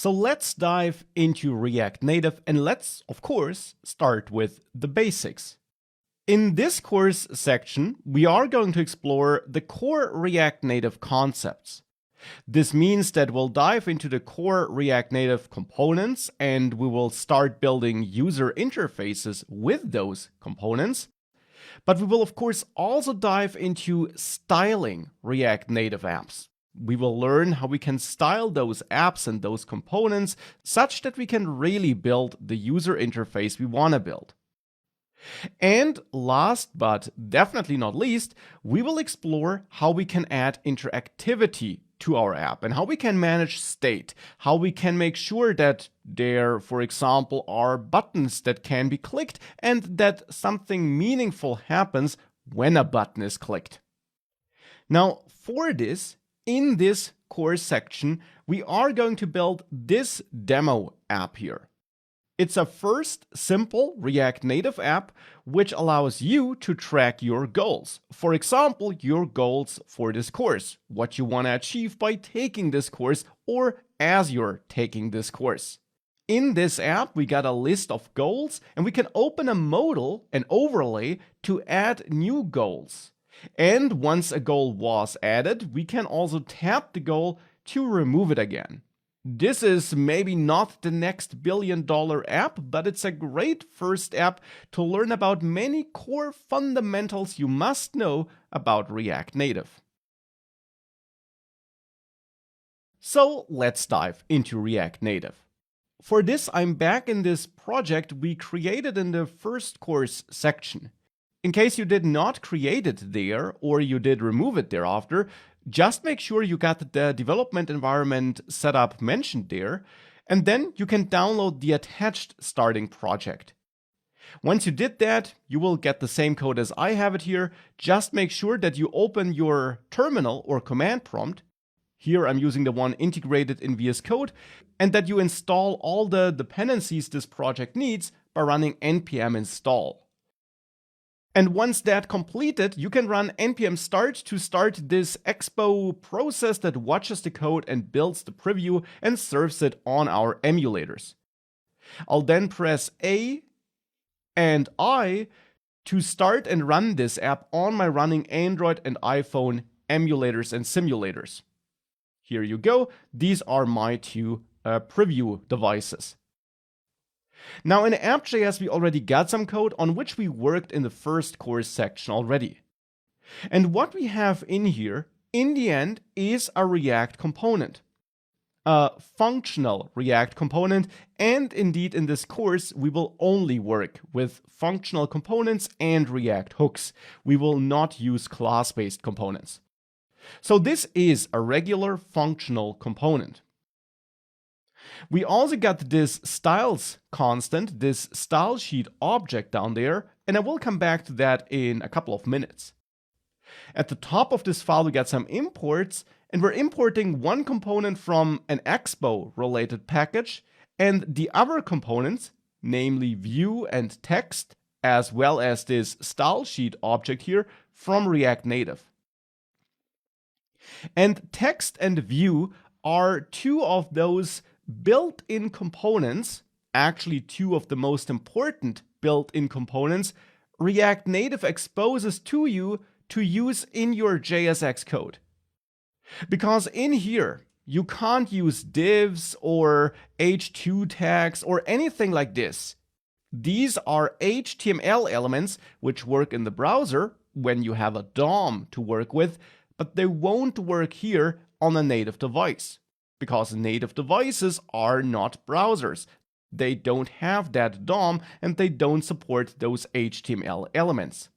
So let's dive into React Native and let's, of course, start with the basics. In this course section, we are going to explore the core React Native concepts. This means that we'll dive into the core React Native components and we will start building user interfaces with those components. But we will, of course, also dive into styling React Native apps. We will learn how we can style those apps and those components such that we can really build the user interface we want to build. And last but definitely not least, we will explore how we can add interactivity to our app and how we can manage state, how we can make sure that there, for example, are buttons that can be clicked and that something meaningful happens when a button is clicked. Now, for this, in this course section, we are going to build this demo app here. It's a first simple React Native app which allows you to track your goals. For example, your goals for this course, what you want to achieve by taking this course or as you're taking this course. In this app, we got a list of goals and we can open a modal, an overlay, to add new goals. And once a goal was added, we can also tap the goal to remove it again. This is maybe not the next billion-dollar app, but it's a great first app to learn about many core fundamentals you must know about React Native. So let's dive into React Native. For this, I'm back in this project we created in the first course section. In case you did not create it there, or you did remove it thereafter, just make sure you got the development environment setup mentioned there, and then you can download the attached starting project. Once you did that, you will get the same code as I have it here. Just make sure that you open your terminal or command prompt. Here I'm using the one integrated in VS Code, and that you install all the dependencies this project needs by running npm install. And once that completed, you can run npm start to start this expo process that watches the code and builds the preview and serves it on our emulators. I'll then press A and I to start and run this app on my running Android and iPhone emulators and simulators. Here you go. These are my two preview devices. Now in app.js, we already got some code on which we worked in the first course section already. And what we have in here, in the end, is a React component. A functional React component, and indeed in this course, we will only work with functional components and React hooks. We will not use class-based components. So this is a regular functional component. We also got this styles constant, this style sheet object down there, and I will come back to that in a couple of minutes. At the top of this file, we got some imports, and we're importing one component from an Expo related package, and the other components, namely view and text, as well as this style sheet object here from React Native. And text and view are two of those built-in components, actually two of the most important built-in components, React Native exposes to you to use in your JSX code. Because in here, you can't use divs or h2 tags or anything like this. These are HTML elements which work in the browser when you have a DOM to work with, but they won't work here on a native device. Because native devices are not browsers. They don't have that DOM and they don't support those HTML elements.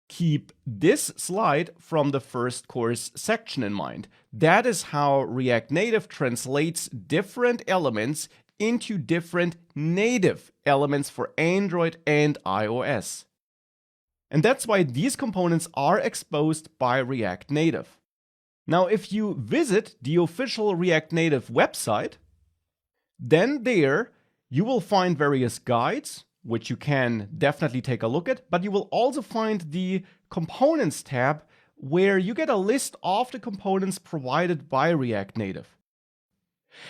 Keep this slide from the first course section in mind. That is how React Native translates different elements into different native elements for Android and iOS. And that's why these components are exposed by React Native. Now, if you visit the official React Native website, then there you will find various guides, which you can definitely take a look at, but you will also find the Components tab, where you get a list of the components provided by React Native.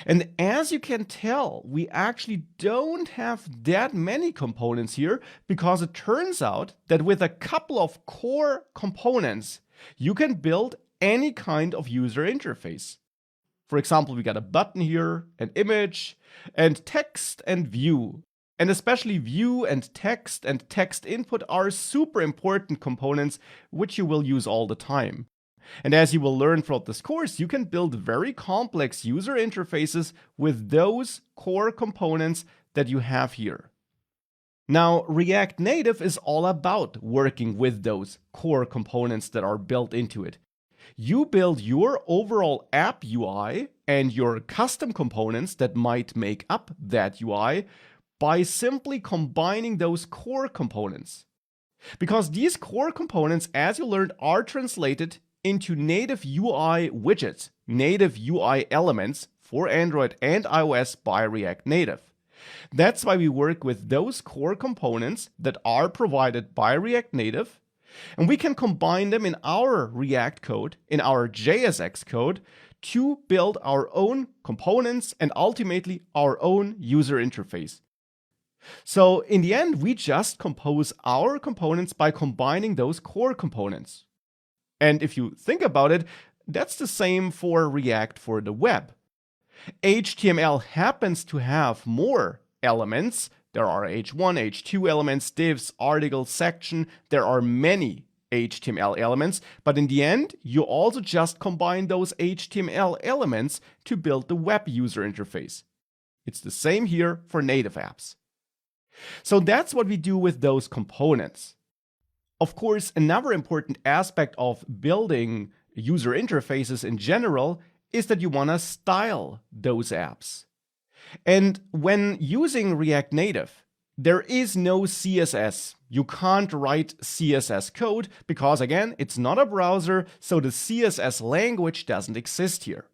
And as you can tell, we actually don't have that many components here, because it turns out that with a couple of core components, you can build any kind of user interface. For example, we got a button here, an image, and text and view. And especially view and text input are super important components which you will use all the time. And as you will learn throughout this course, you can build very complex user interfaces with those core components that you have here. Now, React Native is all about working with those core components that are built into it. You build your overall app UI and your custom components that might make up that UI by simply combining those core components. Because these core components, as you learned, are translated into native UI widgets, native UI elements for Android and iOS by React Native. That's why we work with those core components that are provided by React Native, and we can combine them in our React code, in our JSX code, to build our own components and ultimately our own user interface. So in the end, we just compose our components by combining those core components. And if you think about it, that's the same for React for the web. HTML happens to have more elements. There are H1, H2 elements, divs, articles, section. There are many HTML elements, but in the end, you also just combine those HTML elements to build the web user interface. It's the same here for native apps. So that's what we do with those components. Of course, another important aspect of building user interfaces in general is that you want to style those apps. And when using React Native, there is no CSS. You can't write CSS code because, again, it's not a browser, so the CSS language doesn't exist here.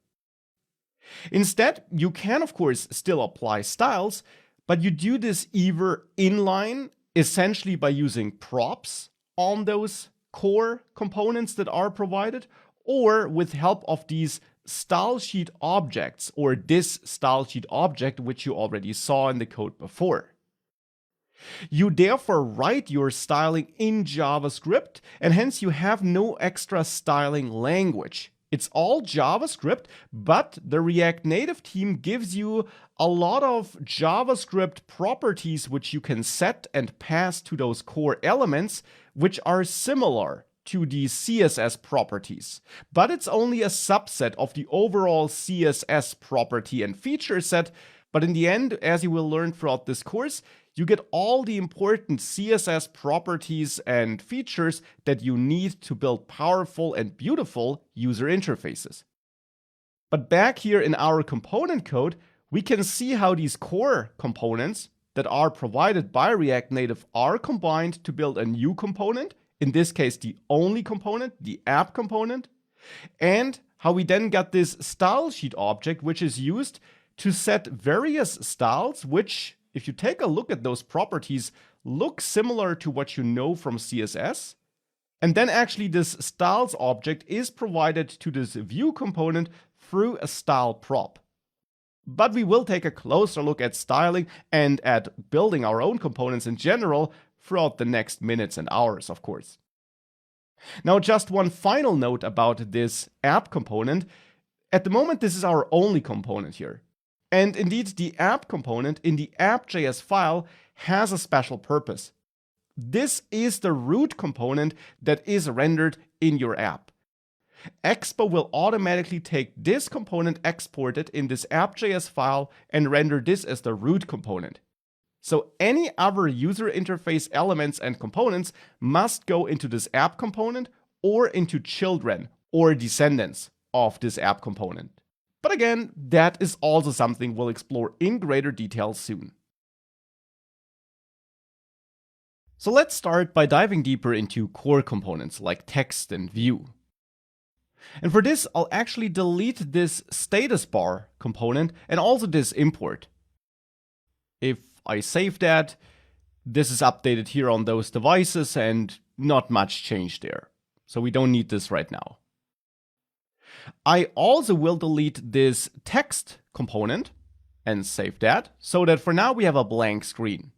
Instead, you can, of course, still apply styles, but you do this either inline, essentially by using props on those core components that are provided, or with help of these style sheet objects, or this style sheet object, which you already saw in the code before. You therefore write your styling in JavaScript, and hence you have no extra styling language. It's all JavaScript, but the React Native team gives you a lot of JavaScript properties which you can set and pass to those core elements, which are similar to the CSS properties. But it's only a subset of the overall CSS property and feature set. But in the end, as you will learn throughout this course, you get all the important CSS properties and features that you need to build powerful and beautiful user interfaces. But back here in our component code, we can see how these core components that are provided by React Native are combined to build a new component, in this case the only component, the app component, and how we then got this style sheet object, which is used to set various styles, which, if you take a look at those properties, look similar to what you know from CSS. And then actually this styles object is provided to this view component through a style prop. But we will take a closer look at styling and at building our own components in general throughout the next minutes and hours, of course. Now, just one final note about this app component. At the moment, this is our only component here. And indeed, the app component in the app.js file has a special purpose. This is the root component that is rendered in your app. Expo will automatically take this component exported in this app.js file and render this as the root component. So any other user interface elements and components must go into this app component or into children or descendants of this app component. But again, that is also something we'll explore in greater detail soon. So let's start by diving deeper into core components like text and view. And for this, I'll actually delete this status bar component and also this import. If I save that, this is updated here on those devices and not much change there. So we don't need this right now. I also will delete this text component and save that, so that for now we have a blank screen.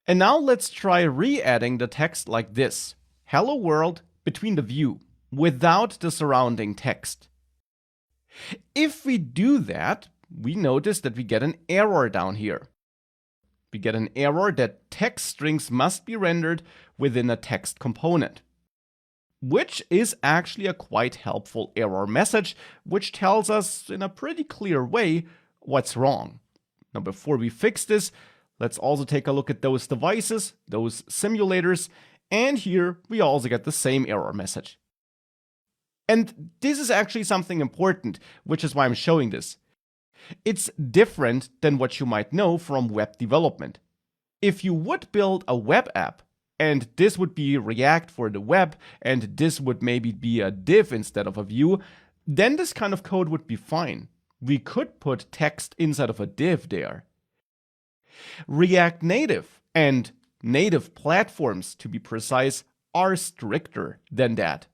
And now let's try re-adding the text like this. Hello world between the view, without the surrounding text. If we do that, we notice that we get an error down here. We get an error that text strings must be rendered within a text component, which is actually a quite helpful error message, which tells us in a pretty clear way what's wrong. Now, before we fix this, let's also take a look at those devices, those simulators, and here we also get the same error message. And this is actually something important, which is why I'm showing this. It's different than what you might know from web development. If you would build a web app, and this would be React for the web, and this would maybe be a div instead of a view, then this kind of code would be fine. We could put text inside of a div there. React Native and native platforms, to be precise, are stricter than that.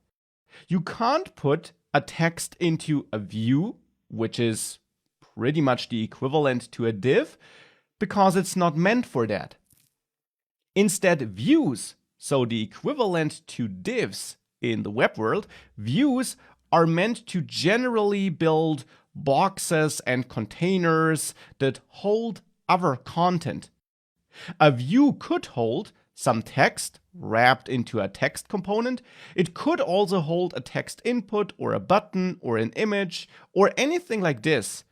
You can't put a text into a view, which is pretty much the equivalent to a div, because it's not meant for that. Instead, views, so the equivalent to divs in the web world, views are meant to generally build boxes and containers that hold other content. A view could hold some text wrapped into a text component. It could also hold a text input or a button or an image or anything like this.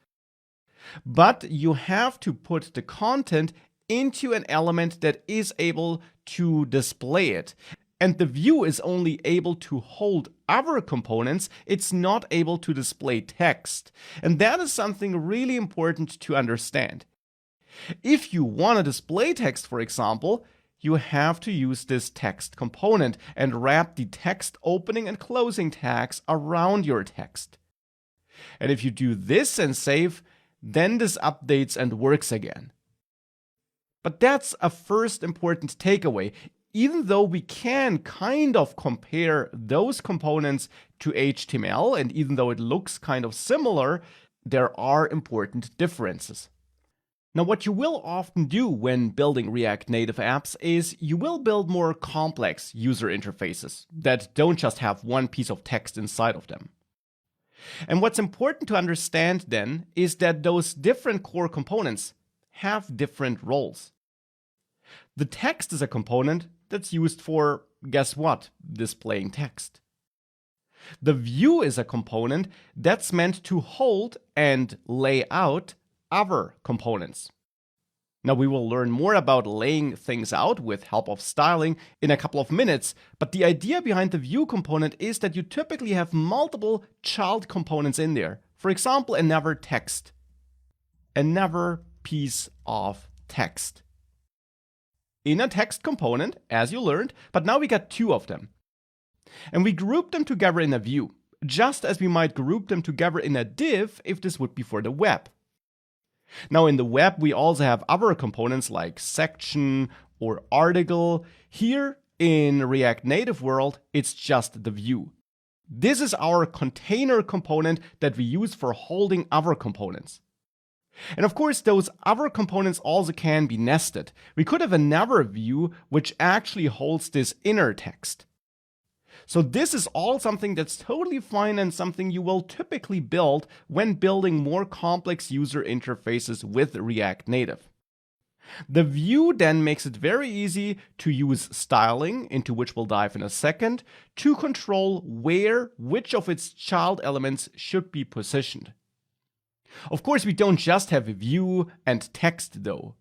But you have to put the content into an element that is able to display it. And the view is only able to hold other components, it's not able to display text. And that is something really important to understand. If you want to display text, for example, you have to use this text component and wrap the text opening and closing tags around your text. And if you do this and save, then this updates and works again. But that's a first important takeaway. Even though we can kind of compare those components to HTML, and even though it looks kind of similar, there are important differences. Now, what you will often do when building React Native apps is you will build more complex user interfaces that don't just have one piece of text inside of them. And what's important to understand then is that those different core components have different roles. The text is a component that's used for, guess what, displaying text. The view is a component that's meant to hold and lay out other components. Now, we will learn more about laying things out with help of styling in a couple of minutes, but the idea behind the view component is that you typically have multiple child components in there. For example, another text, another piece of text. In a text component, as you learned, but now we got two of them. And we group them together in a view, just as we might group them together in a div if this would be for the web. Now in the web, we also have other components like section or article. Here in React Native world, it's just the view. This is our container component that we use for holding other components. And of course, those other components also can be nested. We could have another view which actually holds this inner text. So this is all something that's totally fine and something you will typically build when building more complex user interfaces with React Native. The view then makes it very easy to use styling, into which we'll dive in a second, to control which of its child elements should be positioned. Of course, we don't just have a view and text though.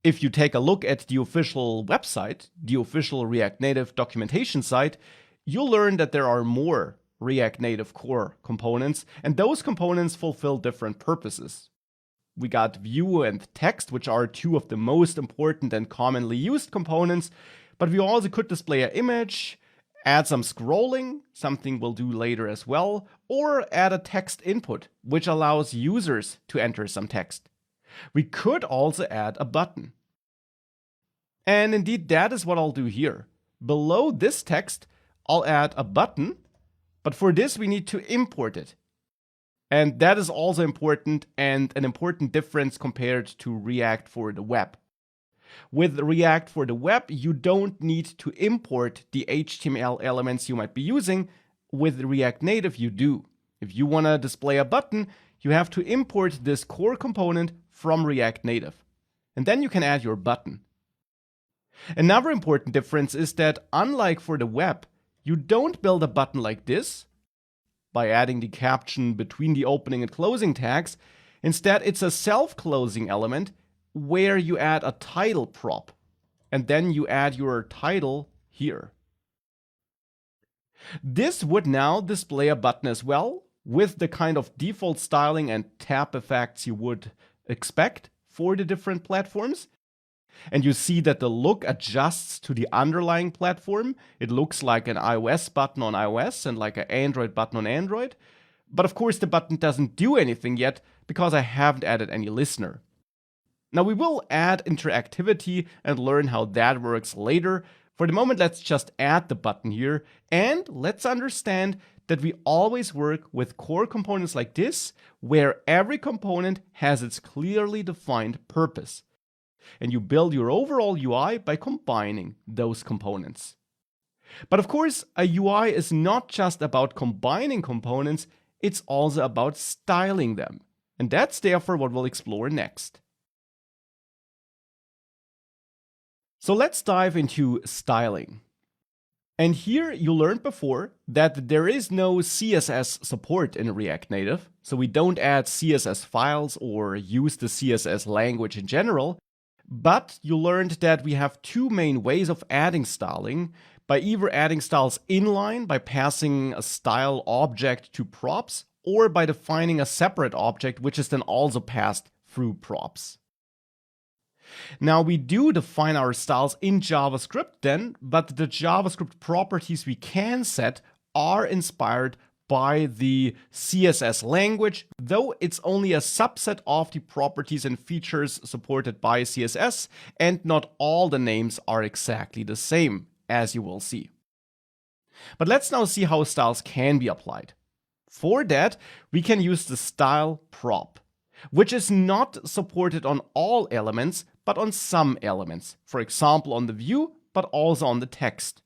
If you take a look at the official website, the official React Native documentation site, you'll learn that there are more React Native core components, and those components fulfill different purposes. We got view and text, which are two of the most important and commonly used components, but we also could display an image, add some scrolling, something we'll do later as well, or add a text input, which allows users to enter some text. We could also add a button. And indeed, that is what I'll do here. Below this text, I'll add a button, But for this, we need to import it. And that is also important and an important difference compared to React for the web. With React for the web, you don't need to import the HTML elements you might be using. With React Native, you do. If you want to display a button, you have to import this core component from React Native. And then you can add your button. Another important difference is that unlike for the web, you don't build a button like this by adding the caption between the opening and closing tags. Instead, it's a self-closing element where you add a title prop, and then you add your title here. This would now display a button as well, with the kind of default styling and tab effects you would expect for the different platforms. And you see that the look adjusts to the underlying platform. It looks like an iOS button on iOS and like an Android button on Android. But of course, the button doesn't do anything yet because I haven't added any listener. Now we will add interactivity and learn how that works later. For the moment, let's just add the button here, and let's understand that we always work with core components like this, where every component has its clearly defined purpose. And you build your overall UI by combining those components. But of course, a UI is not just about combining components, it's also about styling them. And that's therefore what we'll explore next. So let's dive into styling. And here you learned before that there is no CSS support in React Native, so we don't add CSS files or use the CSS language in general, but you learned that we have two main ways of adding styling, by either adding styles inline by passing a style object to props, or by defining a separate object which is then also passed through props. Now we do define our styles in JavaScript then, but the JavaScript properties we can set are inspired by the CSS language, though it's only a subset of the properties and features supported by CSS, and not all the names are exactly the same, as you will see. But let's now see how styles can be applied. For that, we can use the style prop, which is not supported on all elements, but on some elements. For example, on the view, but also on the text.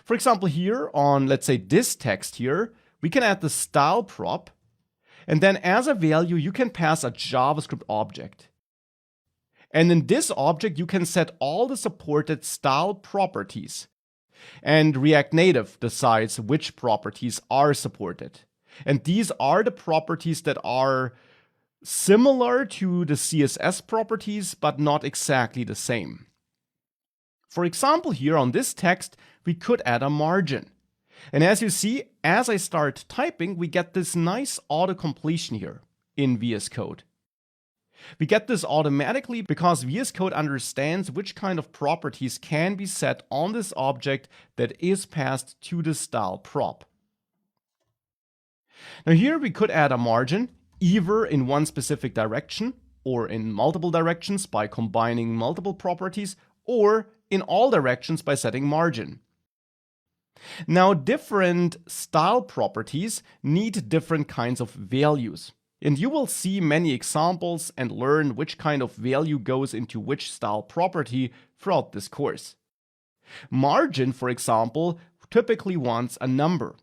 For example, here on, let's say, this text here, we can add the style prop, and then as a value, you can pass a JavaScript object. And in this object, you can set all the supported style properties. And React Native decides which properties are supported. And these are the properties that are similar to the CSS properties, but not exactly the same. For example, here on this text, we could add a margin. And as you see, as I start typing, we get this nice auto-completion here in VS Code. We get this automatically because VS Code understands which kind of properties can be set on this object that is passed to the style prop. Now here we could add a margin, either in one specific direction or in multiple directions by combining multiple properties, or in all directions by setting margin. Now, different style properties need different kinds of values, and you will see many examples and learn which kind of value goes into which style property throughout this course. Margin, for example, typically wants a number,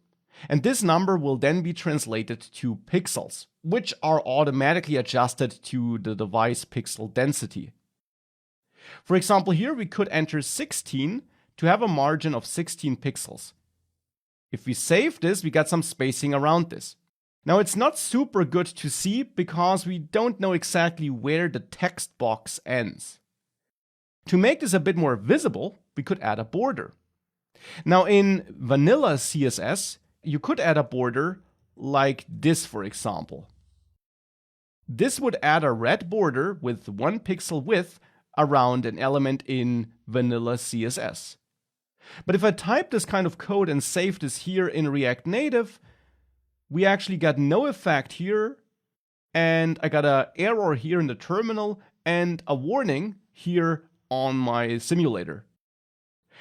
and this number will then be translated to pixels, which are automatically adjusted to the device pixel density. For example, here we could enter 16 to have a margin of 16 pixels. If we save this, we got some spacing around this. Now it's not super good to see because we don't know exactly where the text box ends. To make this a bit more visible, we could add a border. Now in vanilla CSS, you could add a border like this, for example. This would add a red border with 1 pixel width around an element in vanilla CSS. But if I type this kind of code and save this here in React Native, we actually got no effect here, and I got an error here in the terminal and a warning here on my simulator.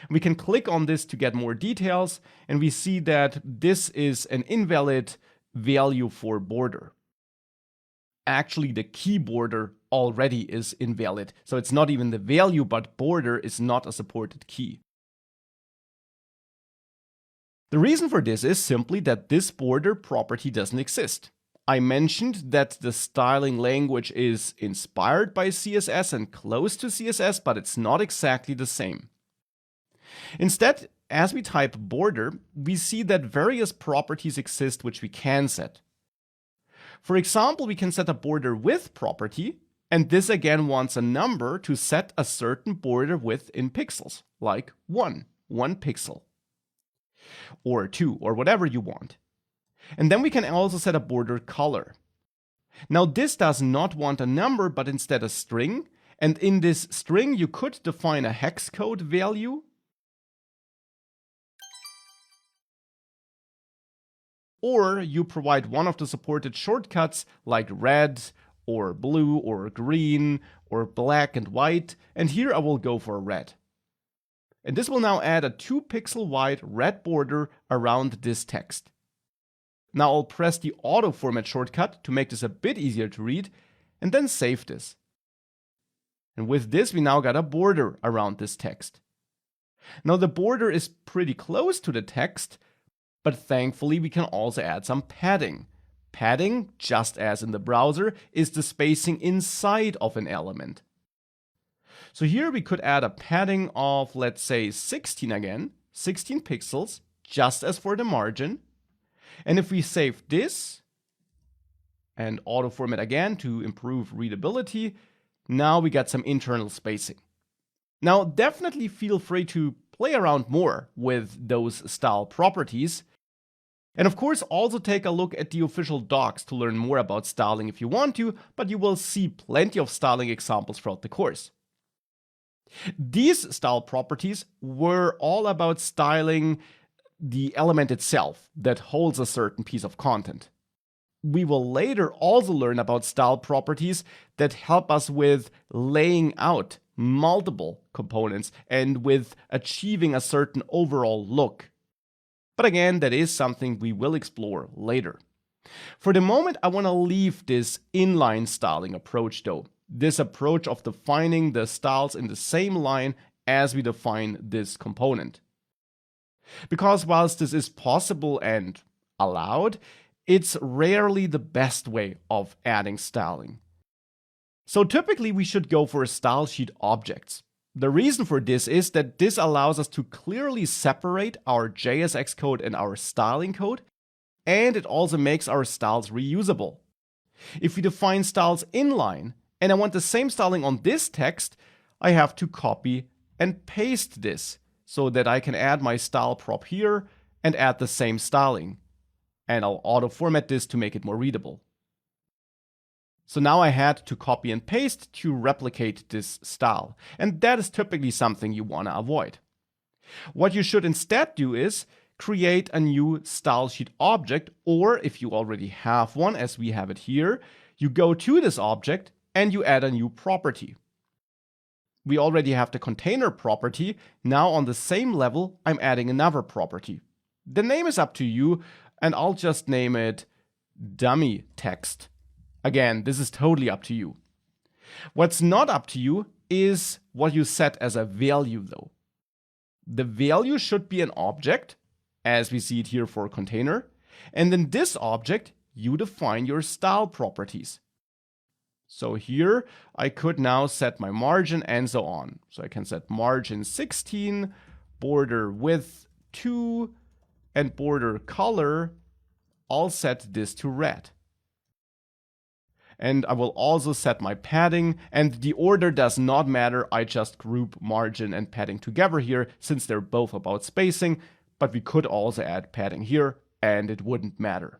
We can click on this to get more details, and we see that this is an invalid value for border. Actually, the key border already is invalid. So it's not even the value, but border is not a supported key. The reason for this is simply that this border property doesn't exist. I mentioned that the styling language is inspired by CSS and close to CSS, but it's not exactly the same. Instead, as we type border, we see that various properties exist which we can set. For example, we can set a border width property, and this again wants a number to set a certain border width in pixels, like 1 pixel, or 2, or whatever you want. And then we can also set a border color. Now this does not want a number, but instead a string, and in this string you could define a hex code value, or you provide one of the supported shortcuts like red or blue or green or black and white, and here I will go for red. And this will now add a 2 pixel wide red border around this text. Now I'll press the auto format shortcut to make this a bit easier to read, and then save this. And with this we now got a border around this text. Now the border is pretty close to the text, but thankfully we can also add some padding. Padding, just as in the browser, is the spacing inside of an element. So here we could add a padding of, let's say, 16 again, 16 pixels, just as for the margin. And if we save this and auto format again to improve readability, now we got some internal spacing. Now definitely feel free to play around more with those style properties. And of course, also take a look at the official docs to learn more about styling if you want to, but you will see plenty of styling examples throughout the course. These style properties were all about styling the element itself that holds a certain piece of content. We will later also learn about style properties that help us with laying out multiple components and with achieving a certain overall look. But again, that is something we will explore later. For the moment, I want to leave this inline styling approach though. This approach of defining the styles in the same line as we define this component. Because whilst this is possible and allowed, it's rarely the best way of adding styling. So typically we should go for style sheet objects. The reason for this is that this allows us to clearly separate our JSX code and our styling code, and it also makes our styles reusable. If we define styles inline, and I want the same styling on this text, I have to copy and paste this so that I can add my style prop here and add the same styling. And I'll auto format this to make it more readable. So now I had to copy and paste to replicate this style, and that is typically something you want to avoid. What you should instead do is create a new style sheet object, or if you already have one, as we have it here, you go to this object and you add a new property. We already have the container property. Now on the same level, I'm adding another property. The name is up to you, and I'll just name it dummy text. Again, this is totally up to you. What's not up to you is what you set as a value though. The value should be an object, as we see it here for container, and in this object, you define your style properties. So here, I could now set my margin and so on. So I can set margin 16, border width 2, and border color, I'll set this to red. And I will also set my padding, and the order does not matter, I just group margin and padding together here since they're both about spacing, but we could also add padding here and it wouldn't matter.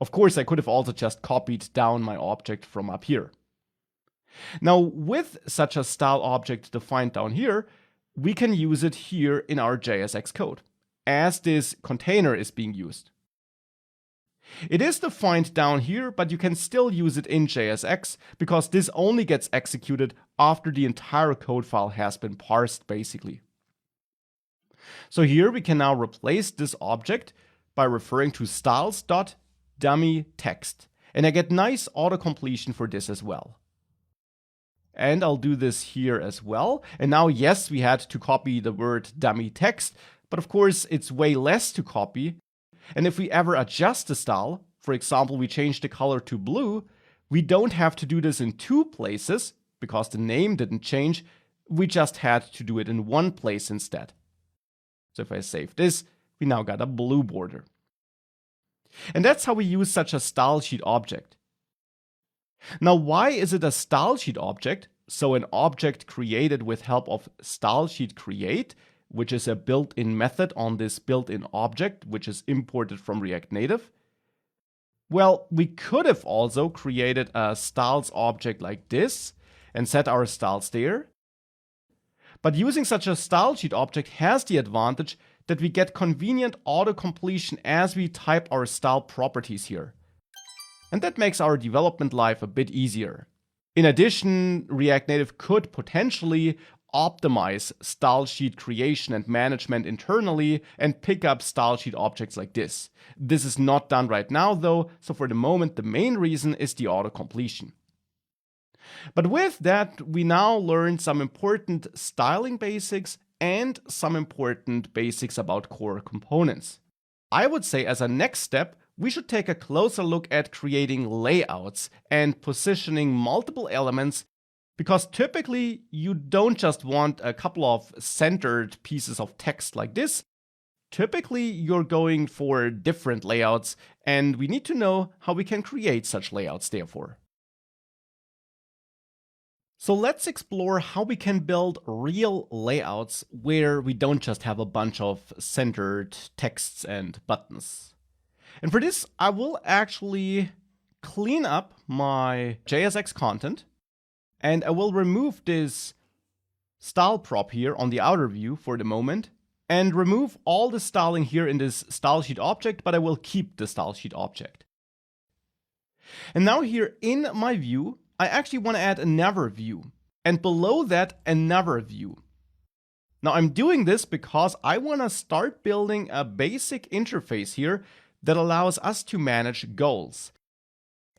Of course, I could have also just copied down my object from up here. Now, with such a style object defined down here, we can use it here in our JSX code, as this container is being used. It is defined down here, but you can still use it in JSX because this only gets executed after the entire code file has been parsed, basically. So here we can now replace this object by referring to styles.dummyText. And I get nice autocompletion for this as well. And I'll do this here as well. And now, yes, we had to copy the word dummy text, but of course it's way less to copy. And if we ever adjust the style, for example, we change the color to blue, we don't have to do this in two places because the name didn't change. We just had to do it in one place instead. So if I save this, we now got a blue border. And that's how we use such a stylesheet object. Now, why is it a stylesheet object? So an object created with help of stylesheet_create, which is a built-in method on this built-in object, which is imported from React Native. Well, we could have also created a styles object like this and set our styles there. But using such a stylesheet object has the advantage that we get convenient autocompletion as we type our style properties here. And that makes our development life a bit easier. In addition, React Native could potentially optimize stylesheet creation and management internally and pick up stylesheet objects like this. This is not done right now though, so for the moment the main reason is the autocompletion. But with that, we now learned some important styling basics and some important basics about core components. I would say as a next step, we should take a closer look at creating layouts and positioning multiple elements, because typically you don't just want a couple of centered pieces of text like this. Typically you're going for different layouts, and we need to know how we can create such layouts therefore. So let's explore how we can build real layouts where we don't just have a bunch of centered texts and buttons. And for this, I will actually clean up my JSX content, and I will remove this style prop here on the outer view for the moment, and remove all the styling here in this stylesheet object, but I will keep the stylesheet object. And now here in my view, I actually want to add another view, and below that another view. Now I'm doing this because I want to start building a basic interface here that allows us to manage goals.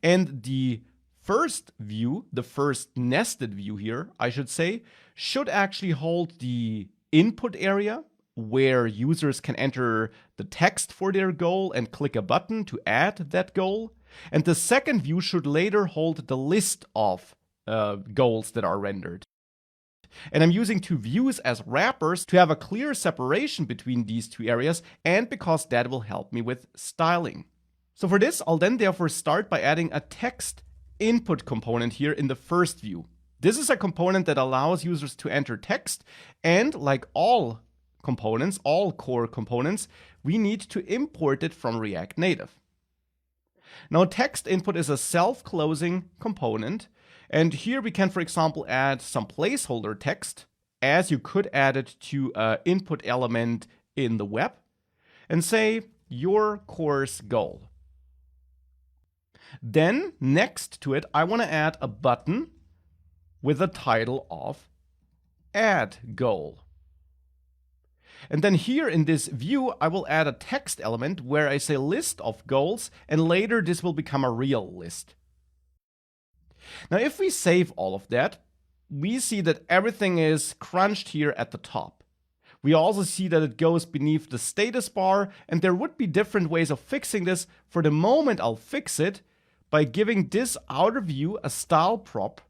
And the first view, the first nested view here, I should say, should actually hold the input area where users can enter the text for their goal and click a button to add that goal. And the second view should later hold the list of goals that are rendered. And I'm using two views as wrappers to have a clear separation between these two areas, and because that will help me with styling. So for this, I'll then therefore start by adding a text input component here in the first view. This is a component that allows users to enter text, and like all components, all core components, we need to import it from React Native. Now, text input is a self-closing component. And here we can, for example, add some placeholder text, as you could add it to an input element in the web, and say your course goal. Then next to it, I want to add a button with a title of add goal. And then here in this view, I will add a text element where I say list of goals, and later this will become a real list. Now, if we save all of that, we see that everything is crunched here at the top. We also see that it goes beneath the status bar, and there would be different ways of fixing this. For the moment, I'll fix it by giving this outer view a style prop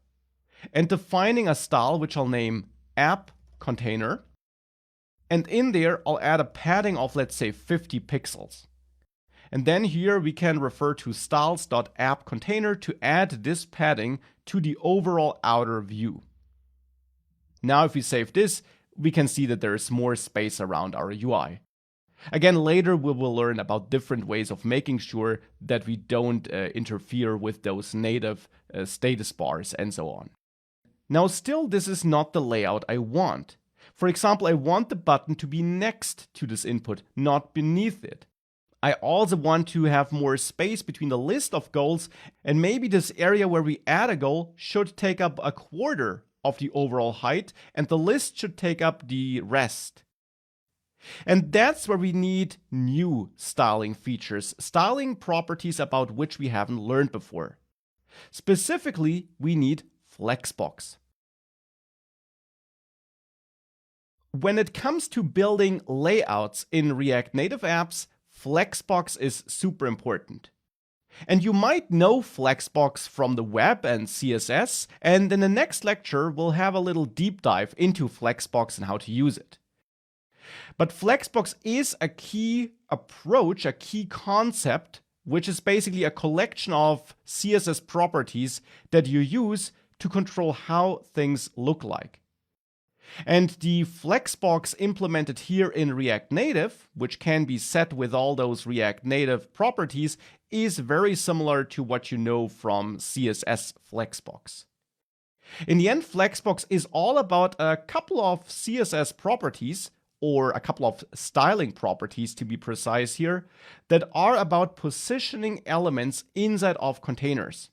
and defining a style which I'll name app container. And in there, I'll add a padding of, let's say, 50 pixels. And then here we can refer to styles.appContainer to add this padding to the overall outer view. Now, if we save this, we can see that there is more space around our UI. Again, later we will learn about different ways of making sure that we don't interfere with those native status bars and so on. Now, still, this is not the layout I want. For example, I want the button to be next to this input, not beneath it. I also want to have more space between the list of goals, and maybe this area where we add a goal should take up a quarter of the overall height, and the list should take up the rest. And that's where we need new styling features, styling properties about which we haven't learned before. Specifically, we need Flexbox. When it comes to building layouts in React Native apps, Flexbox is super important. And you might know Flexbox from the web and CSS, and in the next lecture we'll have a little deep dive into Flexbox and how to use it. But Flexbox is a key approach, a key concept, which is basically a collection of CSS properties that you use to control how things look like. And the Flexbox implemented here in React Native, which can be set with all those React Native properties, is very similar to what you know from CSS Flexbox. In the end, Flexbox is all about a couple of CSS properties, or a couple of styling properties to be precise here, that are about positioning elements inside of containers.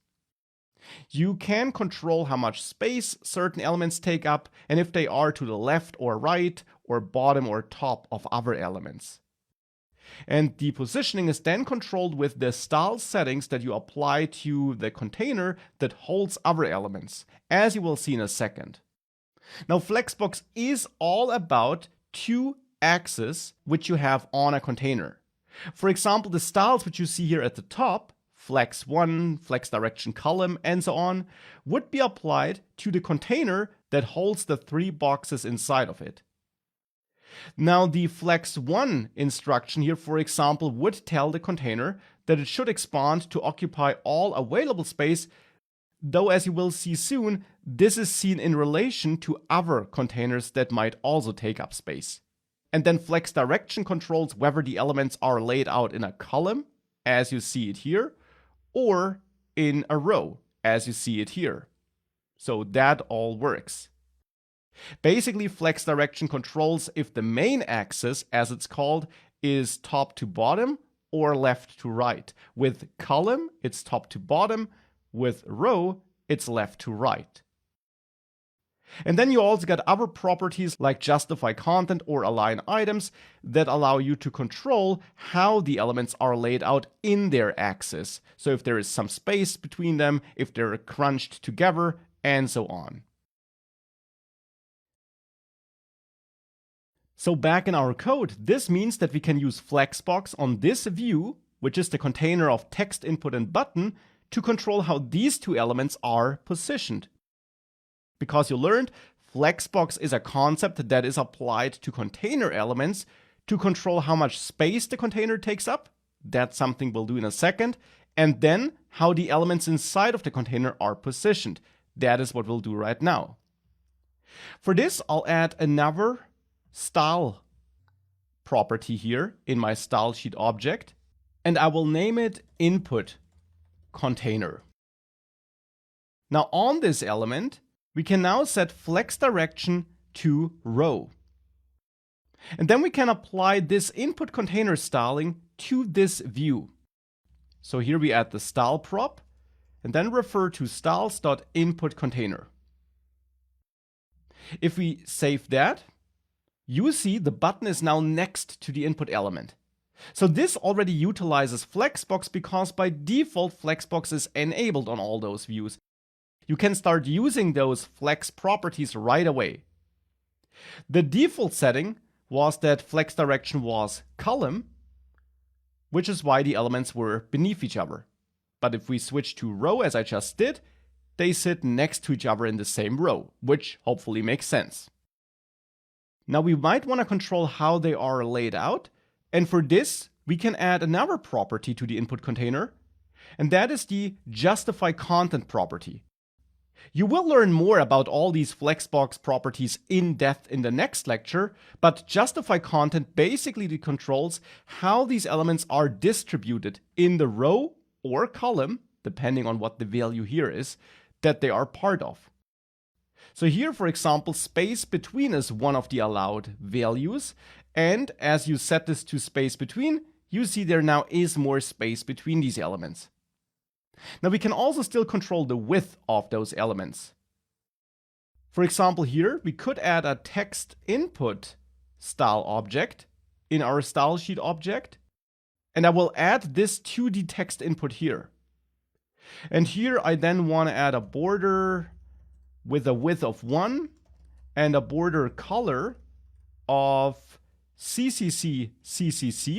You can control how much space certain elements take up and if they are to the left or right or bottom or top of other elements. And the positioning is then controlled with the style settings that you apply to the container that holds other elements, as you will see in a second. Now, Flexbox is all about two axes which you have on a container. For example, the styles which you see here at the top, Flex1, Flex Direction Column, and so on, would be applied to the container that holds the three boxes inside of it. Now, the Flex1 instruction here, for example, would tell the container that it should expand to occupy all available space, though as you will see soon, this is seen in relation to other containers that might also take up space. And then Flex Direction controls whether the elements are laid out in a column, as you see it here, or in a row, as you see it here. So that all works. Basically, Flex Direction controls if the main axis, as it's called, is top to bottom or left to right. With column, it's top to bottom. With row, it's left to right. And then you also got other properties like justify content or align items that allow you to control how the elements are laid out in their axis. So if there is some space between them, if they're crunched together, and so on. So back in our code, this means that we can use Flexbox on this view, which is the container of text input and button, to control how these two elements are positioned. Because you learned, Flexbox is a concept that is applied to container elements to control how much space the container takes up. That's something we'll do in a second. And then how the elements inside of the container are positioned. That is what we'll do right now. For this, I'll add another style property here in my style sheet object, and I will name it input container. Now on this element, we can now set Flex Direction to row. And then we can apply this input container styling to this view. So here we add the style prop and then refer to styles.inputContainer. If we save that, you see the button is now next to the input element. So this already utilizes Flexbox because by default Flexbox is enabled on all those views. You can start using those Flex properties right away. The default setting was that Flex Direction was column, which is why the elements were beneath each other. But if we switch to row, as I just did, they sit next to each other in the same row, which hopefully makes sense. Now we might want to control how they are laid out, and for this, we can add another property to the input container, and that is the justify content property. You will learn more about all these Flexbox properties in depth in the next lecture, but justify content basically controls how these elements are distributed in the row or column, depending on what the value here is, that they are part of. So here, for example, space between is one of the allowed values, and as you set this to space between, you see there now is more space between these elements. Now we can also still control the width of those elements. For example here, we could add a text input style object in our style sheet object. And I will add this to the text input here. And here I then want to add a border with a width of 1 and a border color of CCC,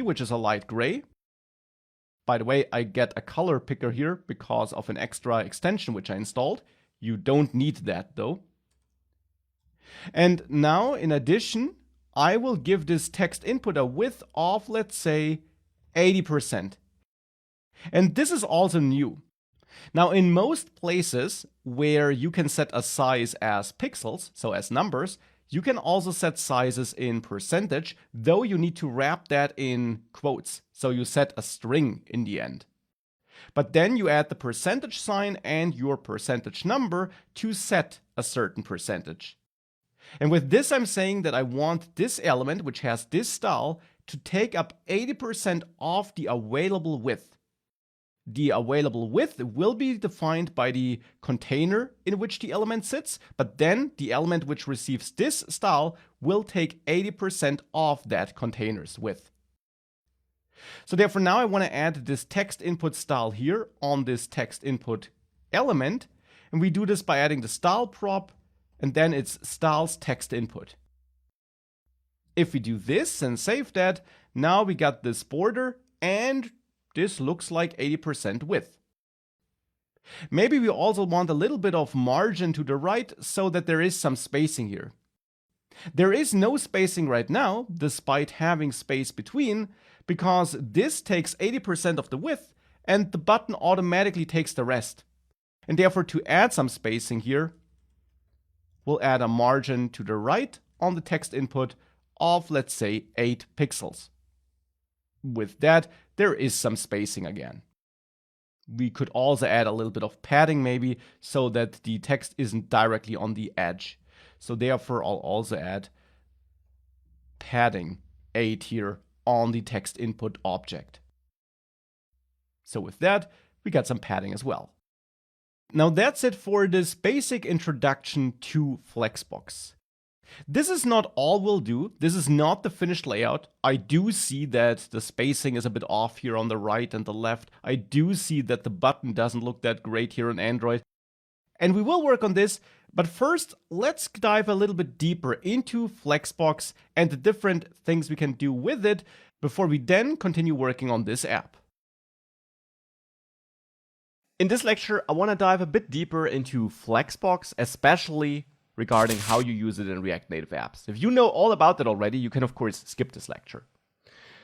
which is a light gray. By the way, I get a color picker here because of an extra extension which I installed. You don't need that though. And now, in addition, I will give this text input a width of, let's say, 80%. And this is also new. Now, in most places where you can set a size as pixels, so as numbers, you can also set sizes in percentage, though you need to wrap that in quotes. So you set a string in the end. But then you add the percentage sign and your percentage number to set a certain percentage. And with this, I'm saying that I want this element, which has this style, to take up 80% of the available width. The available width will be defined by the container in which the element sits, but then the element which receives this style will take 80% of that container's width. So therefore now I want to add this text input style here on this text input element, and we do this by adding the style prop and then it's styles text input. If we do this and save that, now we got this border and this looks like 80% width. Maybe we also want a little bit of margin to the right so that there is some spacing here. There is no spacing right now, despite having space between, because this takes 80% of the width and the button automatically takes the rest. And therefore, to add some spacing here, we'll add a margin to the right on the text input of, let's say, 8 pixels. With that, there is some spacing again. We could also add a little bit of padding maybe so that the text isn't directly on the edge. So therefore, I'll also add padding 8 here on the text input object. So with that, we got some padding as well. Now that's it for this basic introduction to Flexbox. This is not all we'll do. This is not the finished layout. I do see that the spacing is a bit off here on the right and the left. I do see that the button doesn't look that great here on Android. And we will work on this, but first let's dive a little bit deeper into Flexbox and the different things we can do with it before we then continue working on this app. In this lecture, I want to dive a bit deeper into Flexbox, especially regarding how you use it in React Native apps. If you know all about that already, you can of course skip this lecture.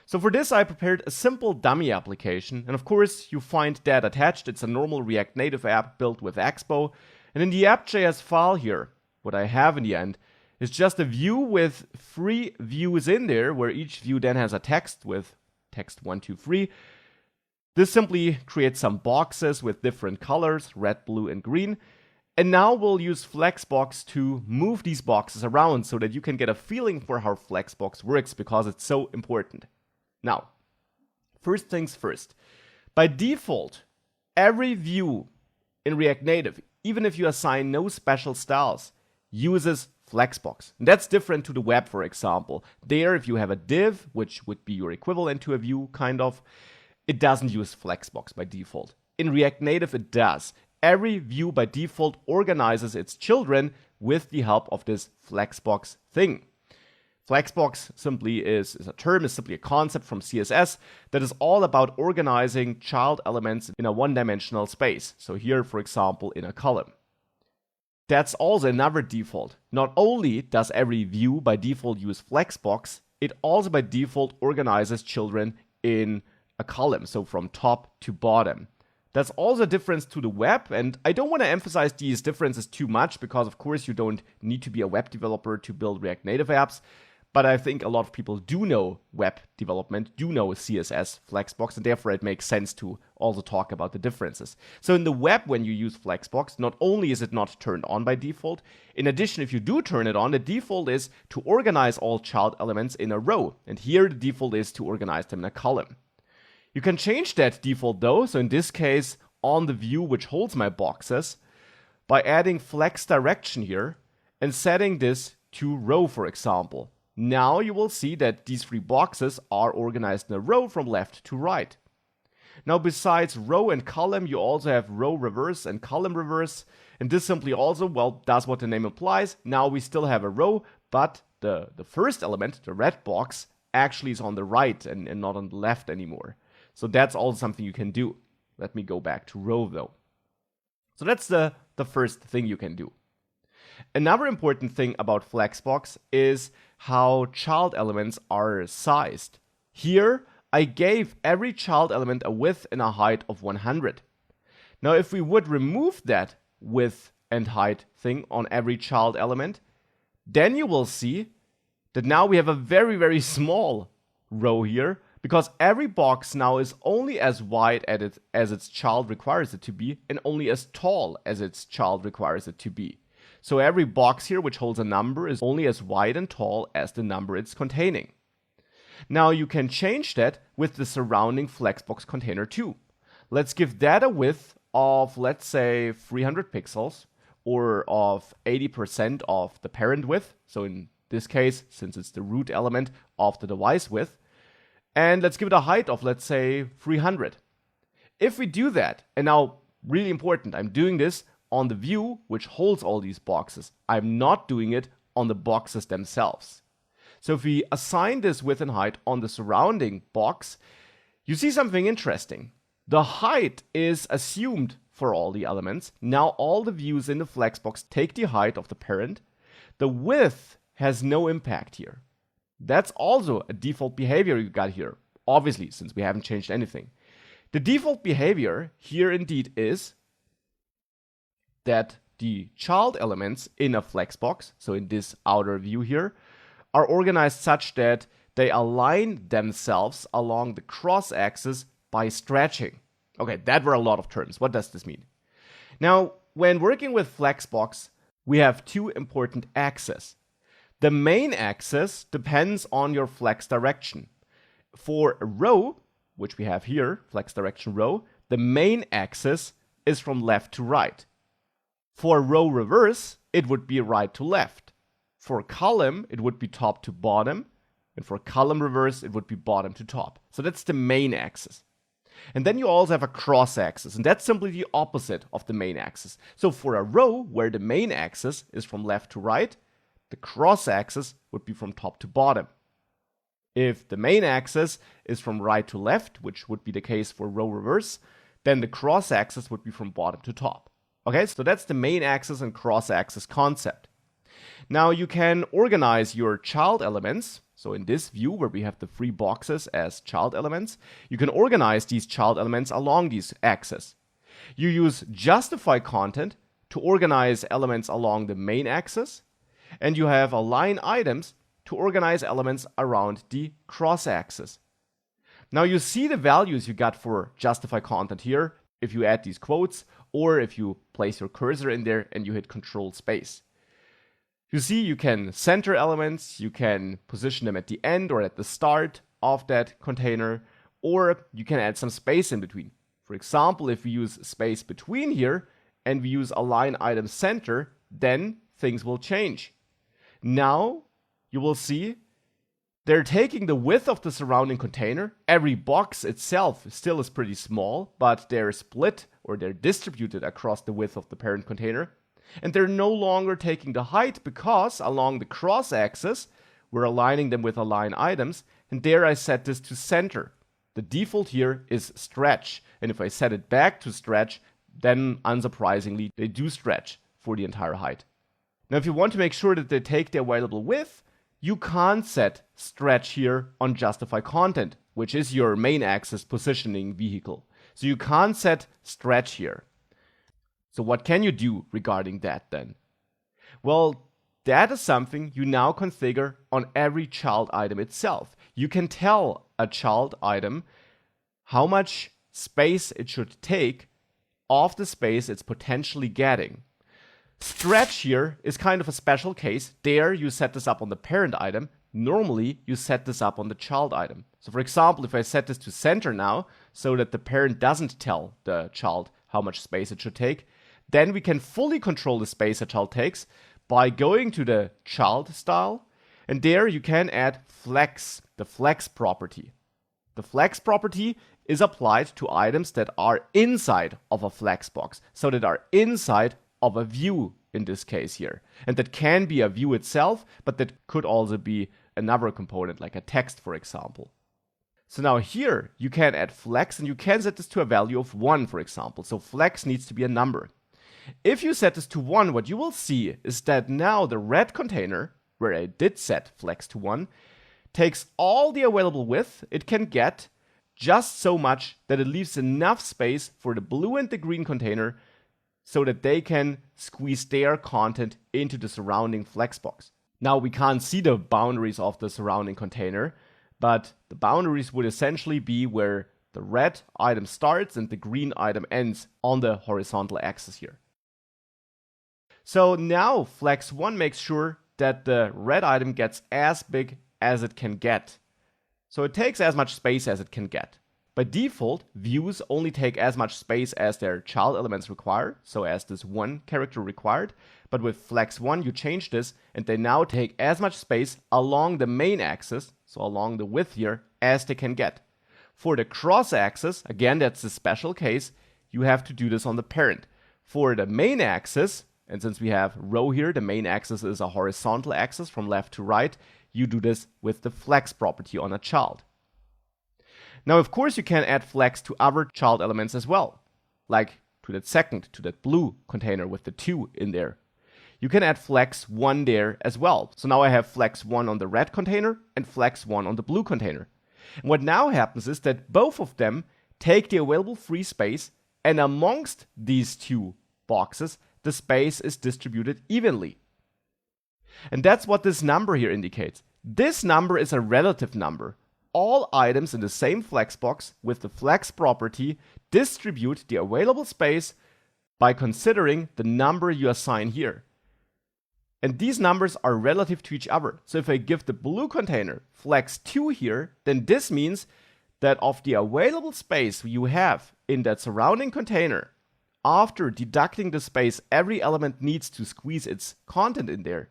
So for this, I prepared a simple dummy application, and of course you find that attached. It's a normal React Native app built with Expo, and in the app.js file here, what I have in the end is just a view with 3 views in there, where each view then has a text with text 1, 2, 3. This simply creates some boxes with different colors, red, blue, and green. And now we'll use Flexbox to move these boxes around so that you can get a feeling for how Flexbox works, because it's so important. Now, first things first. By default, every view in React Native, even if you assign no special styles, uses Flexbox. And that's different to the web, for example. There, if you have a div, which would be your equivalent to a view, kind of, it doesn't use Flexbox by default. In React Native, it does. Every view by default organizes its children with the help of this Flexbox thing. Flexbox simply is a term, is simply a concept from CSS that is all about organizing child elements in a one-dimensional space. So here, for example, in a column. That's also another default. Not only does every view by default use Flexbox, it also by default organizes children in a column, so from top to bottom. That's also a difference to the web, and I don't want to emphasize these differences too much because, of course, you don't need to be a web developer to build React Native apps, but I think a lot of people do know web development, do know CSS, Flexbox, and therefore it makes sense to also talk about the differences. So in the web, when you use Flexbox, not only is it not turned on by default, in addition, if you do turn it on, the default is to organize all child elements in a row, and here the default is to organize them in a column. You can change that default though, so in this case, on the view which holds my boxes, by adding flex direction here and setting this to row, for example. Now you will see that these three boxes are organized in a row from left to right. Now besides row and column, you also have row reverse and column reverse. And this simply also, well, does what the name implies. Now we still have a row, but the first element, the red box, actually is on the right and not on the left anymore. So that's also something you can do. Let me go back to row though. So that's the first thing you can do. Another important thing about Flexbox is how child elements are sized. Here, I gave every child element a width and a height of 100. Now, if we would remove that width and height thing on every child element, then you will see that now we have a very, very small row here, because every box now is only as wide as its child requires it to be, and only as tall as its child requires it to be. So every box here which holds a number is only as wide and tall as the number it's containing. Now you can change that with the surrounding Flexbox container too. Let's give that a width of, let's say, 300 pixels, or of 80% of the parent width. So in this case, since it's the root element, of the device width. And let's give it a height of, let's say, 300. If we do that, and now really important, I'm doing this on the view which holds all these boxes. I'm not doing it on the boxes themselves. So if we assign this width and height on the surrounding box, you see something interesting. The height is assumed for all the elements. Now all the views in the Flexbox take the height of the parent. The width has no impact here. That's also a default behavior you got here, obviously, since we haven't changed anything. The default behavior here indeed is that the child elements in a Flexbox, so in this outer view here, are organized such that they align themselves along the cross-axis by stretching. Okay, that were a lot of terms. What does this mean? Now, when working with Flexbox, we have two important axes. The main axis depends on your flex direction. For a row, which we have here, flex direction row, the main axis is from left to right. For row reverse, it would be right to left. For column, it would be top to bottom. And for column reverse, it would be bottom to top. So that's the main axis. And then you also have a cross axis, and that's simply the opposite of the main axis. So for a row where the main axis is from left to right, the cross axis would be from top to bottom. If the main axis is from right to left, which would be the case for row reverse, then the cross axis would be from bottom to top. Okay, so that's the main axis and cross axis concept. Now you can organize your child elements. So in this view where we have the three boxes as child elements, you can organize these child elements along these axes. You use justify content to organize elements along the main axis, and you have align items to organize elements around the cross axis. Now you see the values you got for justify content here if you add these quotes, or if you place your cursor in there and you hit Control Space. You see you can center elements, you can position them at the end or at the start of that container, or you can add some space in between. For example, if we use space between here and we use align item center, then things will change. Now you will see they're taking the width of the surrounding container. Every box itself still is pretty small, but they're split or they're distributed across the width of the parent container. And they're no longer taking the height because along the cross axis, we're aligning them with align items. And there I set this to center. The default here is stretch. And if I set it back to stretch, then unsurprisingly, they do stretch for the entire height. Now, if you want to make sure that they take the available width, you can't set stretch here on justify content, which is your main axis positioning vehicle. So you can't set stretch here. So what can you do regarding that then? Well, that is something you now configure on every child item itself. You can tell a child item how much space it should take of the space it's potentially getting. Stretch here is kind of a special case. There you set this up on the parent item. Normally you set this up on the child item. So for example, if I set this to center now so that the parent doesn't tell the child how much space it should take, then we can fully control the space a child takes by going to the child style And there you can add flex, the flex property. The flex property is applied to items that are inside of a flex box, so that are inside of a view in this case here. And that can be a view itself, but that could also be another component like a text, for example. So now here you can add flex and you can set this to a value of 1, for example. So flex needs to be a number. If you set this to 1, what you will see is that now the red container, where I did set flex to 1, takes all the available width it can get, just so much that it leaves enough space for the blue and the green container so that they can squeeze their content into the surrounding flex box. Now we can't see the boundaries of the surrounding container, but the boundaries would essentially be where the red item starts and the green item ends on the horizontal axis here. So now flex 1 makes sure that the red item gets as big as it can get. So it takes as much space as it can get. By default, views only take as much space as their child elements require, so as this one character required. But with flex 1, you change this, and they now take as much space along the main axis, so along the width here, as they can get. For the cross axis, again, that's a special case, you have to do this on the parent. For the main axis, and since we have row here, the main axis is a horizontal axis from left to right, you do this with the flex property on a child. Now, of course, you can add flex to other child elements as well, like to that second, to that blue container with the 2 in there. You can add flex 1 there as well. So now I have flex 1 on the red container and flex 1 on the blue container. And what now happens is that both of them take the available free space, and amongst these 2 boxes, the space is distributed evenly. And that's what this number here indicates. This number is a relative number. All items in the same flex box with the flex property distribute the available space by considering the number you assign here. And these numbers are relative to each other. So if I give the blue container flex 2 here, then this means that of the available space you have in that surrounding container, after deducting the space every element needs to squeeze its content in there,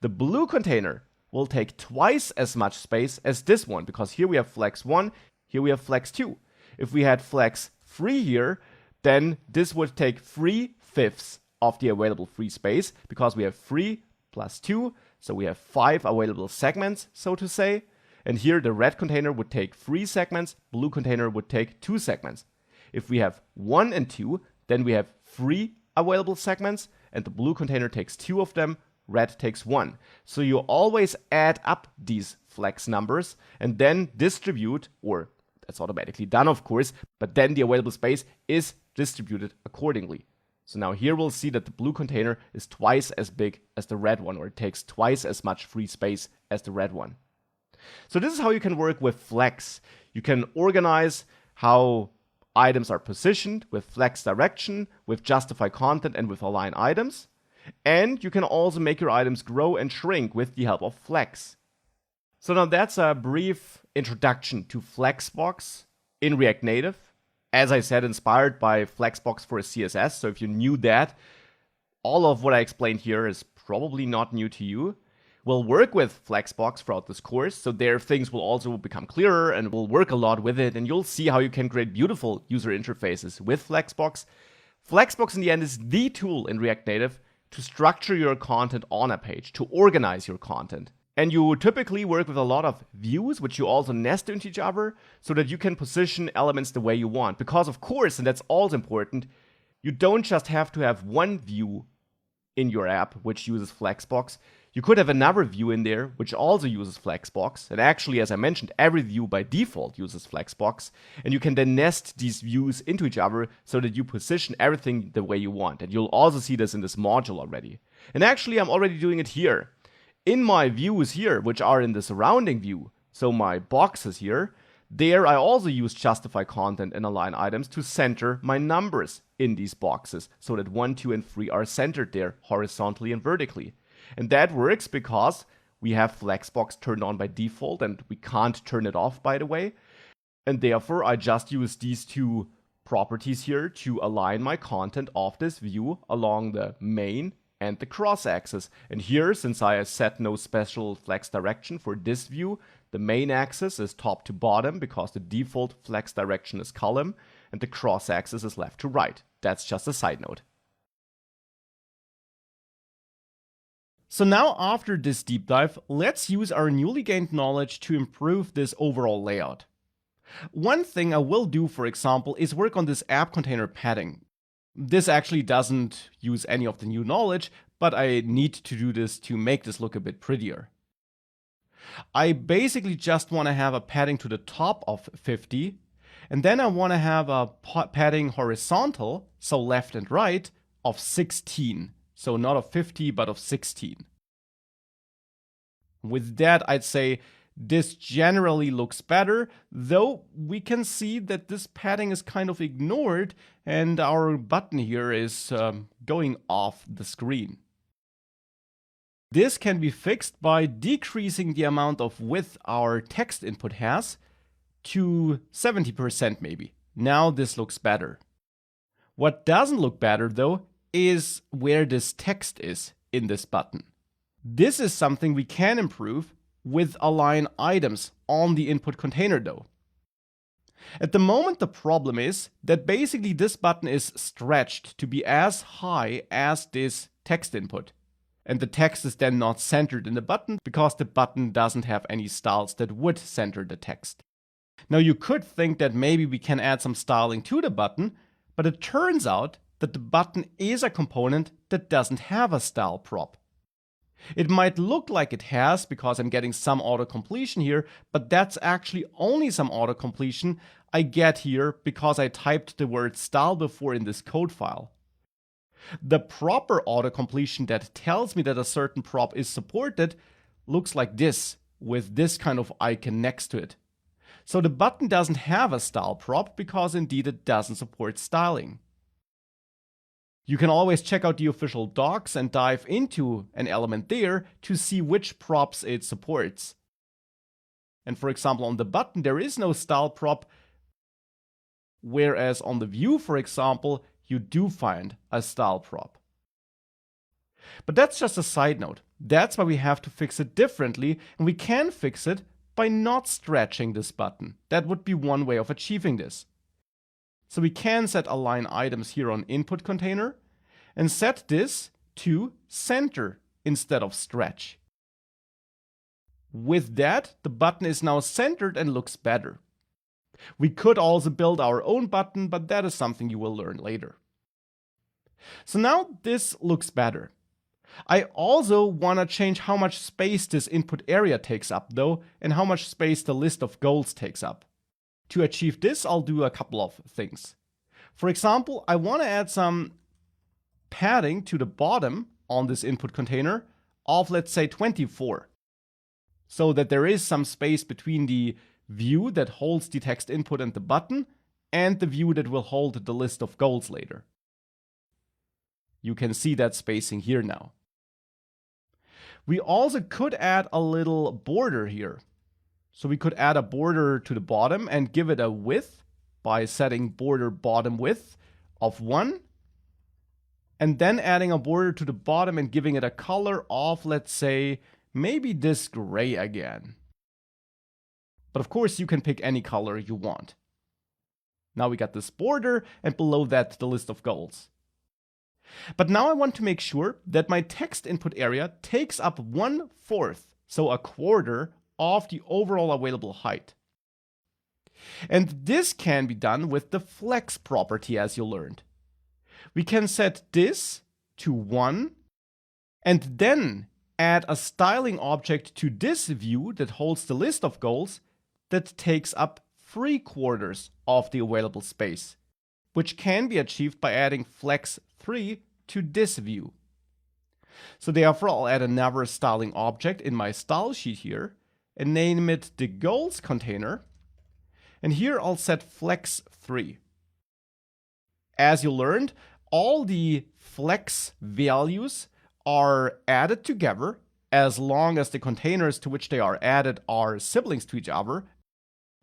the blue container will take twice as much space as this one, because here we have flex 1, here we have flex 2. If we had flex 3 here, then this would take 3/5 of the available free space, because we have 3 plus 2, so we have 5 available segments, so to say. And here the red container would take 3 segments, blue container would take 2 segments. If we have 1 and 2, then we have 3 available segments, and the blue container takes 2 of them, red takes 1. So you always add up these flex numbers and then distribute, or that's automatically done of course, but then the available space is distributed accordingly. So now here we'll see that the blue container is twice as big as the red one, or it takes twice as much free space as the red one. So this is how you can work with flex. You can organize how items are positioned with flex direction, with justify content, and with align items. And you can also make your items grow and shrink with the help of flex. So now that's a brief introduction to Flexbox in React Native. As I said, inspired by Flexbox for CSS. So if you knew that, all of what I explained here is probably not new to you. We'll work with Flexbox throughout this course, so there things will also become clearer, and we'll work a lot with it, and you'll see how you can create beautiful user interfaces with Flexbox. Flexbox in the end is the tool in React Native to structure your content on a page, to organize your content. And you typically work with a lot of views, which you also nest into each other, so that you can position elements the way you want. Because of course, and that's also important, you don't just have to have one view in your app which uses Flexbox. You could have another view in there which also uses Flexbox. And actually, as I mentioned, every view by default uses Flexbox. And you can then nest these views into each other so that you position everything the way you want. And you'll also see this in this module already. And actually, I'm already doing it here. In my views here, which are in the surrounding view, so my boxes here, there I also use justify content and align items to center my numbers in these boxes so that 1, 2, and 3 are centered there horizontally and vertically. And that works because we have Flexbox turned on by default and we can't turn it off, by the way. And therefore, I just use these 2 properties here to align my content of this view along the main and the cross axis. And here, since I set no special flex direction for this view, the main axis is top to bottom because the default flex direction is column, and the cross axis is left to right. That's just a side note. So now, after this deep dive, let's use our newly gained knowledge to improve this overall layout. One thing I will do, for example, is work on this app container padding. This actually doesn't use any of the new knowledge, but I need to do this to make this look a bit prettier. I basically just want to have a padding to the top of 50, and then I want to have a padding horizontal, so left and right, of 16. So not of 50, but of 16. With that, I'd say this generally looks better, though we can see that this padding is kind of ignored and our button here is going off the screen. This can be fixed by decreasing the amount of width our text input has to 70% maybe. Now this looks better. What doesn't look better though is where this text is in this button. This is something we can improve with align items on the input container though. At the moment, the problem is that basically this button is stretched to be as high as this text input. And the text is then not centered in the button because the button doesn't have any styles that would center the text. Now you could think that maybe we can add some styling to the button, but it turns out that the button is a component that doesn't have a style prop. It might look like it has because I'm getting some auto-completion here, but that's actually only some auto-completion I get here because I typed the word style before in this code file. The proper auto-completion that tells me that a certain prop is supported looks like this, with this kind of icon next to it. So the button doesn't have a style prop because indeed it doesn't support styling. You can always check out the official docs and dive into an element there to see which props it supports. And for example, on the button there is no style prop, whereas on the view, for example, you do find a style prop. But that's just a side note. That's why we have to fix it differently, and we can fix it by not stretching this button. That would be one way of achieving this. So we can set align items here on input container and set this to center instead of stretch. With that, the button is now centered and looks better. We could also build our own button, but that is something you will learn later. So now this looks better. I also want to change how much space this input area takes up though, and how much space the list of goals takes up. To achieve this, I'll do a couple of things. For example, I want to add some padding to the bottom on this input container of, let's say, 24. So that there is some space between the view that holds the text input and the button and the view that will hold the list of goals later. You can see that spacing here now. We also could add a little border here. So we could add a border to the bottom and give it a width by setting border bottom width of 1. And then adding a border to the bottom and giving it a color of, let's say, maybe this gray again. But of course you can pick any color you want. Now we got this border and below that the list of goals. But now I want to make sure that my text input area takes up 1/4, so a quarter of the overall available height. And this can be done with the flex property, as you learned. We can set this to 1 and then add a styling object to this view that holds the list of goals that takes up 3/4 of the available space, which can be achieved by adding flex 3 to this view. So therefore I'll add another styling object in my style sheet here and name it the goals container. And here I'll set flex 3. As you learned, all the flex values are added together as long as the containers to which they are added are siblings to each other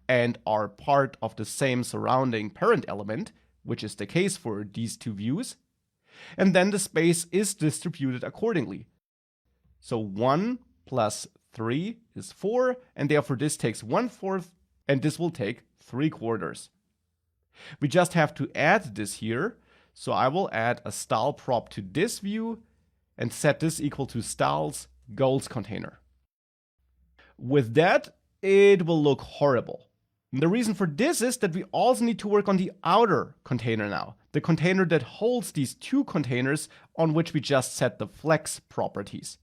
and are part of the same surrounding parent element, which is the case for these two views. and then the space is distributed accordingly. So 1 plus 3 is 4, and therefore this takes 1/4, and this will take 3/4. We just have to add this here, so I will add a style prop to this view and set this equal to styles goals container. With that, it will look horrible. And the reason for this is that we also need to work on the outer container now, the container that holds these two containers on which we just set the flex properties.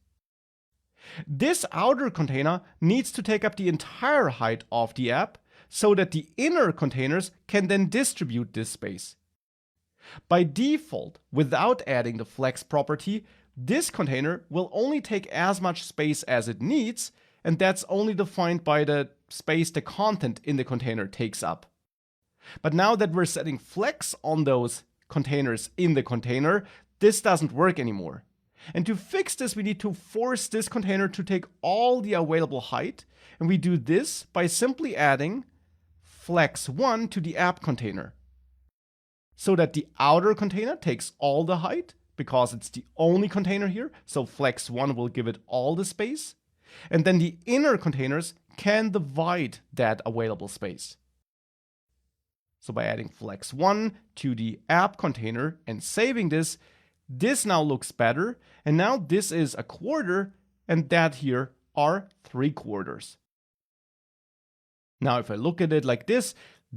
This outer container needs to take up the entire height of the app so that the inner containers can then distribute this space. By default, without adding the flex property, this container will only take as much space as it needs, and that's only defined by the space the content in the container takes up. But now that we're setting flex on those containers in the container, this doesn't work anymore. And to fix this, we need to force this container to take all the available height, and we do this by simply adding flex1 to the app container, so that the outer container takes all the height, because it's the only container here, so flex1 will give it all the space, and then the inner containers can divide that available space. So by adding flex1 to the app container and saving this, this now looks better, and now this is 1/4, and that here are 3/4. Now if I look at it like this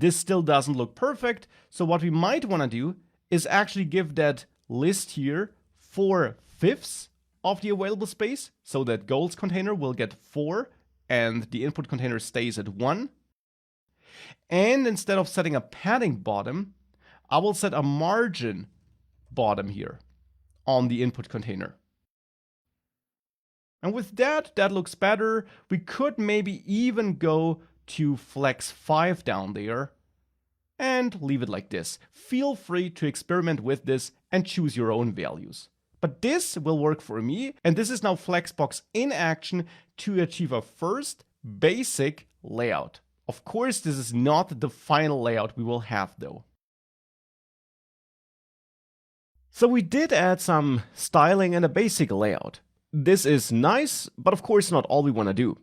still doesn't look perfect, so what we might want to do is actually give that list here 4/5 of the available space, so that goals container will get 4 and the input container stays at 1. And instead of setting a padding bottom, I will set a margin bottom here on the input container. And with that looks better. We could maybe even go to flex 5 down there and leave it like this. Feel free to experiment with this and choose your own values. But this will work for me, and this is now Flexbox in action to achieve a first basic layout. Of course, this is not the final layout we will have though. So we did add some styling and a basic layout. This is nice, but of course not all we want to do.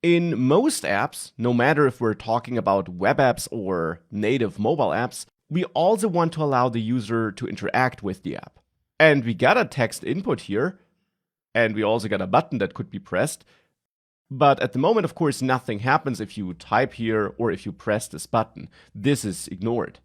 In most apps, no matter if we're talking about web apps or native mobile apps, we also want to allow the user to interact with the app. And we got a text input here, and we also got a button that could be pressed. But at the moment, of course, nothing happens if you type here or if you press this button. This is ignored.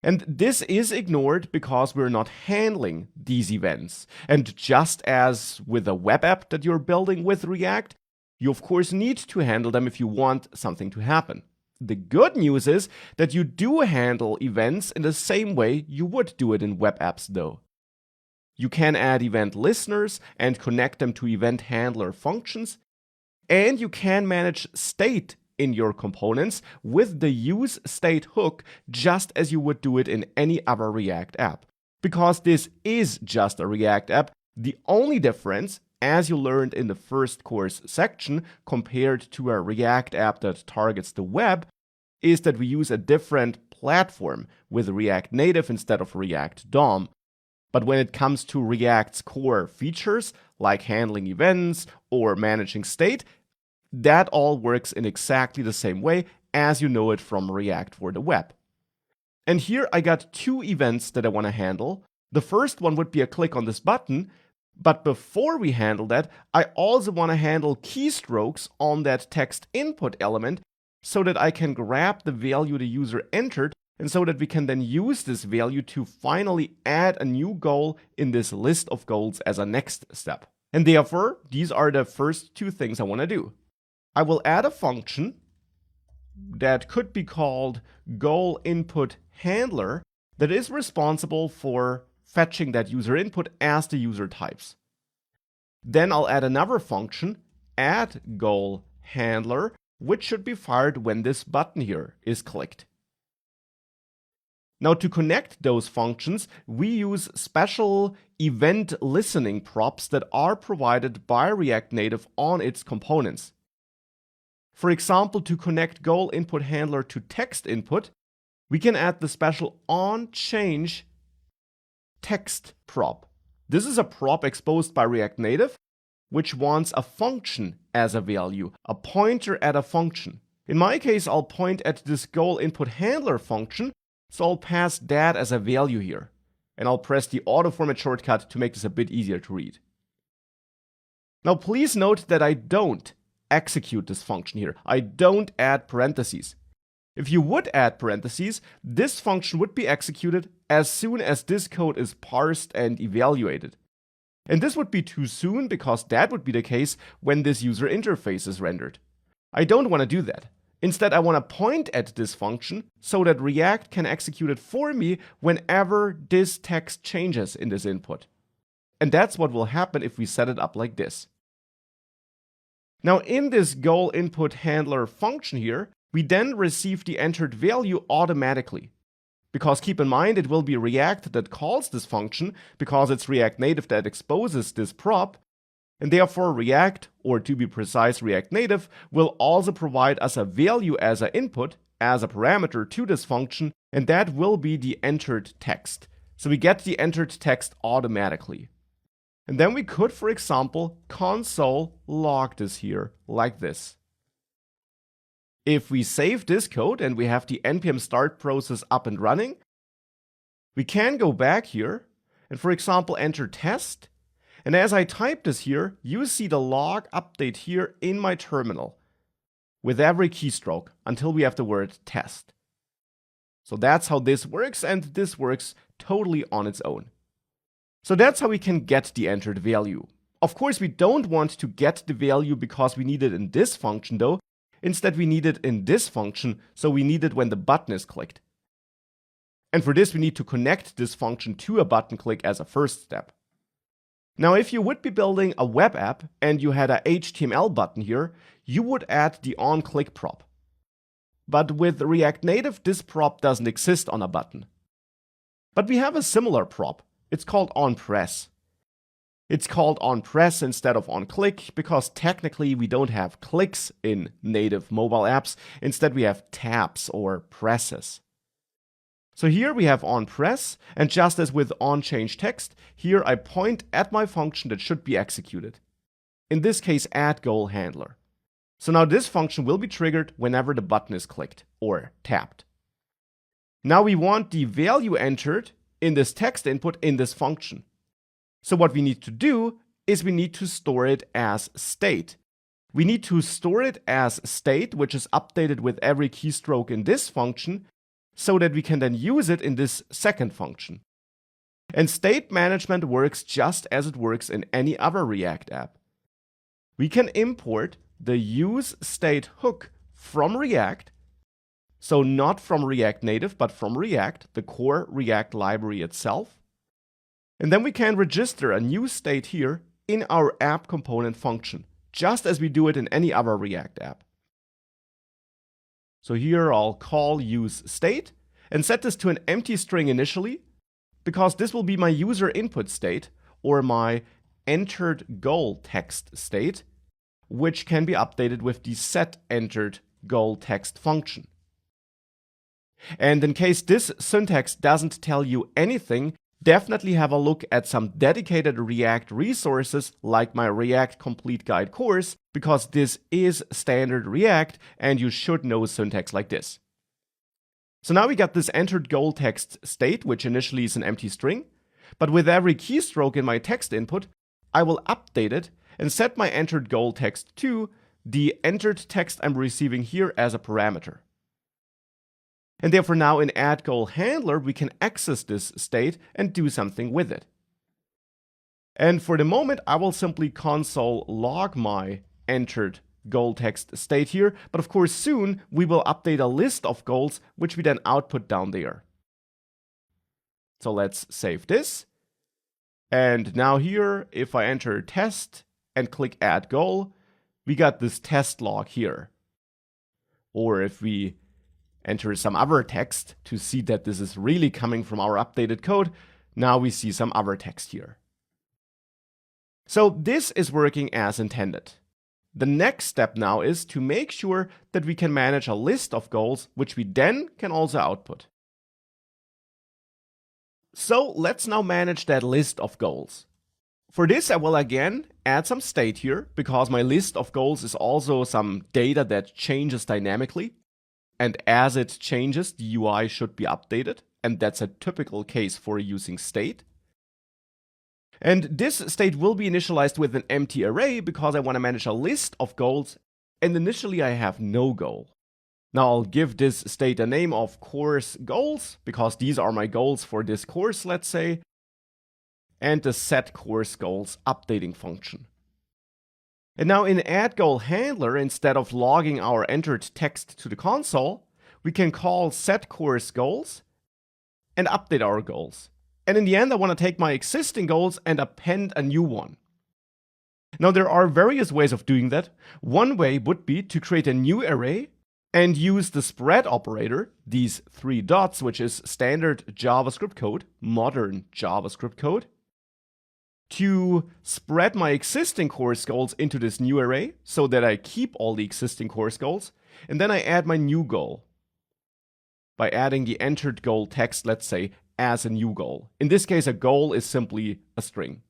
And this is ignored because we're not handling these events. And just as with a web app that you're building with React, you of course need to handle them if you want something to happen. The good news is that you do handle events in the same way you would do it in web apps though. You can add event listeners and connect them to event handler functions, and you can manage state in your components with the use state hook just as you would do it in any other React app. Because this is just a React app, the only difference, as you learned in the first course section, compared to a React app that targets the web, is that we use a different platform with React Native instead of React DOM. But when it comes to React's core features, like handling events or managing state, that all works in exactly the same way as you know it from React for the web. And here I got two events that I want to handle. The first one would be a click on this button, but before we handle that, I also want to handle keystrokes on that text input element so that I can grab the value the user entered and so that we can then use this value to finally add a new goal in this list of goals as a next step. And therefore, these are the first two things I want to do. I will add a function that could be called goal input handler that is responsible for fetching that user input as the user types. Then I'll add another function, add goal handler, which should be fired when this button here is clicked. Now to connect those functions, we use special event listening props that are provided by React Native on its components. For example, to connect goal input handler to text input, we can add the special onChange text prop. This is a prop exposed by React Native, which wants a function as a value, a pointer at a function. In my case, I'll point at this goal input handler function, so I'll pass that as a value here. And I'll press the auto format shortcut to make this a bit easier to read. Now please note that I don't execute this function here. I don't add parentheses. If you would add parentheses, this function would be executed as soon as this code is parsed and evaluated. And this would be too soon because that would be the case when this user interface is rendered. I don't want to do that. Instead, I want to point at this function so that React can execute it for me whenever this text changes in this input. And that's what will happen if we set it up like this. Now, in this goal input handler function here, we then receive the entered value automatically. Because keep in mind, it will be React that calls this function because it's React Native that exposes this prop. And therefore, React, or to be precise, React Native, will also provide us a value as an input, as a parameter to this function, and that will be the entered text. So we get the entered text automatically. And then we could, for example, console log this here, like this. If we save this code and we have the npm start process up and running, we can go back here and, for example, enter test. And as I type this here, you see the log update here in my terminal with every keystroke until we have the word test. So that's how this works, and this works totally on its own. So that's how we can get the entered value. Of course, we don't want to get the value because we need it in this function though. Instead, we need it in this function, so we need it when the button is clicked. And for this, we need to connect this function to a button click as a first step. Now, if you would be building a web app and you had a HTML button here, you would add the onClick prop. But with React Native, this prop doesn't exist on a button. But we have a similar prop. It's called onPress. It's called onPress instead of onClick because technically we don't have clicks in native mobile apps. Instead, we have taps or presses. So here we have onPress, and just as with onChangeText, here I point at my function that should be executed. In this case, addGoalHandler. So now this function will be triggered whenever the button is clicked or tapped. Now we want the value entered in this text input in this function. So what we need to do is we need to store it as state. We need to store it as state, which is updated with every keystroke in this function, so that we can then use it in this second function. And state management works just as it works in any other React app. We can import the useState hook from React, so not from React Native, but from React, the core React library itself. And then we can register a new state here in our app component function, just as we do it in any other React app. So here I'll call useState and set this to an empty string initially, because this will be my user input state or my entered goal text state, which can be updated with the setEnteredGoalText function. And in case this syntax doesn't tell you anything, definitely have a look at some dedicated React resources like my React Complete Guide course, because this is standard React and you should know syntax like this. So now we got this entered goal text state, which initially is an empty string, but with every keystroke in my text input, I will update it and set my entered goal text to the entered text I'm receiving here as a parameter. And therefore now in addGoalHandler, we can access this state and do something with it. And for the moment, I will simply console log my entered goal text state here. But of course, soon we will update a list of goals, which we then output down there. So let's save this. And now here, if I enter test and click add goal, we got this test log here. Or if we enter some other text to see that this is really coming from our updated code, now we see some other text here. So this is working as intended. The next step now is to make sure that we can manage a list of goals, which we then can also output. So let's now manage that list of goals. For this, I will again add some state here, because my list of goals is also some data that changes dynamically. And as it changes, the UI should be updated. And that's a typical case for using state. And this state will be initialized with an empty array because I want to manage a list of goals. And initially I have no goal. Now I'll give this state a name of course goals, because these are my goals for this course, let's say. And the set course goals updating function. And now in add goal handler, instead of logging our entered text to the console, we can call set course goals and update our goals. And in the end, I want to take my existing goals and append a new one. Now there are various ways of doing that. One way would be to create a new array and use the spread operator, these 3 dots, which is standard JavaScript code, modern JavaScript code, to spread my existing course goals into this new array so that I keep all the existing course goals, and then I add my new goal by adding the entered goal text, let's say, as a new goal. In this case, a goal is simply a string.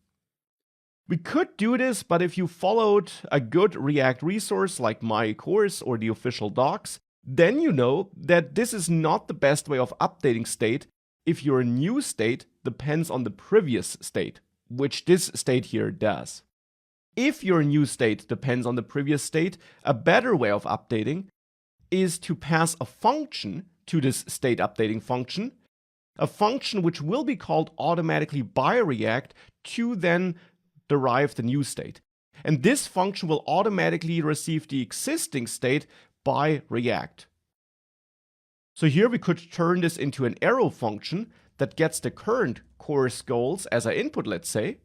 We could do this, but if you followed a good React resource like my course or the official docs, then you know that this is not the best way of updating state if your new state depends on the previous state, which this state here does. If your new state depends on the previous state, a better way of updating is to pass a function to this state updating function, a function which will be called automatically by React to then derive the new state. And this function will automatically receive the existing state by React. So here we could turn this into an arrow function that gets the current course goals as an input, let's say,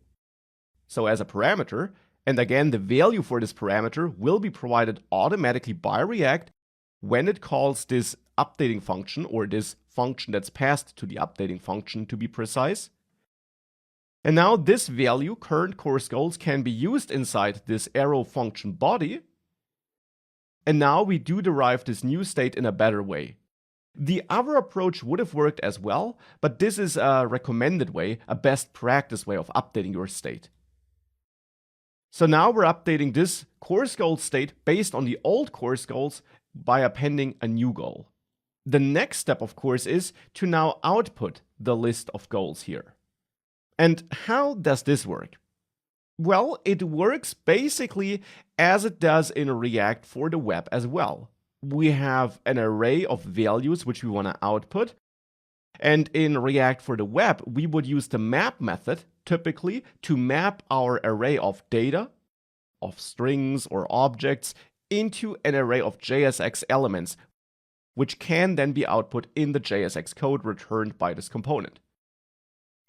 so as a parameter. And again, the value for this parameter will be provided automatically by React when it calls this updating function, or this function that's passed to the updating function to be precise. And now this value, current course goals, can be used inside this arrow function body. And now we do derive this new state in a better way. The other approach would have worked as well, but this is a recommended way, a best practice way of updating your state. So now we're updating this course goal state based on the old course goals by appending a new goal. The next step, of course, is to now output the list of goals here. And how does this work? Well, it works basically as it does in React for the web as well. We have an array of values which we want to output. And in React for the web, we would use the map method typically to map our array of data, of strings or objects, into an array of JSX elements, which can then be output in the JSX code returned by this component.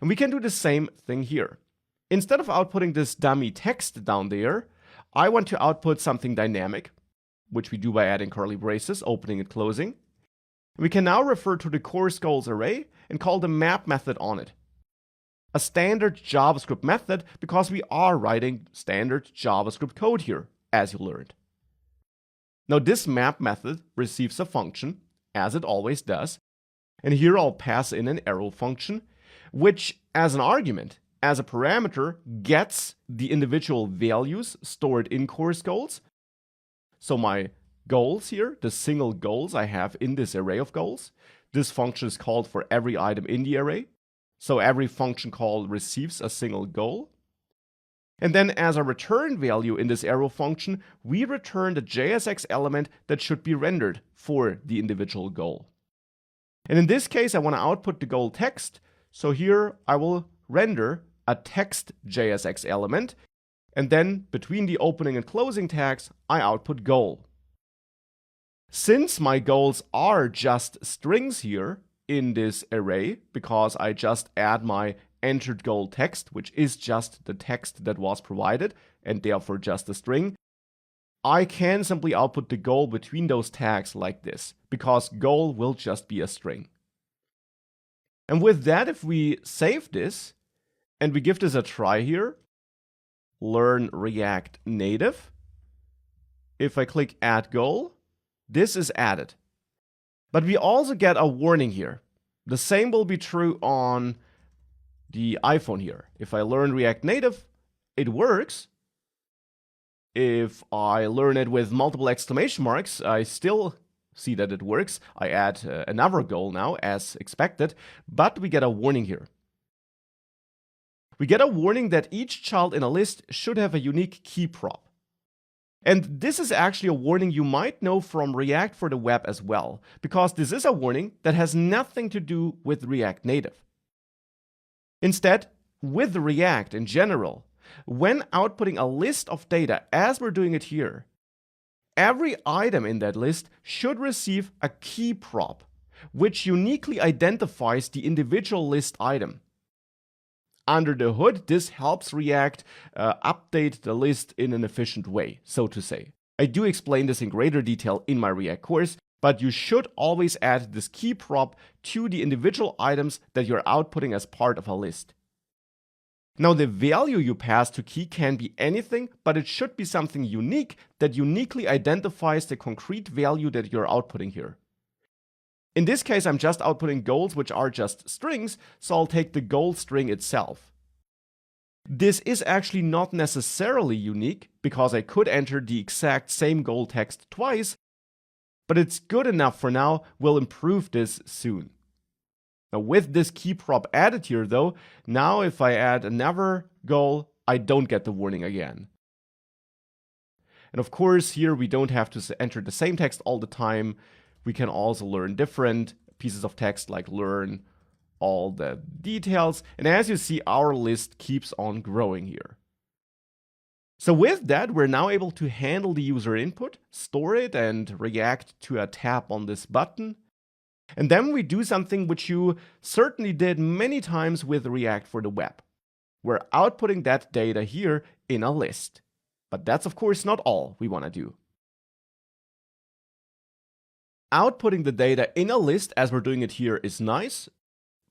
And we can do the same thing here. Instead of outputting this dummy text down there, I want to output something dynamic, which we do by adding curly braces, opening and closing. We can now refer to the course goals array and call the map method on it. A standard JavaScript method, because we are writing standard JavaScript code here, as you learned. Now this map method receives a function, as it always does, and here I'll pass in an arrow function, which as an argument, as a parameter, gets the individual values stored in course goals. So my goals here, the single goals I have in this array of goals, this function is called for every item in the array. So every function call receives a single goal. And then as a return value in this arrow function, we return the JSX element that should be rendered for the individual goal. And in this case, I want to output the goal text. So here I will render a text JSX element. And then between the opening and closing tags, I output goal. Since my goals are just strings here in this array, because I just add my entered goal text, which is just the text that was provided, and therefore just a string, I can simply output the goal between those tags like this, because goal will just be a string. And with that, if we save this, and we give this a try here, learn React Native, if I click add goal, this is added. But we also get a warning here. The same will be true on the iPhone here. If I learn React Native, it works. If I learn it with multiple exclamation marks, I still see that it works. I add another goal now, as expected, but we get a warning here. We get a warning that each child in a list should have a unique key prop. And this is actually a warning you might know from React for the web as well, because this is a warning that has nothing to do with React Native. Instead, with React in general, when outputting a list of data as we're doing it here, every item in that list should receive a key prop, which uniquely identifies the individual list item. Under the hood, this helps React update the list in an efficient way, so to say. I do explain this in greater detail in my React course, but you should always add this key prop to the individual items that you're outputting as part of a list. Now, the value you pass to key can be anything, but it should be something unique that uniquely identifies the concrete value that you're outputting here. In this case, I'm just outputting goals, which are just strings, so I'll take the goal string itself. This is actually not necessarily unique, because I could enter the exact same goal text twice, but it's good enough for now. We'll improve this soon. Now, with this key prop added here, though, now if I add another goal, I don't get the warning again. And of course, here we don't have to enter the same text all the time. We can also learn different pieces of text, like learn all the details. And as you see, our list keeps on growing here. So with that, we're now able to handle the user input, store it, and react to a tap on this button. And then we do something which you certainly did many times with React for the web. We're outputting that data here in a list. But that's of course not all we want to do. Outputting the data in a list as we're doing it here is nice,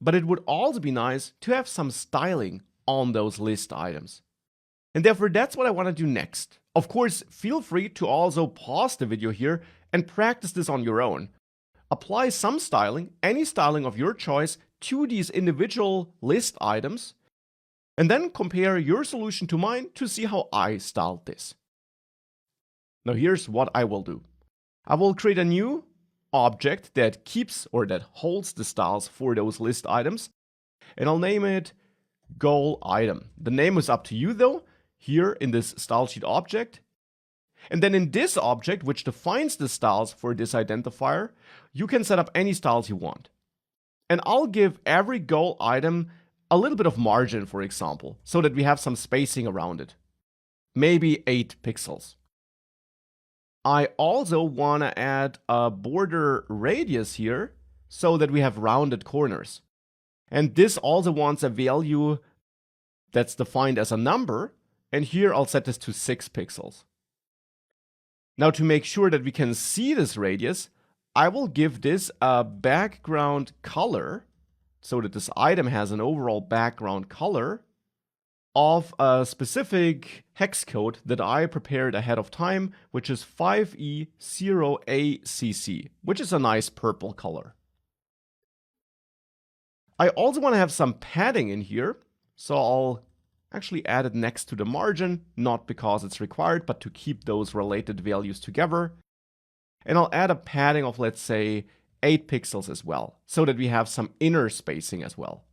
but it would also be nice to have some styling on those list items. And therefore, that's what I want to do next. Of course, feel free to also pause the video here and practice this on your own. Apply some styling, any styling of your choice, to these individual list items, and then compare your solution to mine to see how I styled this. Now here's what I will do. I will create a new object that keeps or that holds the styles for those list items, and I'll name it goal item. The name is up to you though, here in this style sheet object. And then in this object, which defines the styles for this identifier, you can set up any styles you want. And I'll give every goal item a little bit of margin, for example, so that we have some spacing around it. Maybe 8 pixels. I also want to add a border radius here so that we have rounded corners. And this also wants a value that's defined as a number. And here I'll set this to 6 pixels. Now, to make sure that we can see this radius, I will give this a background color so that this item has an overall background color of a specific hex code that I prepared ahead of time, which is 5E0ACC, which is a nice purple color. I also want to have some padding in here, so I'll actually add it next to the margin, not because it's required, but to keep those related values together. And I'll add a padding of, let's say, 8 pixels as well, so that we have some inner spacing as well.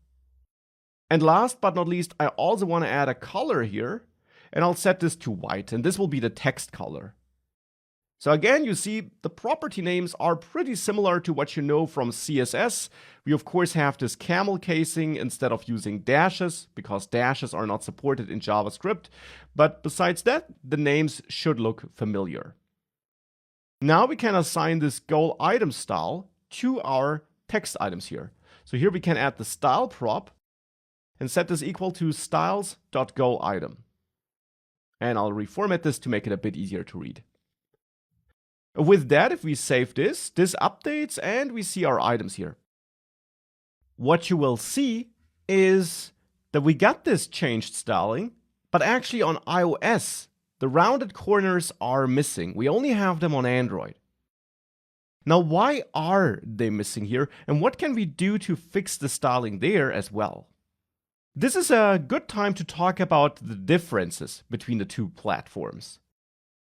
And last but not least, I also want to add a color here, and I'll set this to white, and this will be the text color. So again, you see the property names are pretty similar to what you know from CSS. We of course have this camel casing instead of using dashes, because dashes are not supported in JavaScript. But besides that, the names should look familiar. Now we can assign this goal item style to our text items here. So here we can add the style prop and set this equal to styles.goitem. And I'll reformat this to make it a bit easier to read. With that, if we save this updates and we see our items here. What you will see is that we got this changed styling, but actually on iOS, the rounded corners are missing. We only have them on Android. Now, why are they missing here? And what can we do to fix the styling there as well? This is a good time to talk about the differences between the two platforms.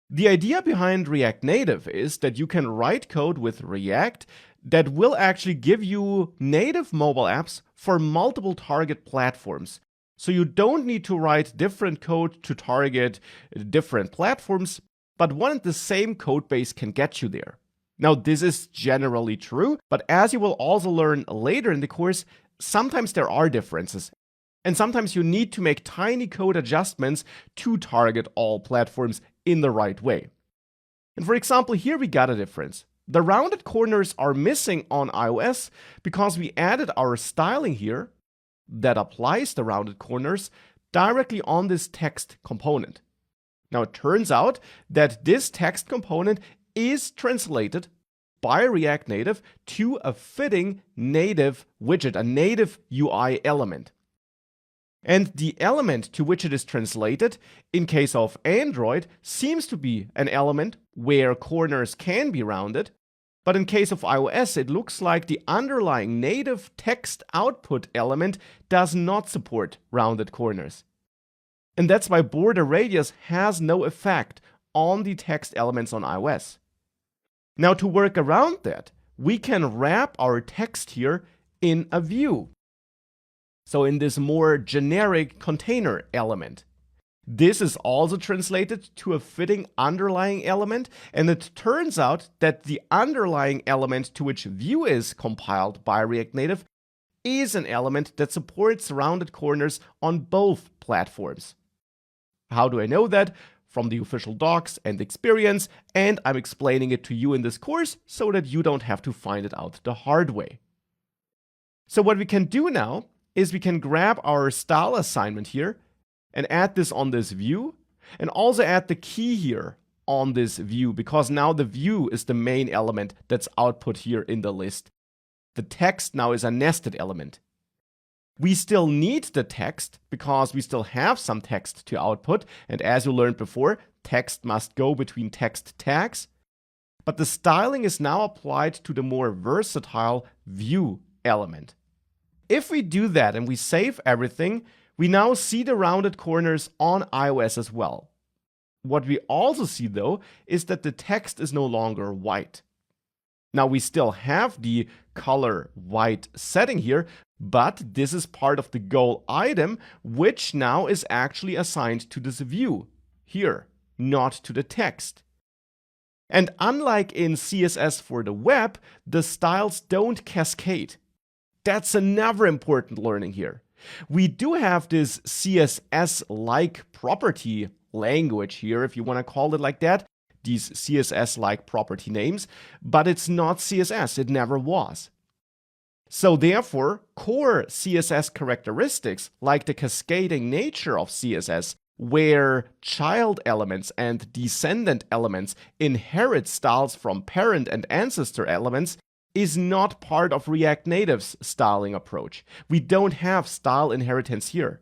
The idea behind React Native is that you can write code with React that will actually give you native mobile apps for multiple target platforms. So you don't need to write different code to target different platforms, but one and the same code base can get you there. Now, this is generally true, but as you will also learn later in the course, sometimes there are differences. And sometimes you need to make tiny code adjustments to target all platforms in the right way. And for example, here we got a difference. The rounded corners are missing on iOS because we added our styling here that applies the rounded corners directly on this text component. Now it turns out that this text component is translated by React Native to a fitting native widget, a native UI element. And the element to which it is translated, in case of Android, seems to be an element where corners can be rounded. But in case of iOS, it looks like the underlying native text output element does not support rounded corners. And that's why border radius has no effect on the text elements on iOS. Now, to work around that, we can wrap our text here in a view. So in this more generic container element. This is also translated to a fitting underlying element, and it turns out that the underlying element to which view is compiled by React Native is an element that supports rounded corners on both platforms. How do I know that? From the official docs and experience, and I'm explaining it to you in this course so that you don't have to find it out the hard way. So what we can do now is we can grab our style assignment here and add this on this view, and also add the key here on this view, because now the view is the main element that's output here in the list. The text now is a nested element. We still need the text because we still have some text to output, and as you learned before, text must go between text tags. But the styling is now applied to the more versatile view element. If we do that and we save everything, we now see the rounded corners on iOS as well. What we also see though is that the text is no longer white. Now we still have the color white setting here, but this is part of the goal item, which now is actually assigned to this view here, not to the text. And unlike in CSS for the web, the styles don't cascade. That's another important learning here. We do have this CSS-like property language here, if you want to call it like that, these CSS-like property names, but it's not CSS, it never was. So therefore, core CSS characteristics, like the cascading nature of CSS, where child elements and descendant elements inherit styles from parent and ancestor elements, is not part of React Native's styling approach. We don't have style inheritance here.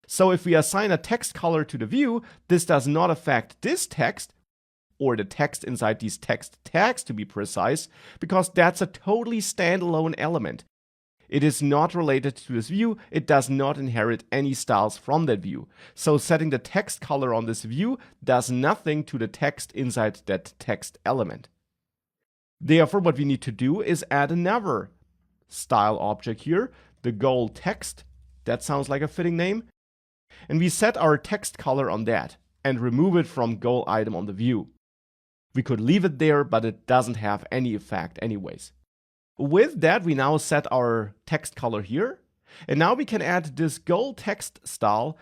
So if we assign a text color to the view, this does not affect this text, or the text inside these text tags to be precise, because that's a totally standalone element. It is not related to this view, it does not inherit any styles from that view. So setting the text color on this view does nothing to the text inside that text element. Therefore, what we need to do is add another style object here, the goal text. That sounds like a fitting name. And we set our text color on that and remove it from goal item on the view. We could leave it there, but it doesn't have any effect anyways. With that, we now set our text color here. And now we can add this goal text style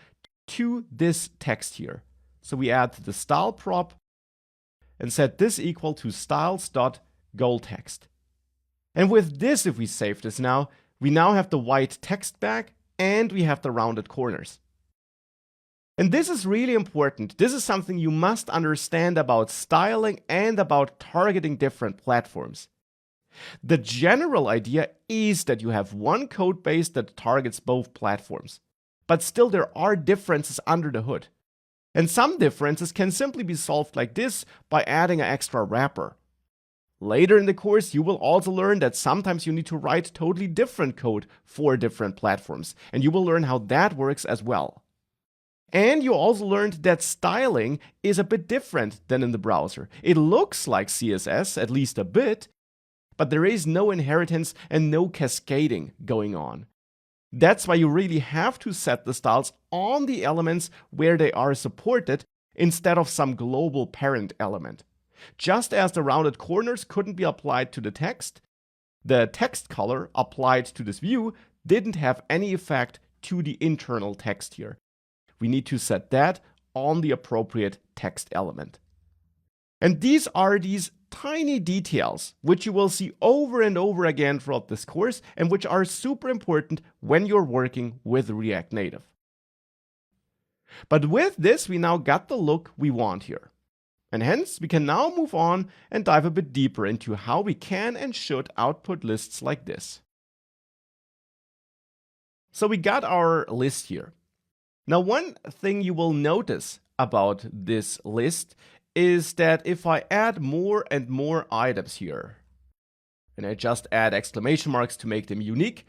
to this text here. So we add the style prop and set this equal to styles.goal text. And with this, if we save this now, we now have the white text back and we have the rounded corners. And this is really important. This is something you must understand about styling and about targeting different platforms. The general idea is that you have one code base that targets both platforms. But still there are differences under the hood. And some differences can simply be solved like this by adding an extra wrapper. Later in the course, you will also learn that sometimes you need to write totally different code for different platforms, and you will learn how that works as well. And you also learned that styling is a bit different than in the browser. It looks like CSS, at least a bit, but there is no inheritance and no cascading going on. That's why you really have to set the styles on the elements where they are supported instead of some global parent element. Just as the rounded corners couldn't be applied to the text color applied to this view didn't have any effect to the internal text here. We need to set that on the appropriate text element. And these are these tiny details which you will see over and over again throughout this course and which are super important when you're working with React Native. But with this, we now got the look we want here. And hence, we can now move on and dive a bit deeper into how we can and should output lists like this. So we got our list here. Now, one thing you will notice about this list is that if I add more and more items here, and I just add exclamation marks to make them unique,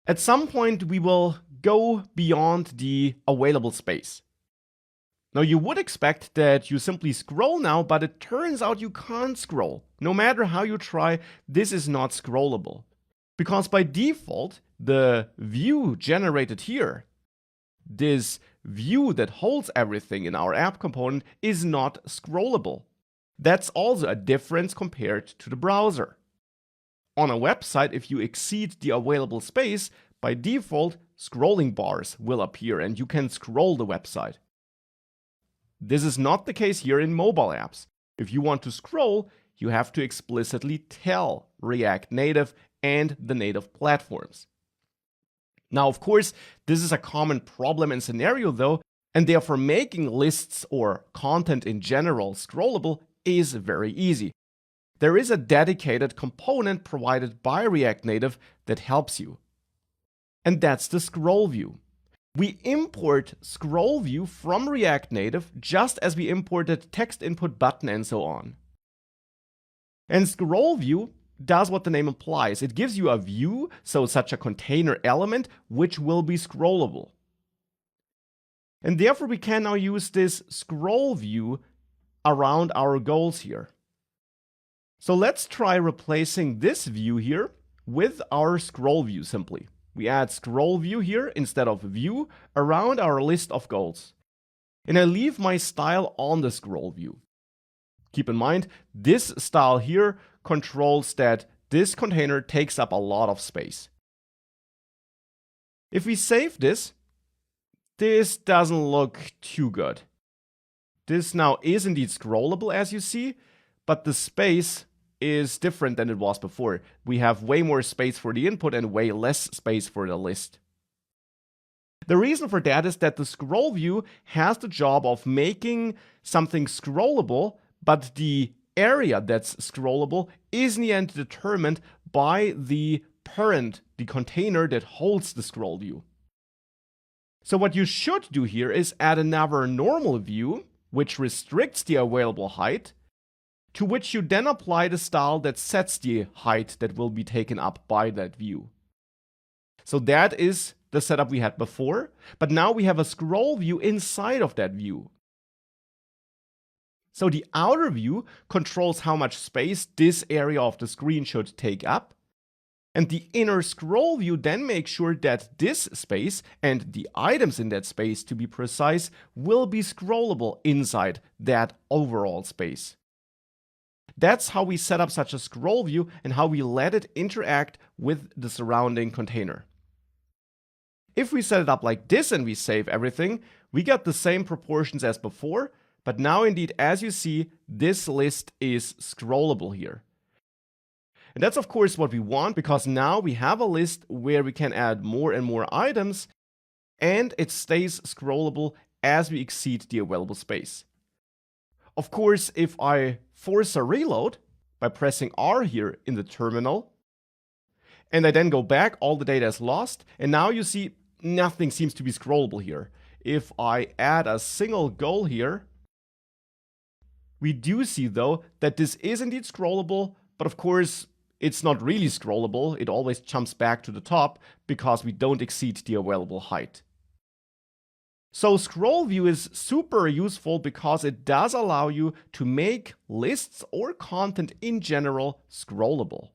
at some point we will go beyond the available space. Now, you would expect that you simply scroll now, but it turns out you can't scroll. No matter how you try, this is not scrollable. Because by default, the view generated here, this view that holds everything in our app component, is not scrollable. That's also a difference compared to the browser. On a website, if you exceed the available space, by default, scrolling bars will appear and you can scroll the website. This is not the case here in mobile apps. If you want to scroll, you have to explicitly tell React Native and the native platforms. Now, of course, this is a common problem and scenario though, and therefore making lists or content in general scrollable is very easy. There is a dedicated component provided by React Native that helps you. And that's the scroll view. We import scroll view from React Native just as we imported text input button and so on. And scroll view does what the name implies. It gives you a view, so such a container element, which will be scrollable. And therefore we can now use this scroll view around our goals here. So let's try replacing this view here with our scroll view simply. We add scroll view here instead of view around our list of goals. And I leave my style on the scroll view. Keep in mind, this style here controls that this container takes up a lot of space. If we save this, this doesn't look too good. This now is indeed scrollable as you see, but the space is different than it was before. We have way more space for the input and way less space for the list. The reason for that is that the scroll view has the job of making something scrollable, but the area that's scrollable is in the end determined by the parent, the container that holds the scroll view. So what you should do here is add another normal view, which restricts the available height, to which you then apply the style that sets the height that will be taken up by that view. So that is the setup we had before, but now we have a scroll view inside of that view. So the outer view controls how much space this area of the screen should take up, and the inner scroll view then makes sure that this space, and the items in that space to be precise, will be scrollable inside that overall space. That's how we set up such a scroll view and how we let it interact with the surrounding container. If we set it up like this and we save everything, we get the same proportions as before, but now indeed, as you see, this list is scrollable here. And that's of course what we want, because now we have a list where we can add more and more items, and it stays scrollable as we exceed the available space. Of course, if I force a reload by pressing R here in the terminal, and I then go back, all the data is lost, and now you see nothing seems to be scrollable here. If I add a single goal here, we do see though that this is indeed scrollable, but of course, it's not really scrollable. It always jumps back to the top because we don't exceed the available height. So scroll view is super useful because it does allow you to make lists or content in general scrollable.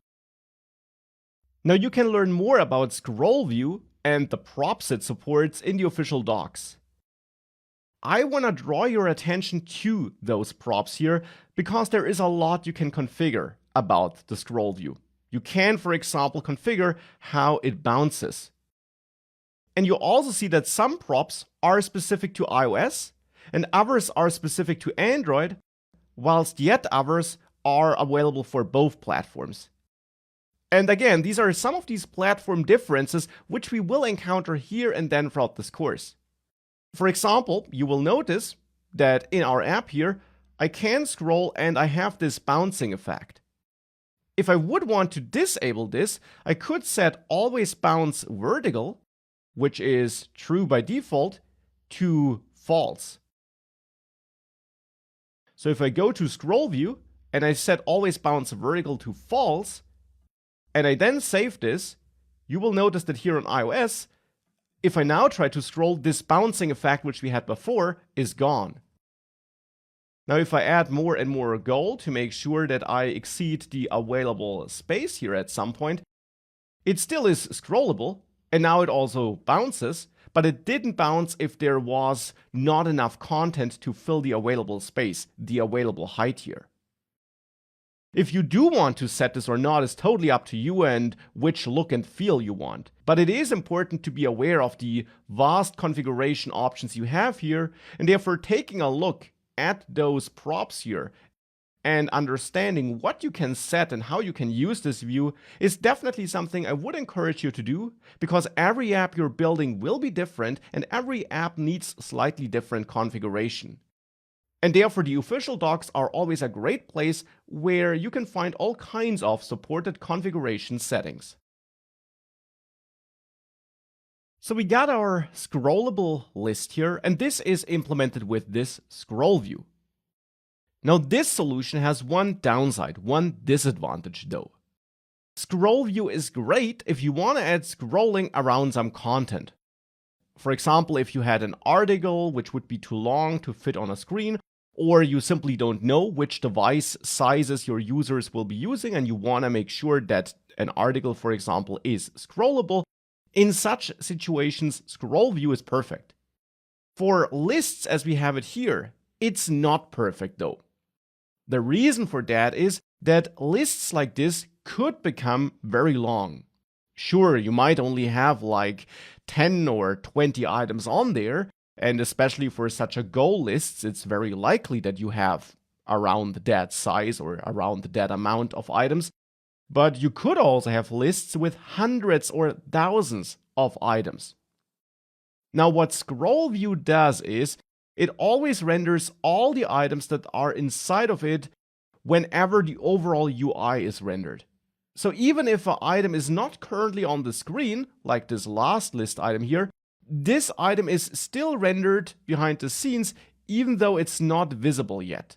Now you can learn more about scroll view and the props it supports in the official docs. I want to draw your attention to those props here because there is a lot you can configure about the scroll view. You can, for example, configure how it bounces. And you also see that some props are specific to iOS and others are specific to Android, whilst yet others are available for both platforms. And again, these are some of these platform differences which we will encounter here and then throughout this course. For example, you will notice that in our app here, I can scroll and I have this bouncing effect. If I would want to disable this, I could set always bounce vertical, which is true by default, to false. So if I go to scroll view and I set always bounce vertical to false, and I then save this, you will notice that here on iOS, if I now try to scroll, this bouncing effect which we had before is gone. Now if I add more and more gold to make sure that I exceed the available space here at some point, it still is scrollable, and now it also bounces, but it didn't bounce if there was not enough content to fill the available space, the available height here. If you do want to set this or not is totally up to you and which look and feel you want. But it is important to be aware of the vast configuration options you have here, and therefore taking a look at those props here and understanding what you can set and how you can use this view is definitely something I would encourage you to do, because every app you're building will be different and every app needs slightly different configuration. And therefore the official docs are always a great place where you can find all kinds of supported configuration settings. So we got our scrollable list here, and this is implemented with this scroll view. Now this solution has one downside, one disadvantage though. Scroll view is great if you want to add scrolling around some content. For example, if you had an article which would be too long to fit on a screen, or you simply don't know which device sizes your users will be using and you want to make sure that an article, for example, is scrollable. In such situations, scroll view is perfect. For lists as we have it here, it's not perfect though. The reason for that is that lists like this could become very long. Sure, you might only have like 10 or 20 items on there, and especially for such a goal list, it's very likely that you have around that size or around that amount of items. But you could also have lists with hundreds or thousands of items. Now what scroll view does is it always renders all the items that are inside of it whenever the overall UI is rendered. So even if an item is not currently on the screen, like this last list item here, this item is still rendered behind the scenes even though it's not visible yet.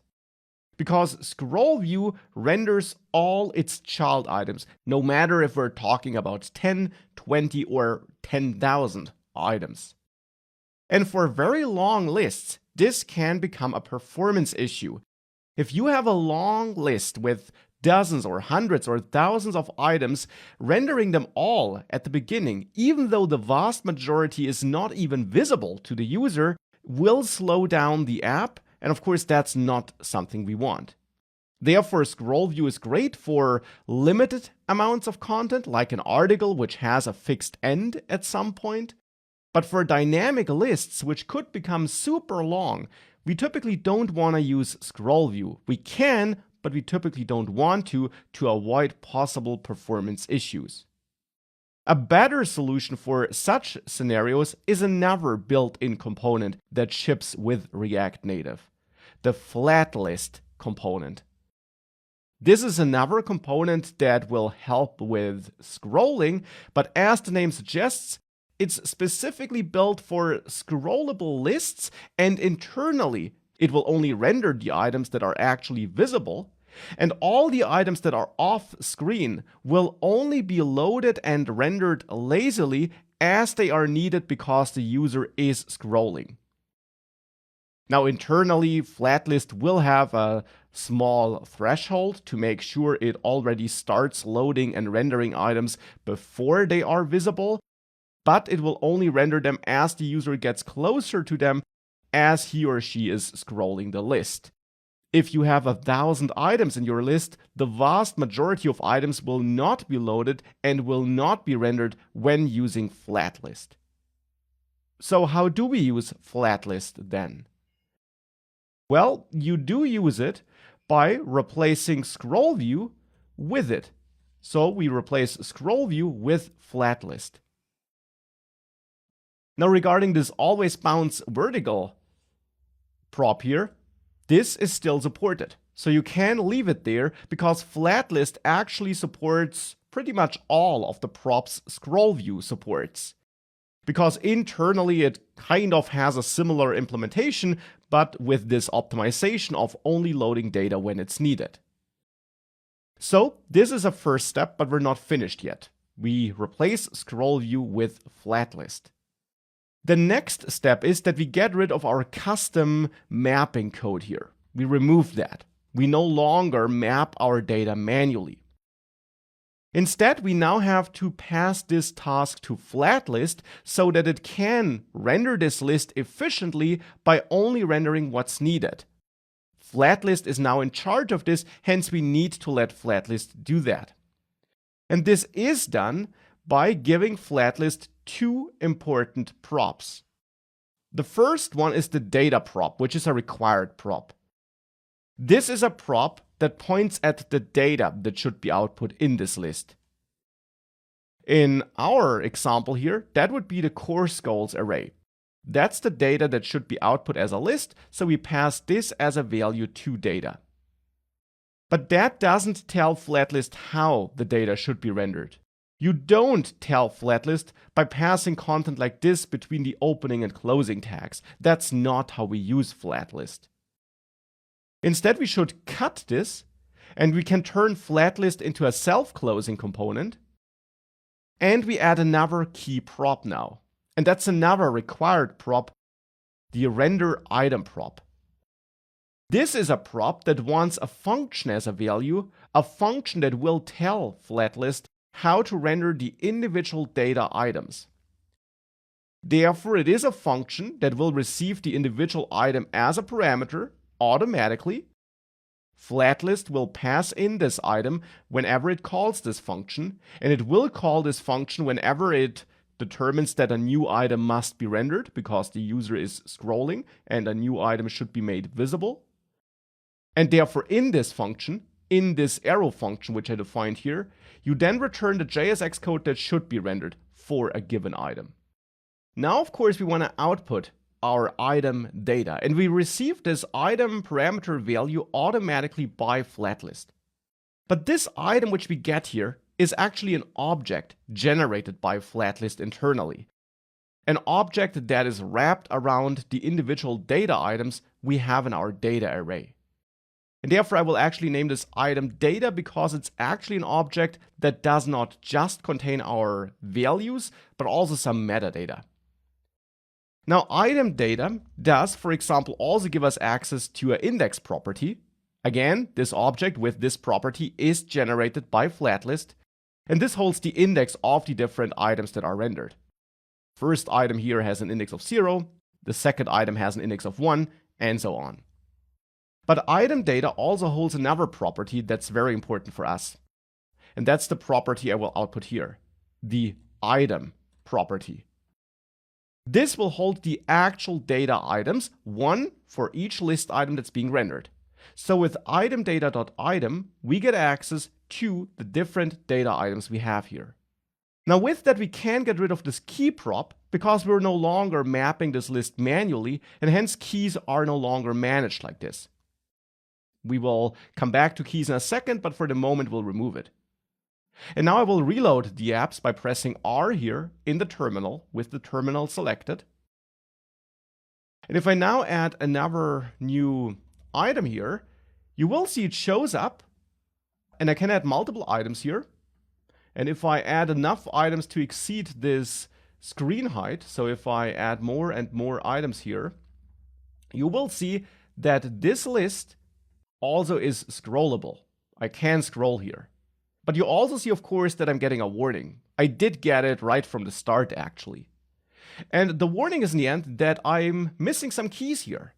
Because scroll view renders all its child items, no matter if we're talking about 10, 20, or 10,000 items. And for very long lists, this can become a performance issue. If you have a long list with dozens or hundreds or thousands of items, rendering them all at the beginning, even though the vast majority is not even visible to the user, will slow down the app, and of course that's not something we want. Therefore, scroll view is great for limited amounts of content, like an article which has a fixed end at some point. But for dynamic lists, which could become super long, we typically don't want to use scroll view. We can, but we typically don't want to avoid possible performance issues. A better solution for such scenarios is another built-in component that ships with React Native, the flat list component. This is another component that will help with scrolling, but as the name suggests, it's specifically built for scrollable lists, and internally it will only render the items that are actually visible. And all the items that are off screen will only be loaded and rendered lazily as they are needed because the user is scrolling. Now internally, Flatlist will have a small threshold to make sure it already starts loading and rendering items before they are visible, but it will only render them as the user gets closer to them as he or she is scrolling the list. If you have 1,000 items in your list, the vast majority of items will not be loaded and will not be rendered when using Flatlist. So how do we use Flatlist then? Well, you do use it by replacing scroll view with it. So we replace scroll view with Flatlist. Now regarding this always bounce vertical prop here, this is still supported. So you can leave it there because Flatlist actually supports pretty much all of the props scroll view supports. Because internally it kind of has a similar implementation, but with this optimization of only loading data when it's needed. So this is a first step, but we're not finished yet. We replace scroll view with Flatlist. The next step is that we get rid of our custom mapping code here. We remove that. We no longer map our data manually. Instead, we now have to pass this task to Flatlist so that it can render this list efficiently by only rendering what's needed. Flatlist is now in charge of this, hence we need to let Flatlist do that. And this is done by giving Flatlist two important props. The first one is the data prop, which is a required prop. This is a prop that points at the data that should be output in this list. In our example here, that would be the course goals array. That's the data that should be output as a list, so we pass this as a value to data. But that doesn't tell Flatlist how the data should be rendered. You don't tell Flatlist by passing content like this between the opening and closing tags. That's not how we use Flatlist. Instead, we should cut this, and we can turn Flatlist into a self-closing component, and we add another key prop now. And that's another required prop, the render item prop. This is a prop that wants a function as a value, a function that will tell Flatlist how to render the individual data items. Therefore, it is a function that will receive the individual item as a parameter automatically. Flatlist will pass in this item whenever it calls this function, and it will call this function whenever it determines that a new item must be rendered because the user is scrolling and a new item should be made visible. And therefore, in this function, in this arrow function which I defined here, you then return the JSX code that should be rendered for a given item. Now, of course, we want to output our item data, and we receive this item parameter value automatically by Flatlist. But this item which we get here is actually an object generated by Flatlist internally. An object that is wrapped around the individual data items we have in our data array. And therefore I will actually name this item data because it's actually an object that does not just contain our values, but also some metadata. Now, item data does, for example, also give us access to an index property. Again, this object with this property is generated by Flatlist, and this holds the index of the different items that are rendered. First item here has an index of 0, the second item has an index of 1, and so on. But item data also holds another property that's very important for us. And that's the property I will output here, the item property. This will hold the actual data items, one for each list item that's being rendered. So with item data.item, we get access to the different data items we have here. Now with that, we can get rid of this key prop because we're no longer mapping this list manually, and hence keys are no longer managed like this. We will come back to keys in a second, but for the moment we'll remove it. And now I will reload the apps by pressing R here in the terminal with the terminal selected. And if I now add another new item here, you will see it shows up And I can add multiple items here. And if I add enough items to exceed this screen height, so if I add more and more items here, you will see that this list also is scrollable. I can scroll here. But you also see, of course, that I'm getting a warning. I did get it right from the start, actually. And the warning is in the end that I'm missing some keys here.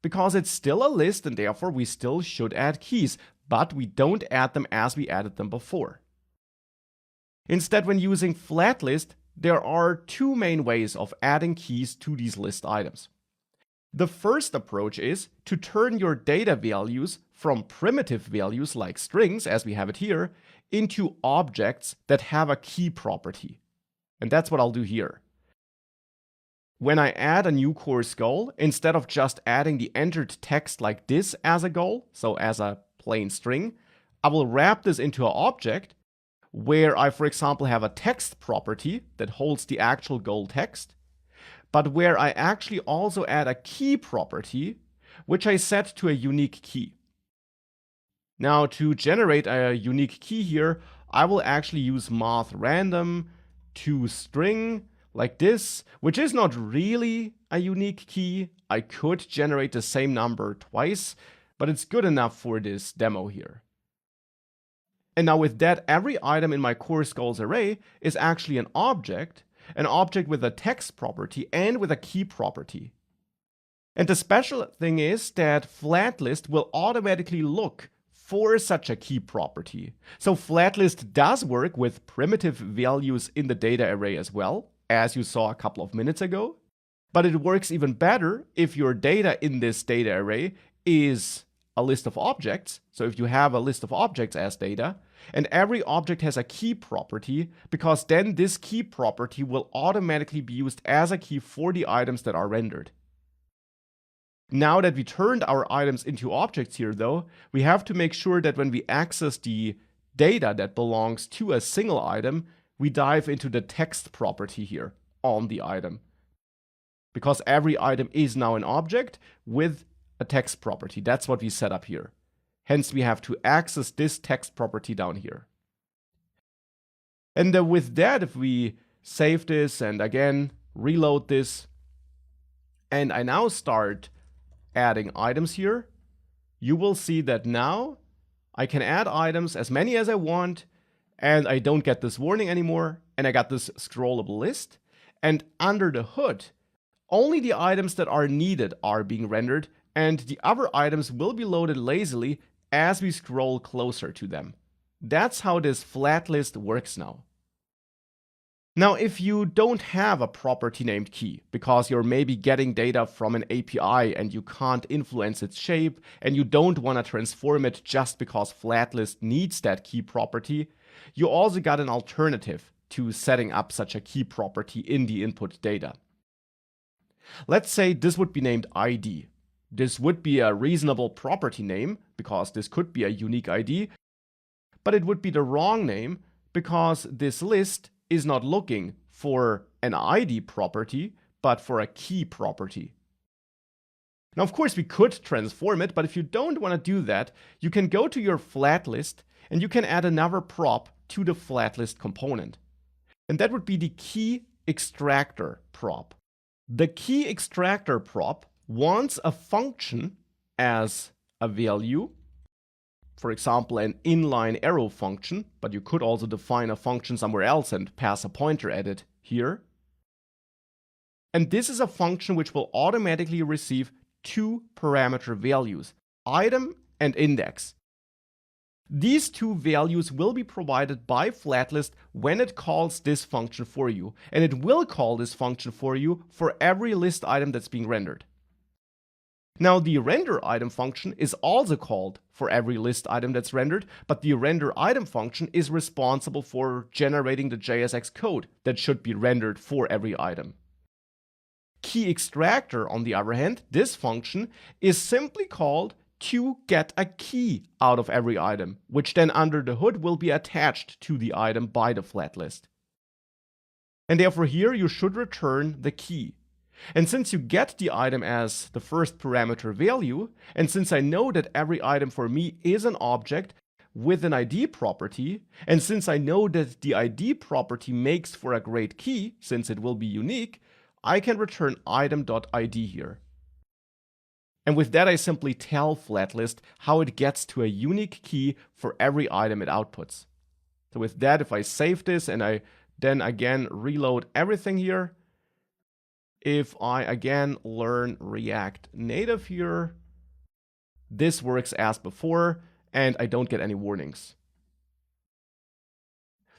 Because it's still a list and therefore we still should add keys, but we don't add them as we added them before. Instead, when using flat list, there are two main ways of adding keys to these list items. The first approach is to turn your data values from primitive values like strings, as we have it here, into objects that have a key property. And that's what I'll do here. When I add a new course goal, instead of just adding the entered text like this as a goal, so as a plain string, I will wrap this into an object where I, for example, have a text property that holds the actual goal text, but where I actually also add a key property, which I set to a unique key. Now, to generate a unique key here, I will actually use math random to string like this, which is not really a unique key. I could generate the same number twice, but it's good enough for this demo here. And now with that, every item in my course goals array is actually an object with a text property and with a key property. And the special thing is that flatlist will automatically look for such a key property. So flatlist does work with primitive values in the data array as well, as you saw a couple of minutes ago. But it works even better if your data in this data array is a list of objects. So if you have a list of objects as data, and every object has a key property, because then this key property will automatically be used as a key for the items that are rendered. Now that we turned our items into objects here though, we have to make sure that when we access the data that belongs to a single item, we dive into the text property here on the item. Because every item is now an object with a text property. That's what we set up here. Hence, we have to access this text property down here. And with that, if we save this and again reload this, and I now start adding items here, you will see that now I can add items as many as I want, and I don't get this warning anymore, and I got this scrollable list. And under the hood, only the items that are needed are being rendered, and the other items will be loaded lazily as we scroll closer to them. That's how this flat list works now. Now, if you don't have a property named key, because you're maybe getting data from an API and you can't influence its shape, and you don't want to transform it just because flatlist needs that key property, you also got an alternative to setting up such a key property in the input data. Let's say this would be named ID. This would be a reasonable property name, because this could be a unique ID, but it would be the wrong name because this list is not looking for an ID property, but for a key property. Now, of course, we could transform it, but if you don't want to do that, you can go to your flat list and you can add another prop to the flat list component. And that would be the key extractor prop. The key extractor prop wants a function as a value, for example, an inline arrow function, but you could also define a function somewhere else and pass a pointer at it here. And this is a function which will automatically receive two parameter values, item and index. These two values will be provided by flatlist when it calls this function for you, and it will call this function for you for every list item that's being rendered. Now, the render item function is also called for every list item that's rendered, but the render item function is responsible for generating the JSX code that should be rendered for every item. Key extractor, on the other hand, this function is simply called to get a key out of every item, which then under the hood will be attached to the item by the flatlist. And therefore here you should return the key. And since you get the item as the first parameter value, and since I know that every item for me is an object, with an ID property, and since I know that the ID property makes for a great key, since it will be unique, I can return item.id here. And with that, I simply tell Flatlist how it gets to a unique key for every item it outputs. So with that, if I save this and I then again reload everything here, if I again learn React Native here, this works as before, and I don't get any warnings.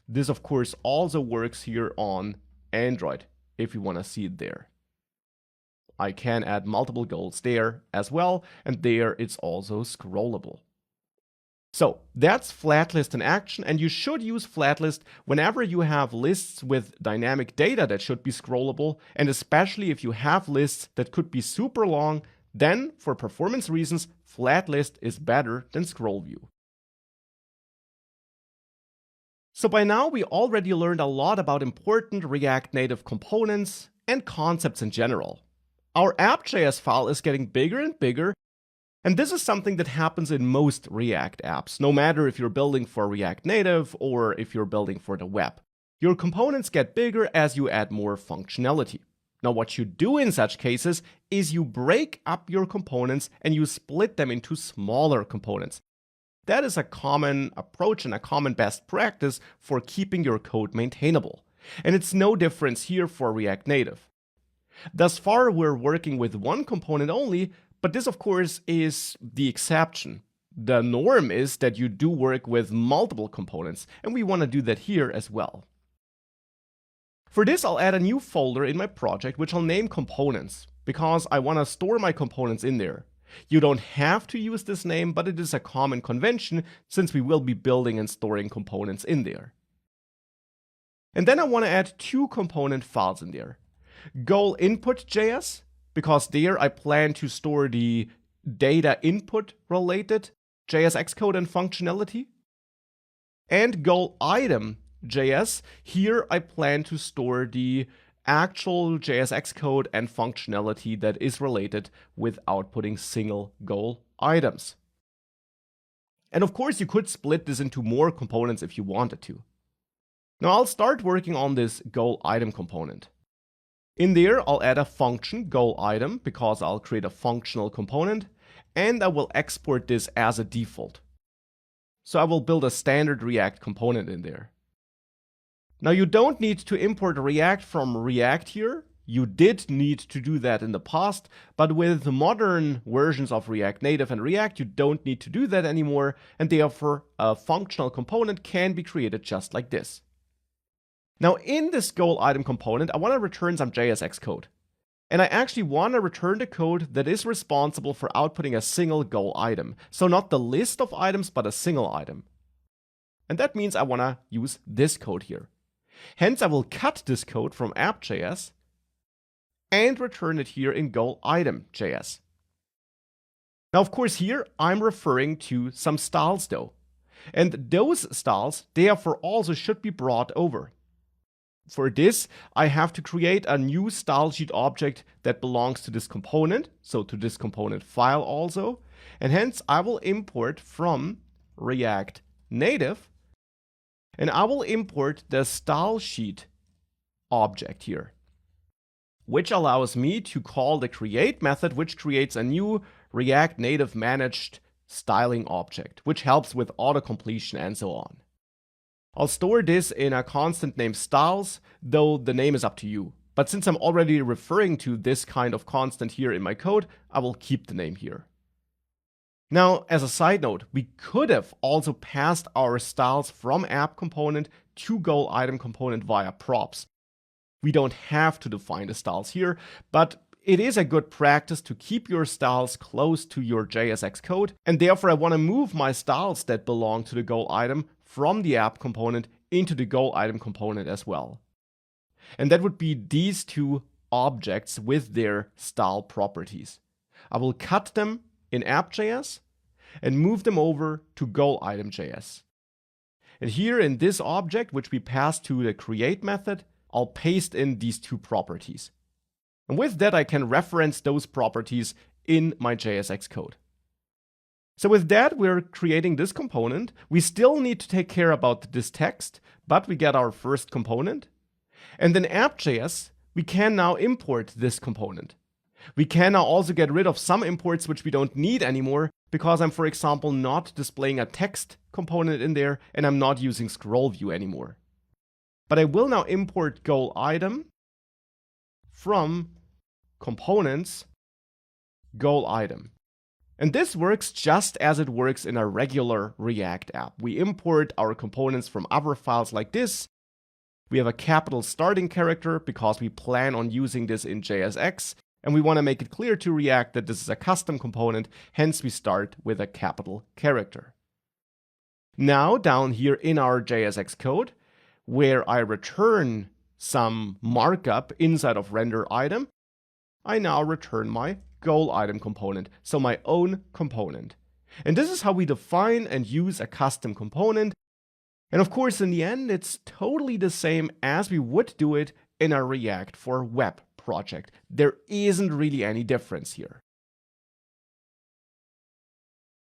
This, of course, also works here on Android, if you want to see it there. I can add multiple goals there as well, and there it's also scrollable. So that's Flatlist in action, and you should use Flatlist whenever you have lists with dynamic data that should be scrollable, and especially if you have lists that could be super long, then for performance reasons, Flatlist is better than ScrollView. So by now we already learned a lot about important React Native components and concepts in general. Our app.js file is getting bigger and bigger, and this is something that happens in most React apps, no matter if you're building for React Native or if you're building for the web. Your components get bigger as you add more functionality. Now, what you do in such cases is you break up your components and you split them into smaller components. That is a common approach and a common best practice for keeping your code maintainable. And it's no difference here for React Native. Thus far, we're working with one component only, but this, of course, is the exception. The norm is that you do work with multiple components, and we want to do that here as well. For this, I'll add a new folder in my project, which I'll name Components, because I want to store my components in there. You don't have to use this name, but it is a common convention since we will be building and storing components in there. And then I want to add two component files in there. Goal input.js, because there I plan to store the data input related JS Xcode and functionality. And goal item.js, here I plan to store the actual JS Xcode and functionality that is related with outputting single goal items. And of course, you could split this into more components if you wanted to. Now I'll start working on this goal item component. In there, I'll add a function, goal item, because I'll create a functional component, and I will export this as a default. So I will build a standard React component in there. Now you don't need to import React from React here. You did need to do that in the past, but with modern versions of React Native and React, you don't need to do that anymore, and therefore a functional component can be created just like this. Now in this goal item component, I want to return some JS Xcode. And I actually want to return the code that is responsible for outputting a single goal item. So not the list of items, but a single item. And that means I want to use this code here. Hence, I will cut this code from app.js and return it here in goal item.js. Now, of course, here I'm referring to some styles though. And those styles, therefore, also should be brought over. For this, I have to create a new style sheet object that belongs to this component, so to this component file also, and hence I will import from React Native, and I will import the style sheet object here, which allows me to call the create method, which creates a new React Native managed styling object, which helps with auto-completion and so on. I'll store this in a constant named styles, though the name is up to you. But since I'm already referring to this kind of constant here in my code, I will keep the name here. Now, as a side note, we could have also passed our styles from app component to goal item component via props. We don't have to define the styles here, but it is a good practice to keep your styles close to your JSX code, and therefore I want to move my styles that belong to the goal item from the app component into the goal item component as well. And that would be these two objects with their style properties. I will cut them in app.js and move them over to goal item.js. And here in this object, which we pass to the create method, I'll paste in these two properties. And with that, I can reference those properties in my JSX code. So with that, we're creating this component. We still need to take care about this text, but we get our first component. And in app.js, we can now import this component. We can now also get rid of some imports which we don't need anymore because I'm, for example, not displaying a text component in there and I'm not using scroll view anymore. But I will now import goal item from components goal item. And this works just as it works in a regular React app. We import our components from other files like this. We have a capital starting character because we plan on using this in JSX. And we want to make it clear to React that this is a custom component. Hence, we start with a capital character. Now, down here in our JSX code, where I return some markup inside of render item, I now return my goal item component, so my own component. And this is how we define and use a custom component. And of course, in the end, it's totally the same as we would do it in a React for Web project. There isn't really any difference here.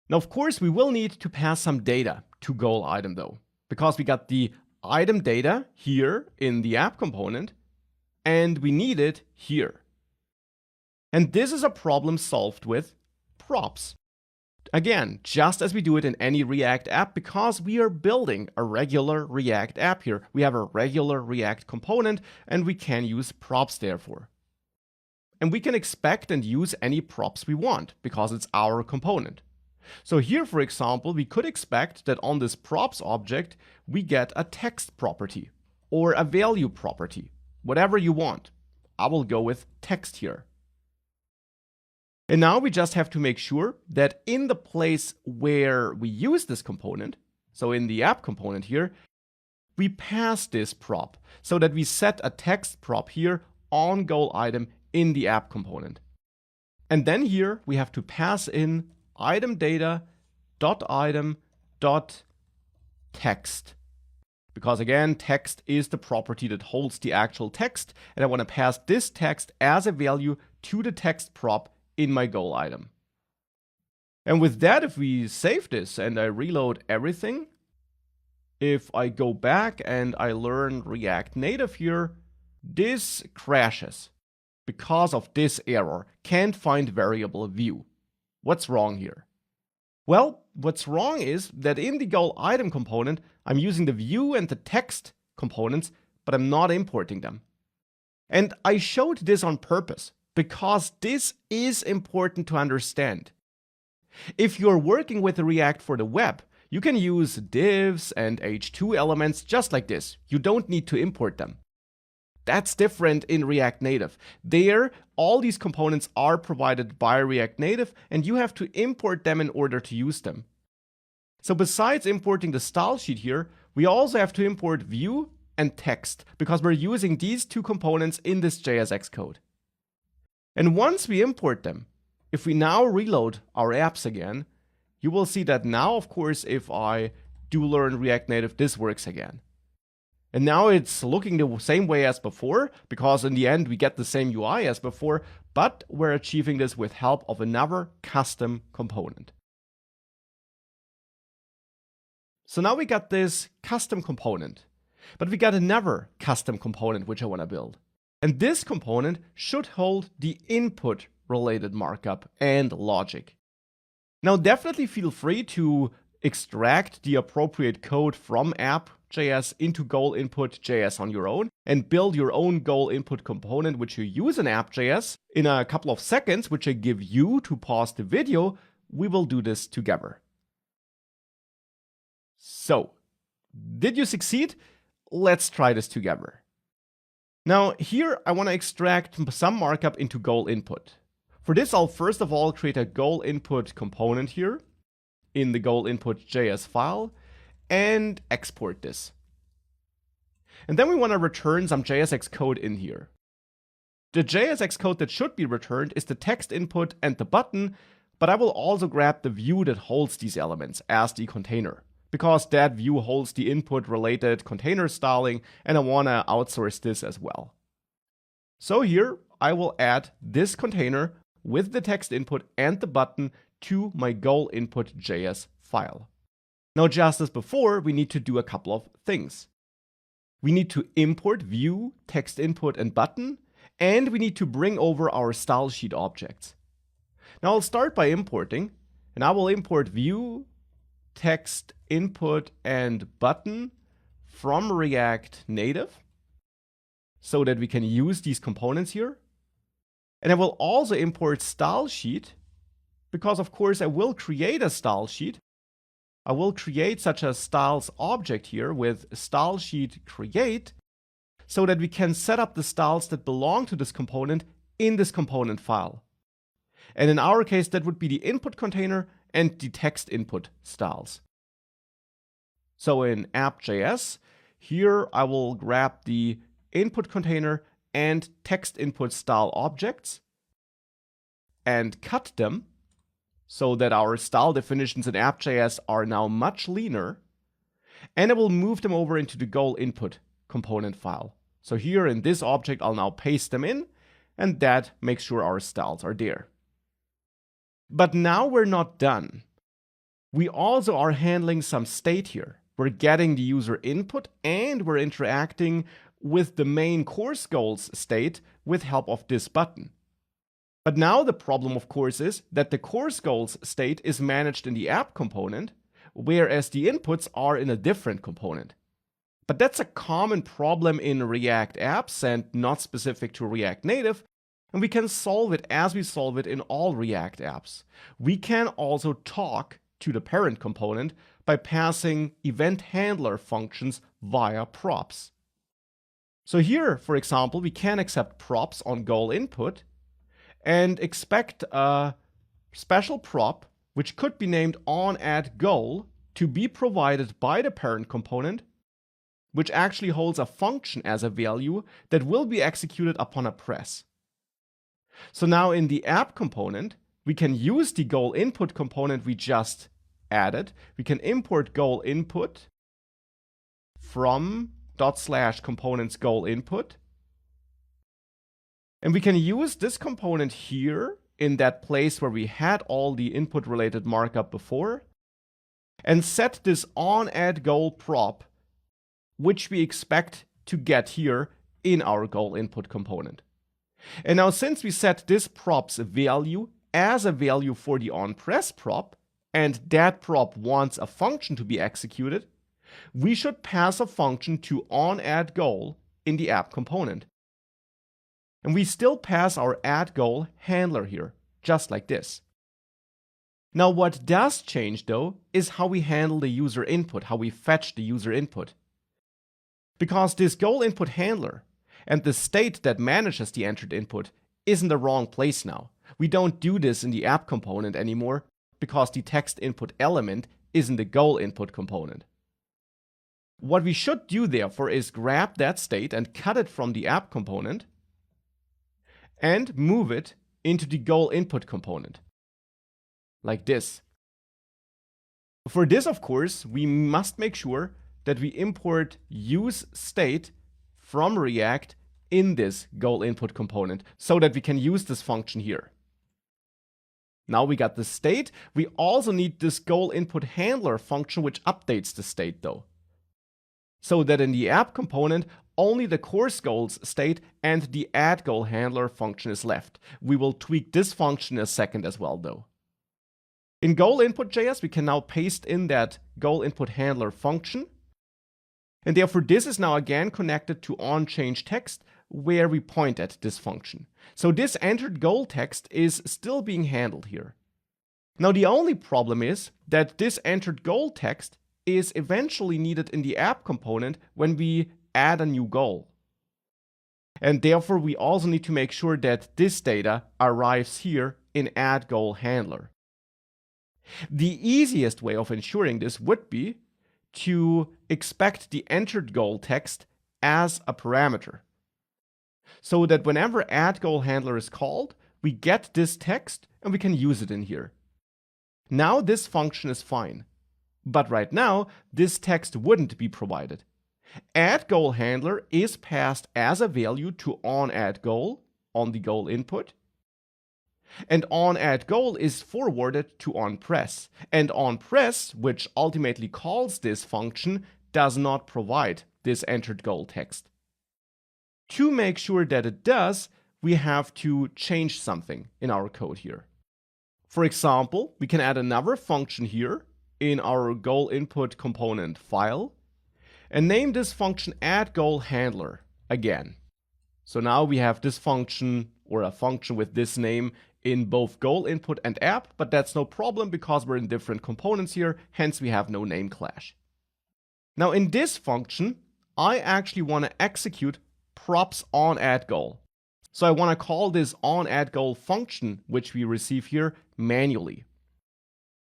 Now, of course, we will need to pass some data to goal item though, because we got the item data here in the app component, and we need it here. And this is a problem solved with props. Again, just as we do it in any React app, because we are building a regular React app here. We have a regular React component, and we can use props therefore. And we can expect and use any props we want, because it's our component. So here, for example, we could expect that on this props object, we get a text property or a value property, whatever you want. I will go with text here. And now we just have to make sure that in the place where we use this component, so in the app component here, we pass this prop so that we set a text prop here on goal item in the app component. And then here we have to pass in item data dot item dot text. Because again, text is the property that holds the actual text, and I want to pass this text as a value to the text prop in my goal item. And with that, if we save this and I reload everything, if I go back and I learn React Native here, this crashes because of this error, can't find variable view. What's wrong here? Well, what's wrong is that in the goal item component, I'm using the view and the text components, but I'm not importing them. And I showed this on purpose, because this is important to understand. If you're working with React for the web, you can use divs and h2 elements just like this. You don't need to import them. That's different in React Native. There, all these components are provided by React Native, and you have to import them in order to use them. So besides importing the style sheet here, we also have to import view and text, because we're using these two components in this JSX code. And once we import them, if we now reload our apps again, you will see that now, of course, if I do learn React Native, this works again. And now it's looking the same way as before, because in the end we get the same UI as before, but we're achieving this with help of another custom component. So now we got this custom component, but we got another custom component which I want to build. And this component should hold the input related markup and logic. Now definitely feel free to extract the appropriate code from app.js into goal input.js on your own and build your own goal input component which you use in app.js. In a couple of seconds, which I give you to pause the video, we will do this together. So, did you succeed? Let's try this together. Now here I want to extract some markup into goal input. For this, I'll first of all create a goal input component here in the goal input.js file and export this. And then we want to return some JSX code in here. The JSX code that should be returned is the text input and the button, but I will also grab the view that holds these elements as the container, because that view holds the input related container styling, and I want to outsource this as well. So here I will add this container with the text input and the button to my goal input.js file. Now, just as before, we need to do a couple of things. We need to import view, text input, and button, and we need to bring over our style sheet objects. Now I'll start by importing, and I will import view, text input, and button from React Native so that we can use these components here. And I will also import style sheet because, of course, I will create a style sheet. I will create such a styles object here with style sheet create so that we can set up the styles that belong to this component in this component file. And in our case, that would be the input container and the text input styles. So in app.js, here I will grab the input container and text input style objects and cut them so that our style definitions in app.js are now much leaner. And I will move them over into the goal input component file. So here in this object, I'll now paste them in, and that makes sure our styles are there. But now we're not done. We also are handling some state here. We're getting the user input and we're interacting with the main course goals state with help of this button. But now the problem, of course, is that the course goals state is managed in the app component, whereas the inputs are in a different component. But that's a common problem in React apps and not specific to React Native, and we can solve it as we solve it in all React apps. We can also talk to the parent component by passing event handler functions via props. So here, for example, we can accept props on goal input and expect a special prop, which could be named onAddGoal, to be provided by the parent component, which actually holds a function as a value that will be executed upon a press. So now in the app component, we can use the goal input component we just added. We can import goal input from /components goal input. And we can use this component here in that place where we had all the input related markup before and set this onAddGoal prop, which we expect to get here in our goal input component. And now since we set this prop's value as a value for the onPress prop, and that prop wants a function to be executed, we should pass a function to onAddGoal in the app component. And we still pass our addGoal handler here, just like this. Now what does change though is how we handle the user input, how we fetch the user input. Because this goal input handler and the state that manages the entered input is in the wrong place now. We don't do this in the app component anymore because the text input element is in the goal input component. What we should do therefore is grab that state and cut it from the app component and move it into the goal input component, like this. For this, of course, we must make sure that we import useState from React in this goal input component so that we can use this function here. Now we got the state. We also need this goal input handler function which updates the state though. So that in the app component, only the course goals state and the addGoal handler function is left. We will tweak this function in a second as well though. In goal input.js, we can now paste in that goal input handler function. And therefore this is now again connected to onChangeText where we point at this function. So this entered goal text is still being handled here. Now the only problem is that this entered goal text is eventually needed in the app component when we add a new goal. And therefore we also need to make sure that this data arrives here in addGoal handler. The easiest way of ensuring this would be to expect the entered goal text as a parameter. So that whenever addGoal handler is called, we get this text and we can use it in here. Now this function is fine. But right now, this text wouldn't be provided. addGoal handler is passed as a value to onAddGoal on the goal input. And onAddGoal is forwarded to onPress. And onPress, which ultimately calls this function, does not provide this entered goal text. To make sure that it does, we have to change something in our code here. For example, we can add another function here in our goal input component file and name this function addGoalHandler again. So now we have this function or a function with this name in both goal input and app, but that's no problem because we're in different components here, hence we have no name clash. Now in this function, I actually want to execute props onAddGoal. So I want to call this onAddGoal function, which we receive here, manually.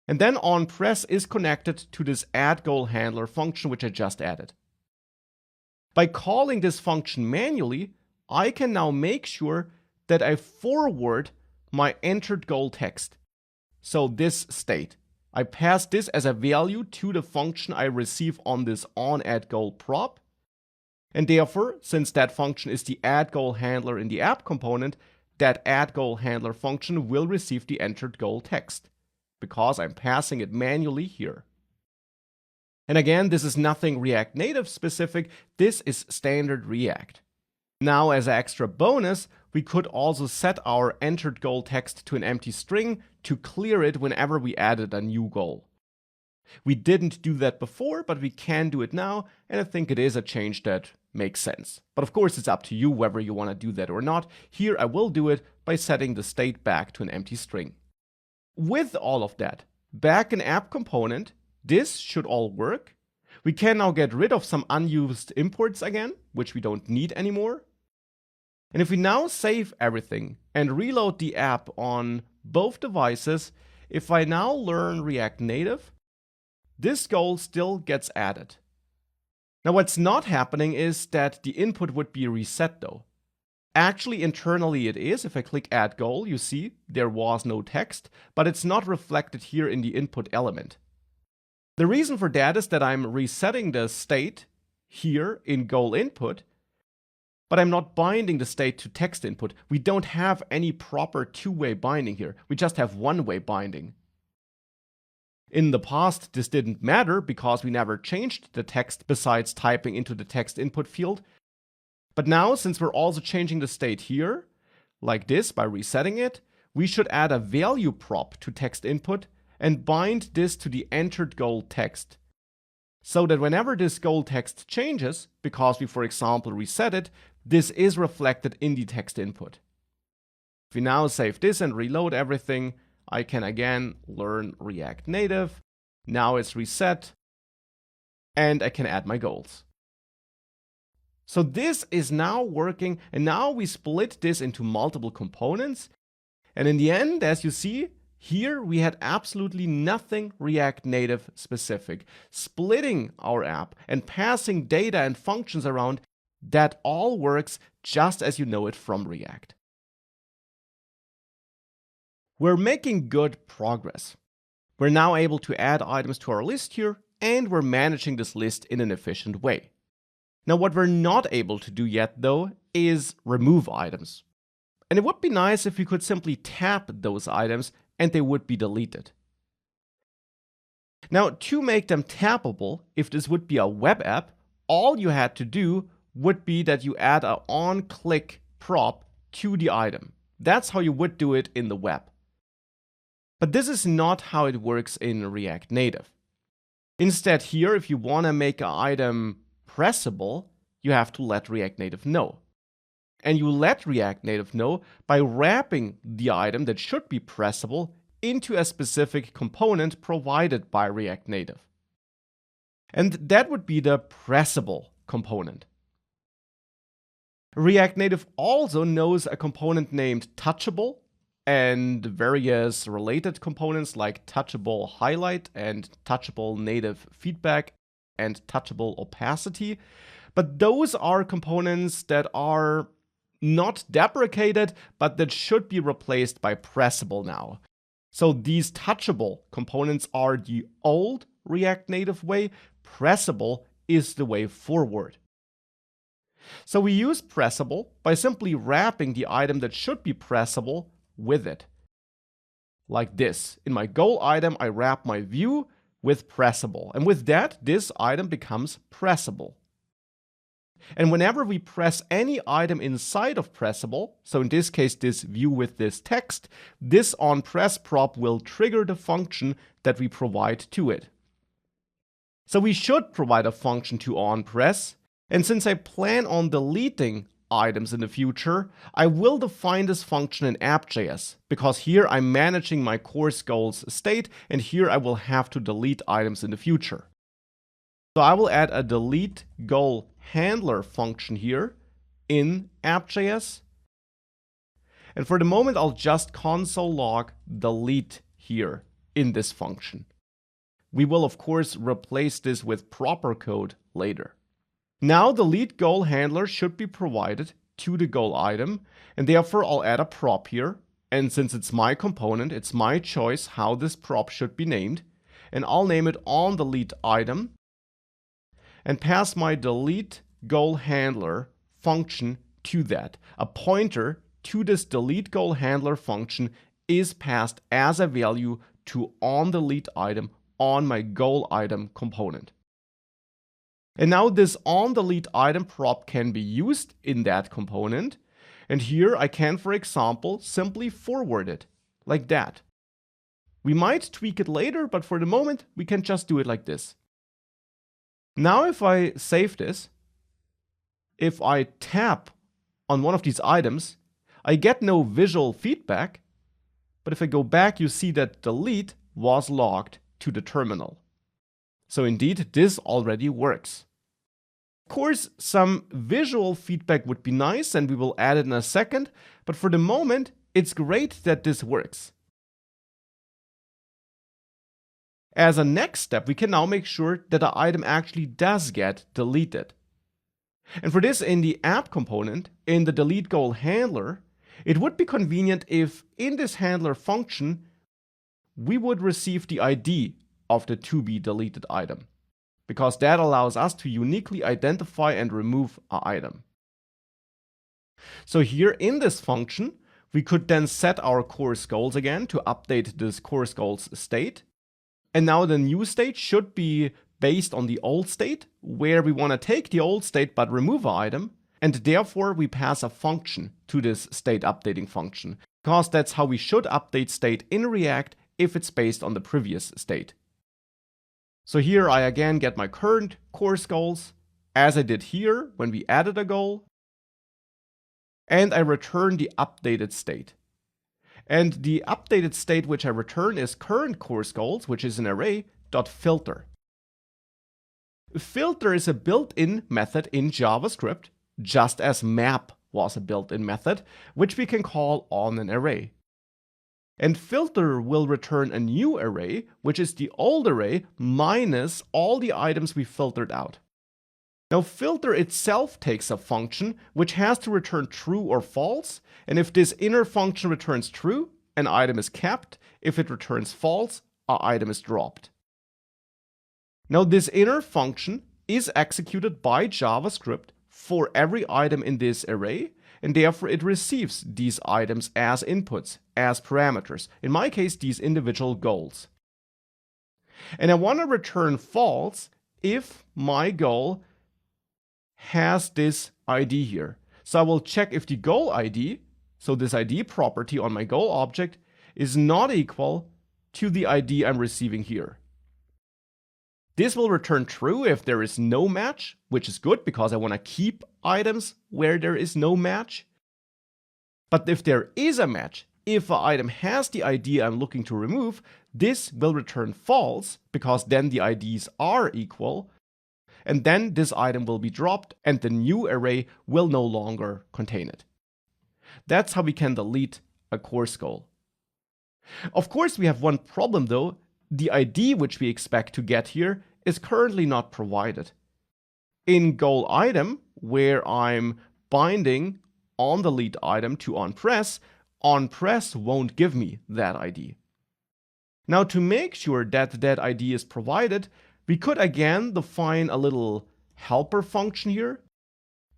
And then onPress is connected to this addGoalHandler function, which I just added. By calling this function manually, I can now make sure that I forward my entered goal text. So this state. I pass this as a value to the function I receive on this onAddGoal prop. And therefore, since that function is the addGoalHandler in the app component, that addGoalHandler function will receive the entered goal text, because I'm passing it manually here. And again, this is nothing React Native specific, this is standard React. Now, as an extra bonus, we could also set our entered goal text to an empty string to clear it whenever we added a new goal. We didn't do that before, but we can do it now, and I think it is a change that makes sense. But of course, it's up to you whether you want to do that or not. Here, I will do it by setting the state back to an empty string. With all of that, back in app component, this should all work. We can now get rid of some unused imports again, which we don't need anymore. And if we now save everything and reload the app on both devices, if I now learn React Native, this goal still gets added. Now what's not happening is that the input would be reset though. Actually, internally it is. If I click add goal, you see there was no text, but it's not reflected here in the input element. The reason for that is that I'm resetting the state here in goal input, but I'm not binding the state to text input. We don't have any proper two-way binding here. We just have one-way binding. In the past, this didn't matter because we never changed the text besides typing into the text input field. But now, since we're also changing the state here, like this by resetting it, we should add a value prop to text input and bind this to the entered goal text. So that whenever this goal text changes, because we, for example, reset it, this is reflected in the text input. If we now save this and reload everything, I can again learn React Native. Now it's reset, and I can add my goals. So this is now working, and now we split this into multiple components. And in the end, as you see, here we had absolutely nothing React Native specific. Splitting our app and passing data and functions around, that all works just as you know it from React. We're making good progress. We're now able to add items to our list here, and we're managing this list in an efficient way. Now, what we're not able to do yet, though, is remove items. And it would be nice if we could simply tap those items and they would be deleted. Now, to make them tappable, if this would be a web app, all you had to do would be that you add an on-click prop to the item. That's how you would do it in the web. But this is not how it works in React Native. Instead, here, if you want to make an item pressable, you have to let React Native know. And you let React Native know by wrapping the item that should be pressable into a specific component provided by React Native. And that would be the pressable component. React Native also knows a component named touchable and various related components like touchable highlight and touchable native feedback and touchable opacity. But those are components that are not deprecated, but that should be replaced by pressable now. So these touchable components are the old React Native way. Pressable is the way forward. So we use pressable by simply wrapping the item that should be pressable with it. like this. In my goal item, I wrap my view with pressable. And with that, this item becomes pressable. And whenever we press any item inside of pressable, so in this case, this view with this text, this onPress prop will trigger the function that we provide to it. So we should provide a function to onPress. And since I plan on deleting items in the future, I will define this function in app.js, because here I'm managing my course goals state, and here I will have to delete items in the future. So I will add a delete goal handler function here in app.js. And for the moment, I'll just console log delete here in this function. We will, of course, replace this with proper code later. Now the delete goal handler should be provided to the goal item, and therefore I'll add a prop here. And since it's my component, it's my choice how this prop should be named. And I'll name it onDeleteItem and pass my delete goal handler function to that. A pointer to this delete goal handler function is passed as a value to onDeleteItem on my goal item component. And now this onDeleteItem prop can be used in that component. And here I can, for example, simply forward it like that. We might tweak it later, but for the moment, we can just do it like this. Now if I save this, if I tap on one of these items, I get no visual feedback. But if I go back, you see that delete was logged to the terminal. So indeed, this already works. Of course, some visual feedback would be nice, and we will add it in a second, but for the moment, it's great that this works. As a next step, we can now make sure that the item actually does get deleted. And for this, in the app component, in the delete goal handler, it would be convenient if in this handler function, we would receive the ID of the to be deleted item, because that allows us to uniquely identify and remove an item. So here in this function, we could then set our course goals again to update this course goals state. And now the new state should be based on the old state, where we want to take the old state but remove an item. And therefore, we pass a function to this state updating function, because that's how we should update state in React if it's based on the previous state. So here I again get my current course goals, as I did here when we added a goal. And I return the updated state. And the updated state which I return is current course goals, which is an array, .filter. Filter is a built-in method in JavaScript, just as map was a built-in method, which we can call on an array. And filter will return a new array, which is the old array minus all the items we filtered out. Now filter itself takes a function which has to return true or false, and if this inner function returns true, an item is kept. If it returns false, an item is dropped. Now this inner function is executed by JavaScript for every item in this array, and therefore it receives these items as inputs, as parameters. In my case, these individual goals. And I want to return false if my goal has this ID here. So I will check if the goal ID, so this ID property on my goal object, is not equal to the ID I'm receiving here. This will return true if there is no match, which is good because I want to keep items where there is no match. But if there is a match, if an item has the ID I'm looking to remove, this will return false because then the IDs are equal. And then this item will be dropped and the new array will no longer contain it. That's how we can delete a course goal. Of course, we have one problem though. The ID which we expect to get here is currently not provided. In goal item, where I'm binding onDeleteItem to onPress, onPress won't give me that ID. Now to make sure that that ID is provided, we could again define a little helper function here,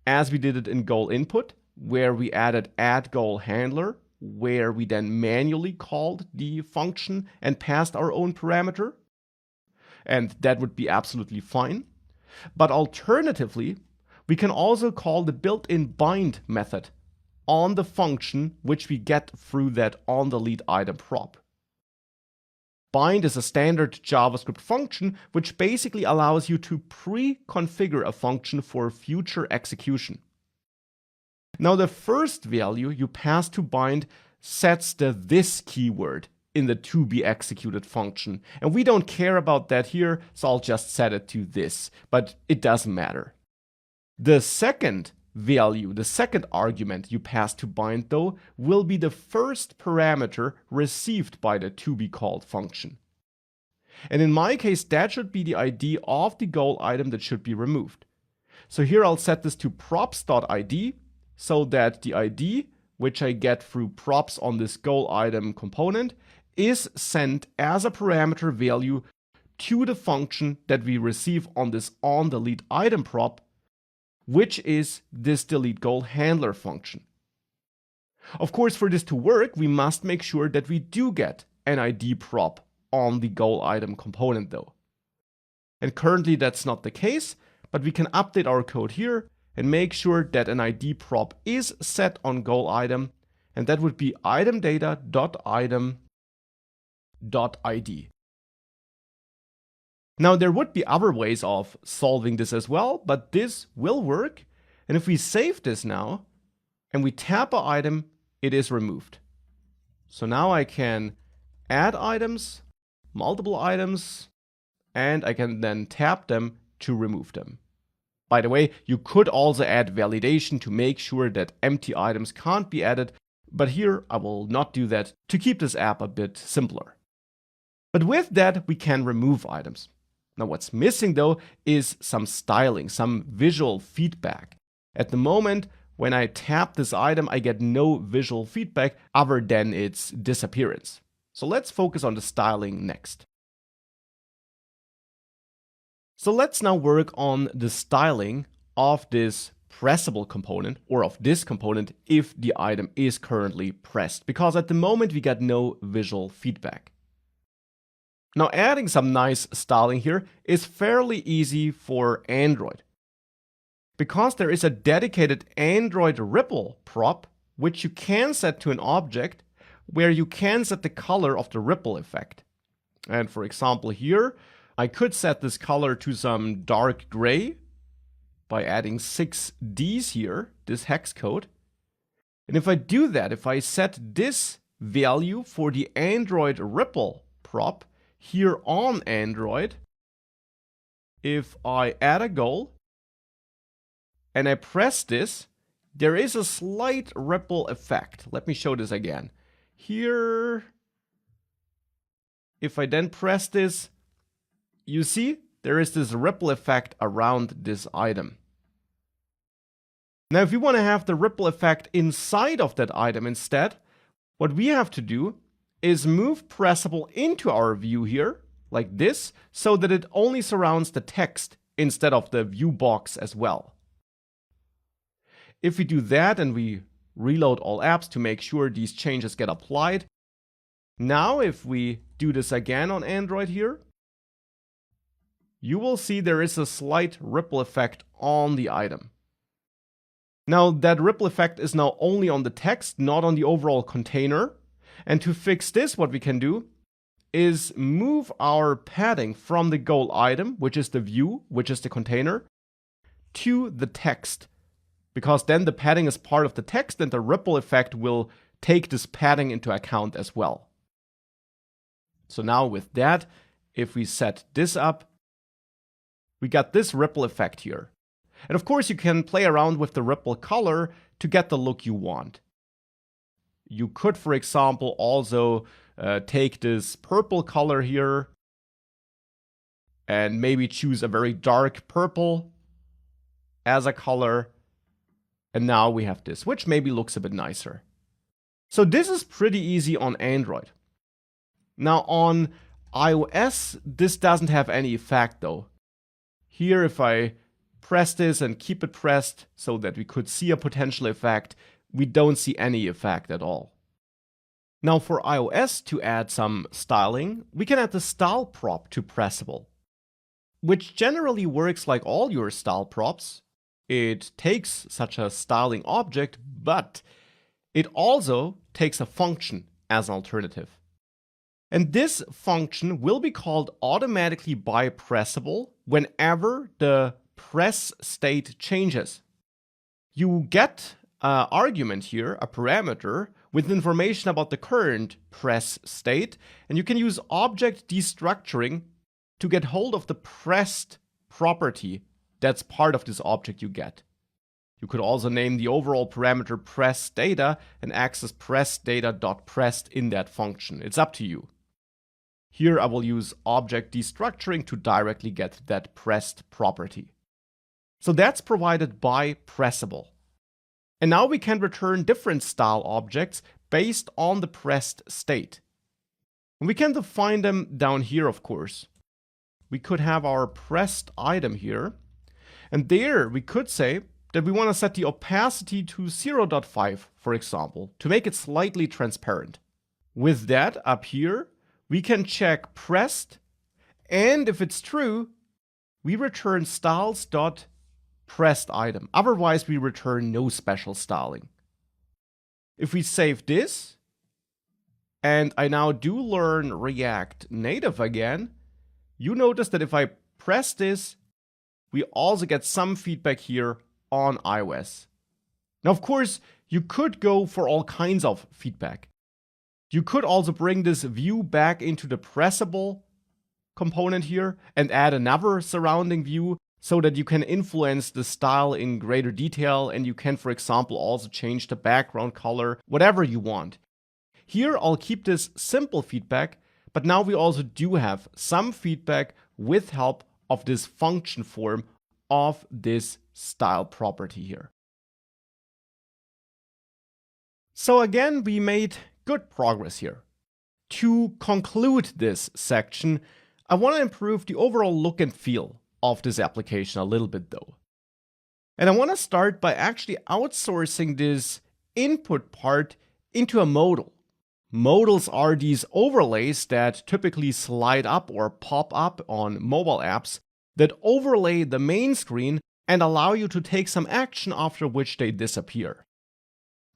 as we did it in goal input, where we added add goal handler where we then manually called the function and passed our own parameter. And that would be absolutely fine. But alternatively, we can also call the built-in bind method on the function which we get through that onDeleteItem prop. Bind is a standard JavaScript function which basically allows you to pre-configure a function for future execution. Now the first value you pass to bind sets the this keyword in the to be executed function. And we don't care about that here, so I'll just set it to this, but it doesn't matter. The second value, the second argument you pass to bind though, will be the first parameter received by the to be called function. And in my case, that should be the ID of the goal item that should be removed. So here I'll set this to props.id so that the ID, which I get through props on this goal item component, is sent as a parameter value to the function that we receive on this onDeleteItem prop, which is this deleteGoalHandler function. Of course, for this to work, we must make sure that we do get an ID prop on the goal item component though. And currently that's not the case, but we can update our code here and make sure that an ID prop is set on goal item, and that would be itemData.item.id. Now there would be other ways of solving this as well, but this will work. And if we save this now and we tap an item, it is removed. So now I can add items, multiple items, and I can then tap them to remove them. By the way, you could also add validation to make sure that empty items can't be added, but here I will not do that to keep this app a bit simpler. But with that, we can remove items. Now what's missing though is some styling, some visual feedback. At the moment, when I tap this item, I get no visual feedback other than its disappearance. So let's focus on the styling next. So let's now work on the styling of this pressable component, or of this component if the item is currently pressed, because at the moment we got no visual feedback. Now adding some nice styling here is fairly easy for Android, because there is a dedicated Android ripple prop which you can set to an object where you can set the color of the ripple effect. And for example here, I could set this color to some dark gray by adding 6 Ds here, this hex code. And if I do that, if I set this value for the Android ripple prop here on Android, if I add a goal and I press this, there is a slight ripple effect. Let me show this again. Here, if I then press this, you see there is this ripple effect around this item. Now, if you want to have the ripple effect inside of that item instead, what we have to do is move pressable into our view here, like this, so that it only surrounds the text instead of the view box as well. If we do that and we reload all apps to make sure these changes get applied, now if we do this again on Android here, you will see there is a slight ripple effect on the item. Now that ripple effect is now only on the text, not on the overall container. And to fix this, what we can do is move our padding from the goal item, which is the view, which is the container, to the text. Because then the padding is part of the text and the ripple effect will take this padding into account as well. So now with that, if we set this up, we got this ripple effect here. And of course, you can play around with the ripple color to get the look you want. You could, for example, also take this purple color here and maybe choose a very dark purple as a color. And now we have this, which maybe looks a bit nicer. So this is pretty easy on Android. Now on iOS, this doesn't have any effect though. Here, if I press this and keep it pressed so that we could see a potential effect, we don't see any effect at all. Now for iOS to add some styling, we can add the style prop to Pressable, which generally works like all your style props. It takes such a styling object, but it also takes a function as an alternative. And this function will be called automatically by Pressable whenever the press state changes. You get an argument here, a parameter, with information about the current press state, and you can use object destructuring to get hold of the pressed property that's part of this object you get. You could also name the overall parameter press data and access press data.pressed in that function. It's up to you. Here I will use object destructuring to directly get that pressed property. So that's provided by Pressable. And now we can return different style objects based on the pressed state. And we can define them down here, of course. We could have our pressed item here. And there we could say that we want to set the opacity to 0.5, for example, to make it slightly transparent. With that up here, we can check pressed, and if it's true, we return styles.pressed item. Otherwise, we return no special styling. If we save this, and I now do learn React Native again, you notice that if I press this, we also get some feedback here on iOS. Now, of course, you could go for all kinds of feedback. You could also bring this view back into the Pressable component here and add another surrounding view so that you can influence the style in greater detail, and you can, for example, also change the background color, whatever you want. Here, I'll keep this simple feedback, but now we also do have some feedback with help of this function form of this style property here. So again, we made good progress here. To conclude this section, I want to improve the overall look and feel of this application a little bit though. And I want to start by actually outsourcing this input part into a modal. Modals are these overlays that typically slide up or pop up on mobile apps that overlay the main screen and allow you to take some action after which they disappear.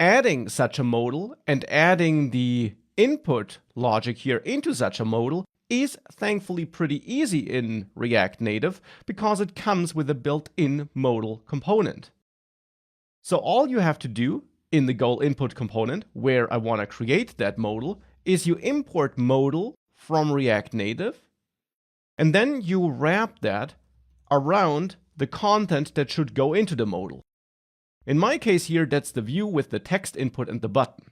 Adding such a modal and adding the input logic here into such a modal is thankfully pretty easy in React Native because it comes with a built-in modal component. So all you have to do in the goal input component, where I want to create that modal, is you import modal from React Native, and then you wrap that around the content that should go into the modal. In my case here, that's the view with the text input and the button.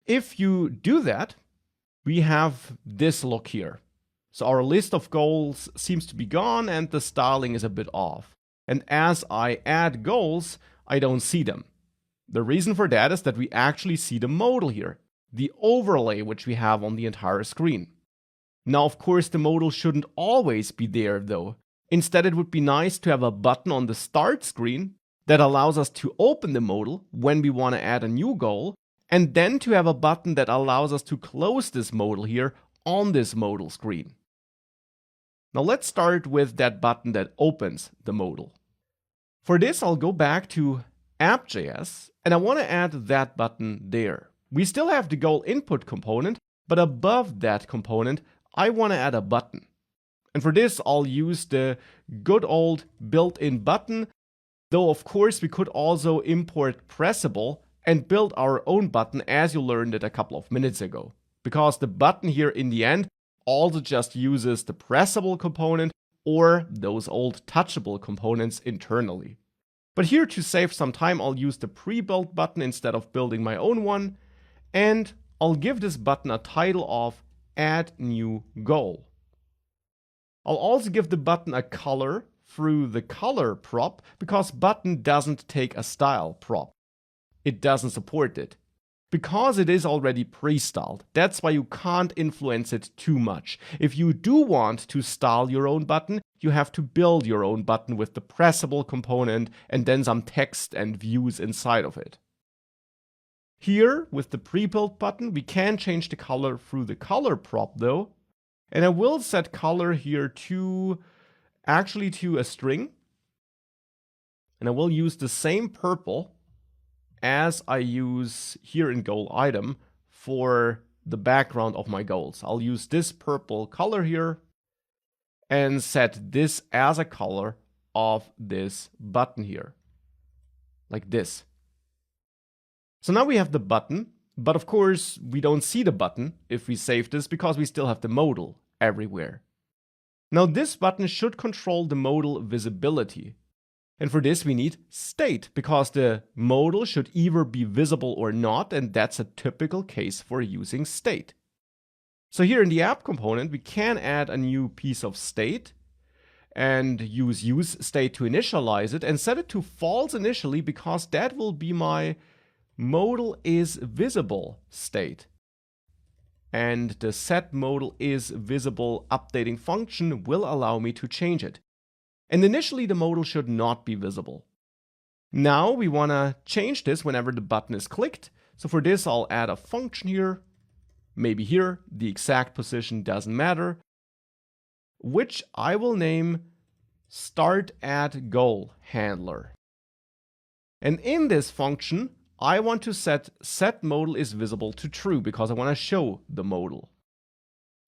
If you do that, we have this look here. So our list of goals seems to be gone and the styling is a bit off. And as I add goals, I don't see them. The reason for that is that we actually see the modal here, the overlay which we have on the entire screen. Now, of course, the modal shouldn't always be there though. Instead, it would be nice to have a button on the start screen that allows us to open the modal when we want to add a new goal, and then to have a button that allows us to close this modal here on this modal screen. Now let's start with that button that opens the modal. For this, I'll go back to app.js, and I want to add that button there. We still have the goal input component, but above that component, I want to add a button. And for this, I'll use the good old built-in button, though of course we could also import Pressable and build our own button as you learned it a couple of minutes ago. Because the button here in the end also just uses the Pressable component or those old touchable components internally. But here, to save some time, I'll use the pre-built button instead of building my own one, and I'll give this button a title of Add New Goal. I'll also give the button a color through the color prop because button doesn't take a style prop. It doesn't support it. Because it is already pre-styled, that's why you can't influence it too much. If you do want to style your own button, you have to build your own button with the Pressable component and then some text and views inside of it. Here, with the pre-built button, we can change the color through the color prop though. And I will set color here to a string. And I will use the same purple as I use here in goal item for the background of my goals. I'll use this purple color here and set this as a color of this button here, like this. So now we have the button, but of course we don't see the button if we save this because we still have the modal everywhere. Now this button should control the modal visibility. And for this we need state, because the modal should either be visible or not, and that's a typical case for using state. So here in the app component, we can add a new piece of state and use state to initialize it and set it to false initially, because that will be my modal is visible state. And the set modal is visible updating function will allow me to change it. And initially the modal should not be visible. Now we want to change this whenever the button is clicked. So for this I'll add a function here, maybe here, the exact position doesn't matter, which I will name startAddGoalHandler. And in this function I want to set modal is visible to true, because I want to show the modal.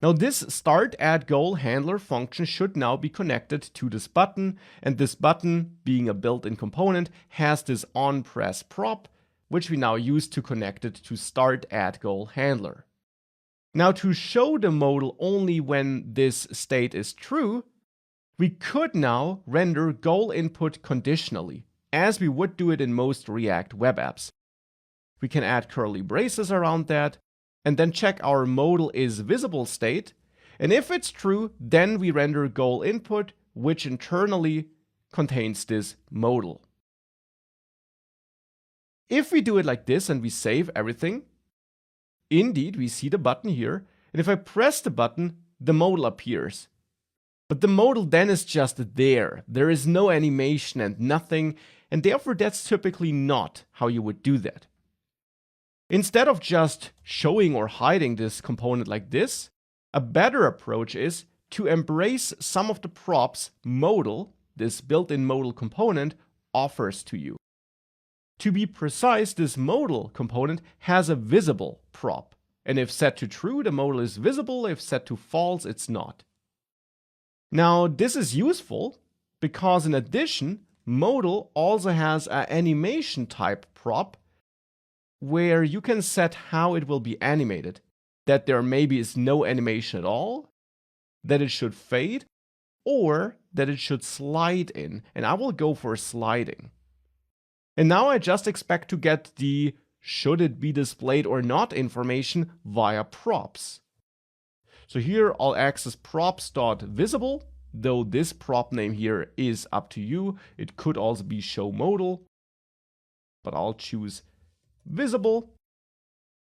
Now this startAddGoalHandler function should now be connected to this button, and this button, being a built-in component, has this onPress prop, which we now use to connect it to startAddGoalHandler. Now to show the modal only when this state is true, we could now render goal input conditionally, as we would do it in most React web apps. We can add curly braces around that, and then check our modal is visible state, and if it's true, then we render goal input, which internally contains this modal. If we do it like this and we save everything, indeed we see the button here, and if I press the button, the modal appears. But the modal then is just there. There is no animation and nothing, and therefore that's typically not how you would do that. Instead of just showing or hiding this component like this, a better approach is to embrace some of the props modal, this built-in modal component, offers to you. To be precise, this modal component has a visible prop, and if set to true, the modal is visible, if set to false, it's not. Now, this is useful because in addition, modal also has an animation type prop where you can set how it will be animated, that there maybe is no animation at all, that it should fade, or that it should slide in, and I will go for sliding. And now I just expect to get the should it be displayed or not information via props. So here I'll access props.visible, though this prop name here is up to you. It could also be show modal, but I'll choose visible.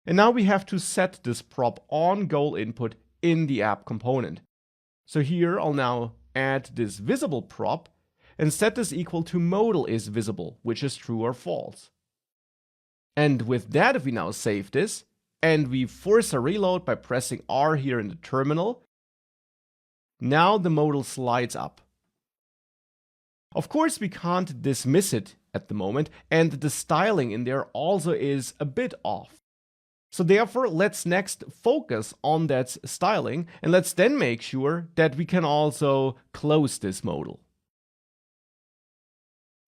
And now we have to set this prop on goal input in the app component. So here I'll now add this visible prop and set this equal to modal is visible, which is true or false. And with that, if we now save this and we force a reload by pressing R here in the terminal, now the modal slides up. Of course, we can't dismiss it at the moment, and the styling in there also is a bit off. So therefore, let's next focus on that styling, and let's then make sure that we can also close this modal.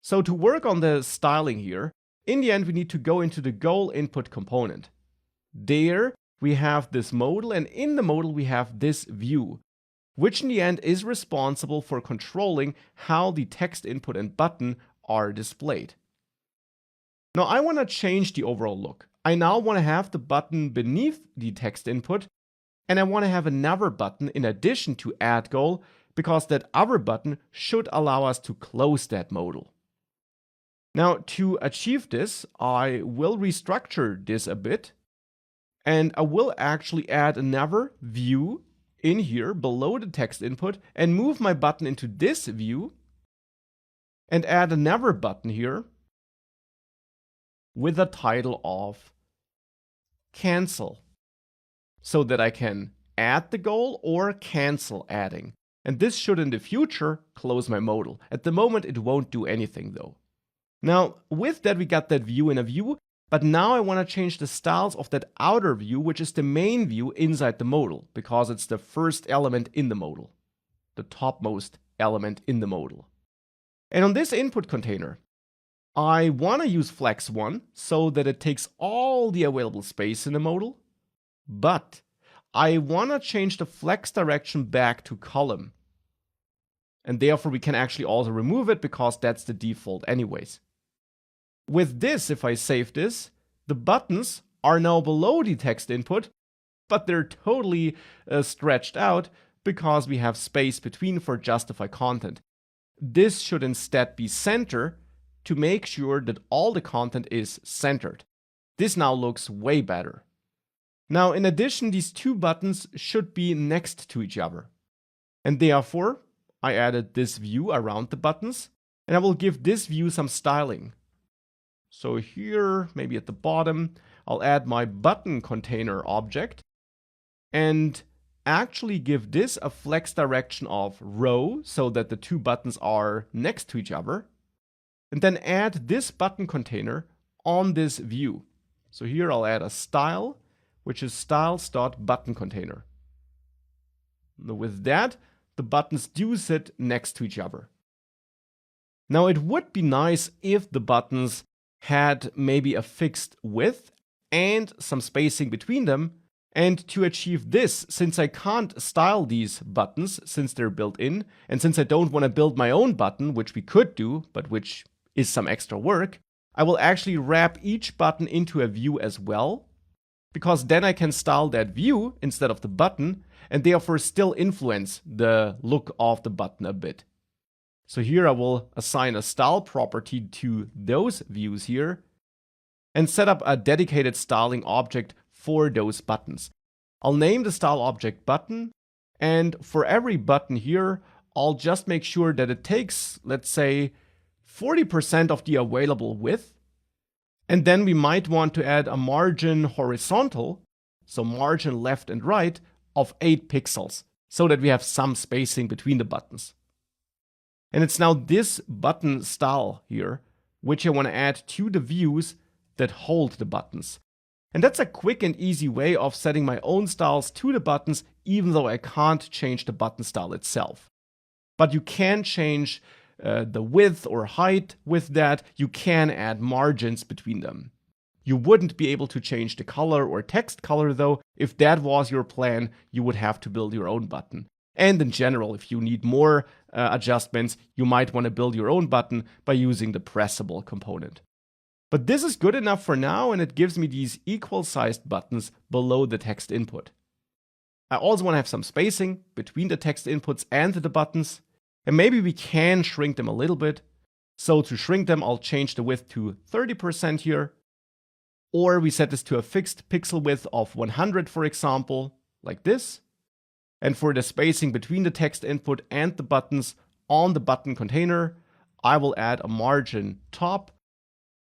So to work on the styling here, in the end we need to go into the goal input component. There we have this modal, and in the modal we have this view, which in the end is responsible for controlling how the text input and button are displayed. Now I want to change the overall look. I now want to have the button beneath the text input, and I want to have another button in addition to add goal, because that other button should allow us to close that modal. Now to achieve this, I will restructure this a bit, and I will actually add another view in here below the text input and move my button into this view and add another button here with a title of cancel so that I can add the goal or cancel adding. And this should in the future close my modal. At the moment it won't do anything though. Now with that we got that view in a view, but now I want to change the styles of that outer view, which is the main view inside the modal, because it's the first element in the modal, the topmost element in the modal. And on this input container, I want to use flex1 so that it takes all the available space in the modal, but I want to change the flex direction back to column. And therefore we can actually also remove it because that's the default anyways. With this, if I save this, the buttons are now below the text input, but they're totally stretched out because we have space between for justify content. This should instead be center to make sure that all the content is centered. This now looks way better. Now, in addition, these two buttons should be next to each other. And therefore, I added this view around the buttons, and I will give this view some styling. So here, maybe at the bottom, I'll add my button container object and actually give this a flex direction of row so that the two buttons are next to each other. And then add this button container on this view. So here I'll add a style, which is styles.buttonContainer. With that, the buttons do sit next to each other. Now it would be nice if the buttons had maybe a fixed width and some spacing between them. And to achieve this, since I can't style these buttons since they're built in, and since I don't want to build my own button, which we could do, but which is some extra work, I will actually wrap each button into a view as well, because then I can style that view instead of the button, and therefore still influence the look of the button a bit. So here I will assign a style property to those views here and set up a dedicated styling object for those buttons. I'll name the style object button, and for every button here, I'll just make sure that it takes, let's say, 40% of the available width. And then we might want to add a margin horizontal, so margin left and right, of 8 pixels, so that we have some spacing between the buttons. And it's now this button style here, which I want to add to the views that hold the buttons. And that's a quick and easy way of setting my own styles to the buttons, even though I can't change the button style itself. But you can change the width or height with that. You can add margins between them. You wouldn't be able to change the color or text color though. If that was your plan, you would have to build your own button. And in general, if you need more adjustments, you might want to build your own button by using the pressable component. But this is good enough for now, and it gives me these equal-sized buttons below the text input. I also want to have some spacing between the text inputs and the buttons, and maybe we can shrink them a little bit. So to shrink them, I'll change the width to 30% here, or we set this to a fixed pixel width of 100, for example, like this. And for the spacing between the text input and the buttons on the button container, I will add a margin top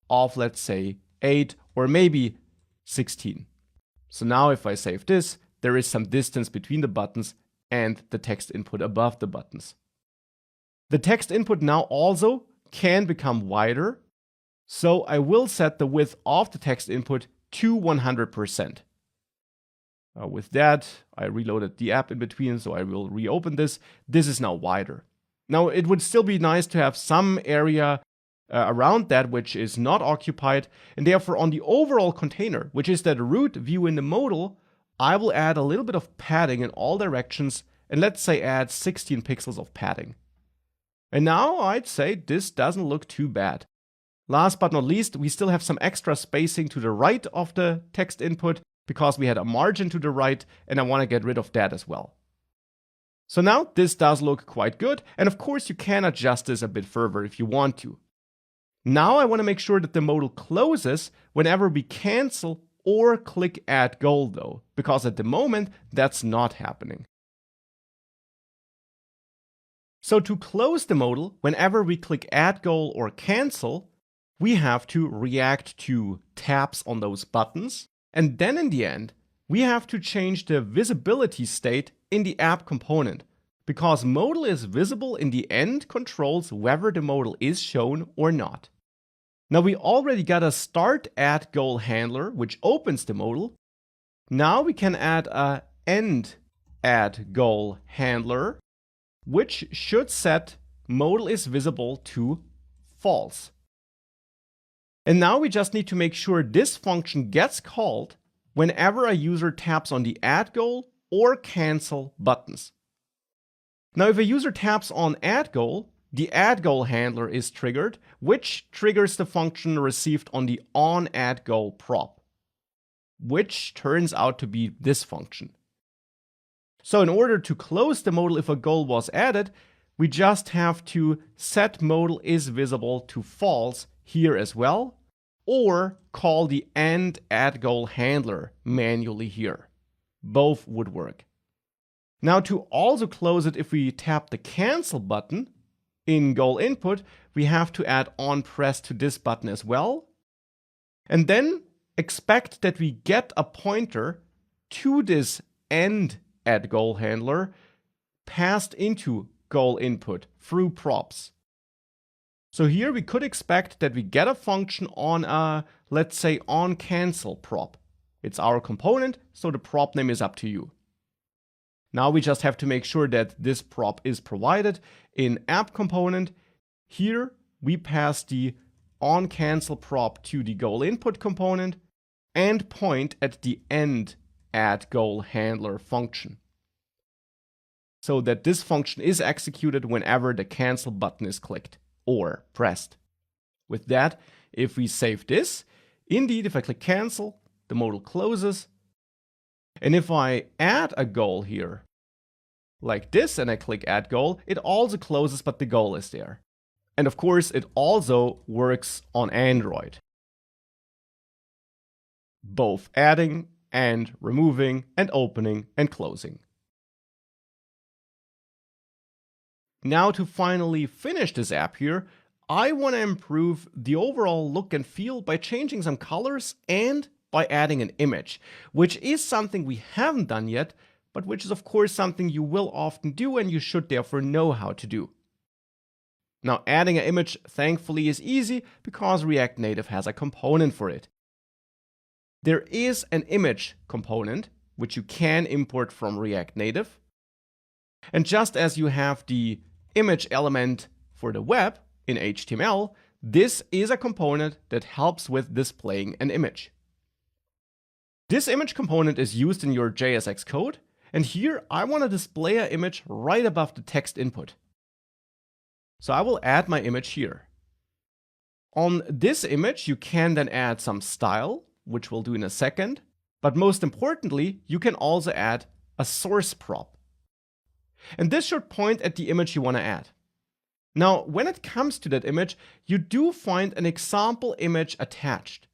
of, let's say, 8 or maybe 16. So now if I save this, there is some distance between the buttons and the text input above the buttons. The text input now also can become wider, so I will set the width of the text input to 100%. With that, I reloaded the app in between, so I will reopen this. This is now wider. Now, it would still be nice to have some area around that which is not occupied, and therefore on the overall container, which is that root view in the modal, I will add a little bit of padding in all directions, and let's say add 16 pixels of padding. And now I'd say this doesn't look too bad. Last but not least, we still have some extra spacing to the right of the text input, because we had a margin to the right, and I want to get rid of that as well. So now this does look quite good, and of course you can adjust this a bit further if you want to. Now I want to make sure that the modal closes whenever we cancel or click add goal though, because at the moment that's not happening. So to close the modal, whenever we click add goal or cancel, we have to react to taps on those buttons. And then in the end, we have to change the visibility state in the app component, because modal is visible in the end controls whether the modal is shown or not. Now we already got a start at goal handler, which opens the modal. Now we can add a end at goal handler, which should set modal is visible to false. And now we just need to make sure this function gets called whenever a user taps on the add goal or cancel buttons. Now, if a user taps on add goal, the add goal handler is triggered, which triggers the function received on the on add goal prop, which turns out to be this function. So in order to close the modal if a goal was added, we just have to set modal is visible to false here as well, or call the end add goal handler manually here. Both would work. Now to also close it, if we tap the cancel button in goal input, we have to add on press to this button as well. And then expect that we get a pointer to this end add goal handler passed into goal input through props. So here we could expect that we get a function on a, let's say, on cancel prop. It's our component, so the prop name is up to you. Now we just have to make sure that this prop is provided in app component. Here we pass the on cancel prop to the goal input component and point at the end add goal handler function, so that this function is executed whenever the cancel button is clicked or pressed. With that, if we save this, indeed, if I click cancel, the modal closes. And if I add a goal here, like this, and I click add goal, it also closes, but the goal is there. And of course, it also works on Android. Both adding and removing and opening and closing. Now to finally finish this app here, I want to improve the overall look and feel by changing some colors and by adding an image, which is something we haven't done yet, but which is of course something you will often do and you should therefore know how to do. Now adding an image thankfully is easy because React Native has a component for it. There is an image component which you can import from React Native. And just as you have the image element for the web in HTML, this is a component that helps with displaying an image. This image component is used in your JSX code, and here I want to display an image right above the text input. So I will add my image here. On this image, you can then add some style, which we'll do in a second, but most importantly, you can also add a source prop. And this should point at the image you want to add. Now, when it comes to that image, you do find an example image attached.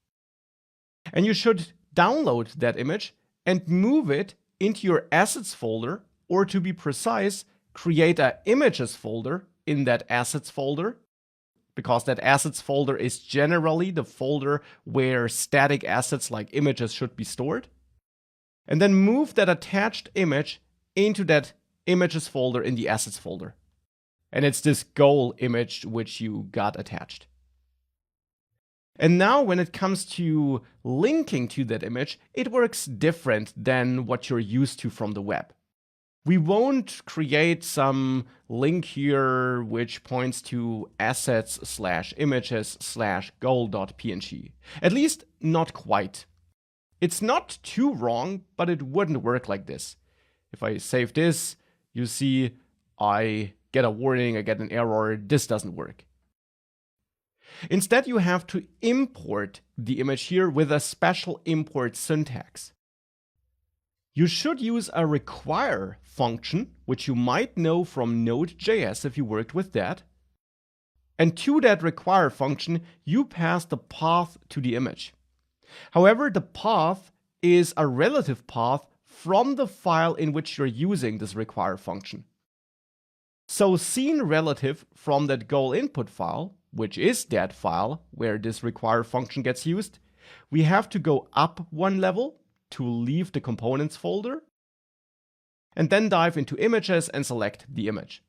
And you should download that image and move it into your assets folder, or to be precise, create an images folder in that assets folder, because that assets folder is generally the folder where static assets like images should be stored. And then move that attached image into that images folder in the assets folder. And it's this goal image which you got attached. And now when it comes to linking to that image, it works different than what you're used to from the web. We won't create some link here which points to assets/images/goal.png. At least not quite. It's not too wrong, but it wouldn't work like this. If I save this, you see I get a warning, I get an error, this doesn't work. Instead, you have to import the image here with a special import syntax. You should use a require function, which you might know from Node.js if you worked with that. And to that require function, you pass the path to the image. However, the path is a relative path from the file in which you're using this require function. So seen relative from that goal input file, which is that file where this require function gets used, we have to go up one level to leave the components folder, and then dive into images and select the image.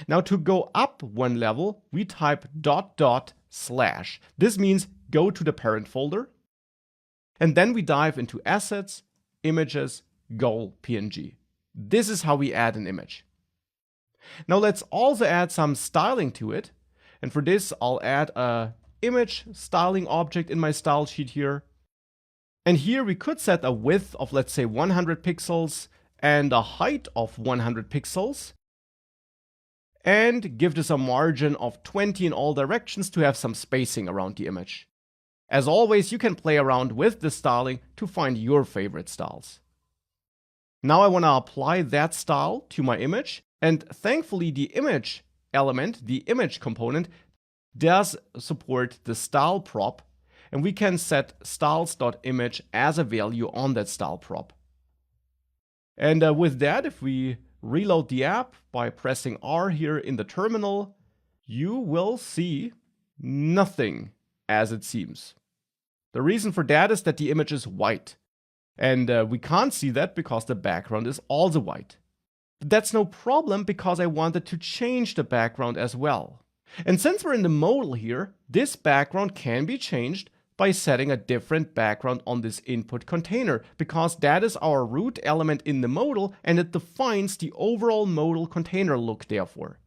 Now to go up one level, we type // This means go to the parent folder, and then we dive into assets, images, goal PNG. This is how we add an image. Now let's also add some styling to it. And for this, I'll add a image styling object in my style sheet here. And here we could set a width of, let's say, 100 pixels and a height of 100 pixels. And give this a margin of 20 in all directions to have some spacing around the image. As always, you can play around with the styling to find your favorite styles. Now I want to apply that style to my image, and thankfully the image element, the image component, does support the style prop, and we can set styles.image as a value on that style prop. And with that, if we reload the app by pressing R here in the terminal, you will see nothing as it seems. The reason for that is that the image is white. And we can't see that because the background is also white. But that's no problem because I wanted to change the background as well. And since we're in the modal here, this background can be changed by setting a different background on this input container, because that is our root element in the modal and it defines the overall modal container look therefore.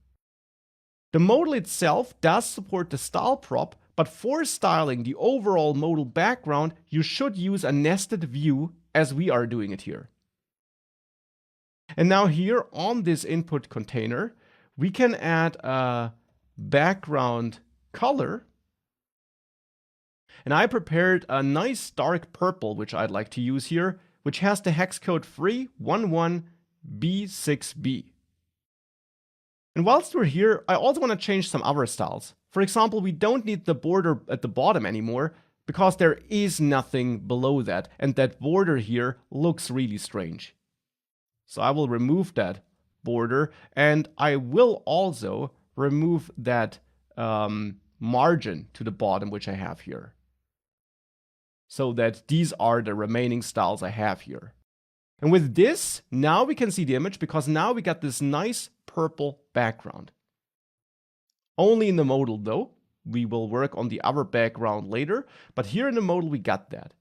The modal itself does support the style prop, but for styling the overall modal background, you should use a nested view as we are doing it here. And now here on this input container, we can add a background color. And I prepared a nice dark purple, which I'd like to use here, which has the hex code 311B6B. And whilst we're here, I also want to change some other styles. For example, we don't need the border at the bottom anymore because there is nothing below that, and that border here looks really strange. So I will remove that border, and I will also remove that margin to the bottom, which I have here. So that these are the remaining styles I have here. And with this, now we can see the image because now we got this nice purple background. Only in the modal though. We will work on the other background later, but here in the modal we got that.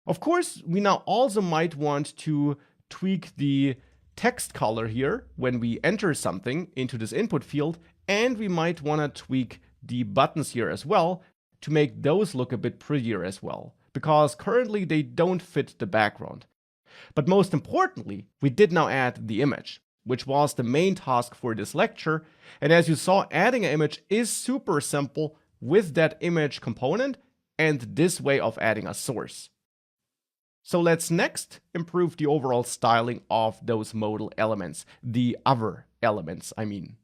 Of course, we now also might want to tweak the text color here when we enter something into this input field, and we might want to tweak the buttons here as well to make those look a bit prettier as well, because currently they don't fit the background. But most importantly, we did now add the image, which was the main task for this lecture. And as you saw, adding an image is super simple with that image component and this way of adding a source. So let's next improve the overall styling of those modal elements, the other elements, I mean.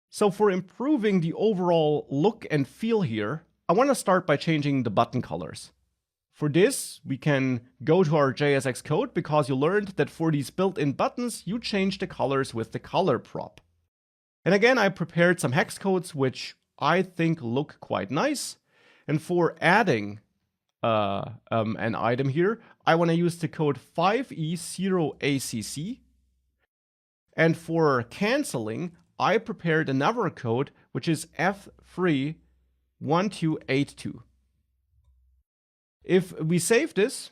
So for improving the overall look and feel here, I want to start by changing the button colors. For this, we can go to our JSX code because you learned that for these built-in buttons, you change the colors with the color prop. And again, I prepared some hex codes which I think look quite nice. And for adding an item here, I want to use the code 5E0ACC. And for canceling, I prepared another code which is F31282. If we save this,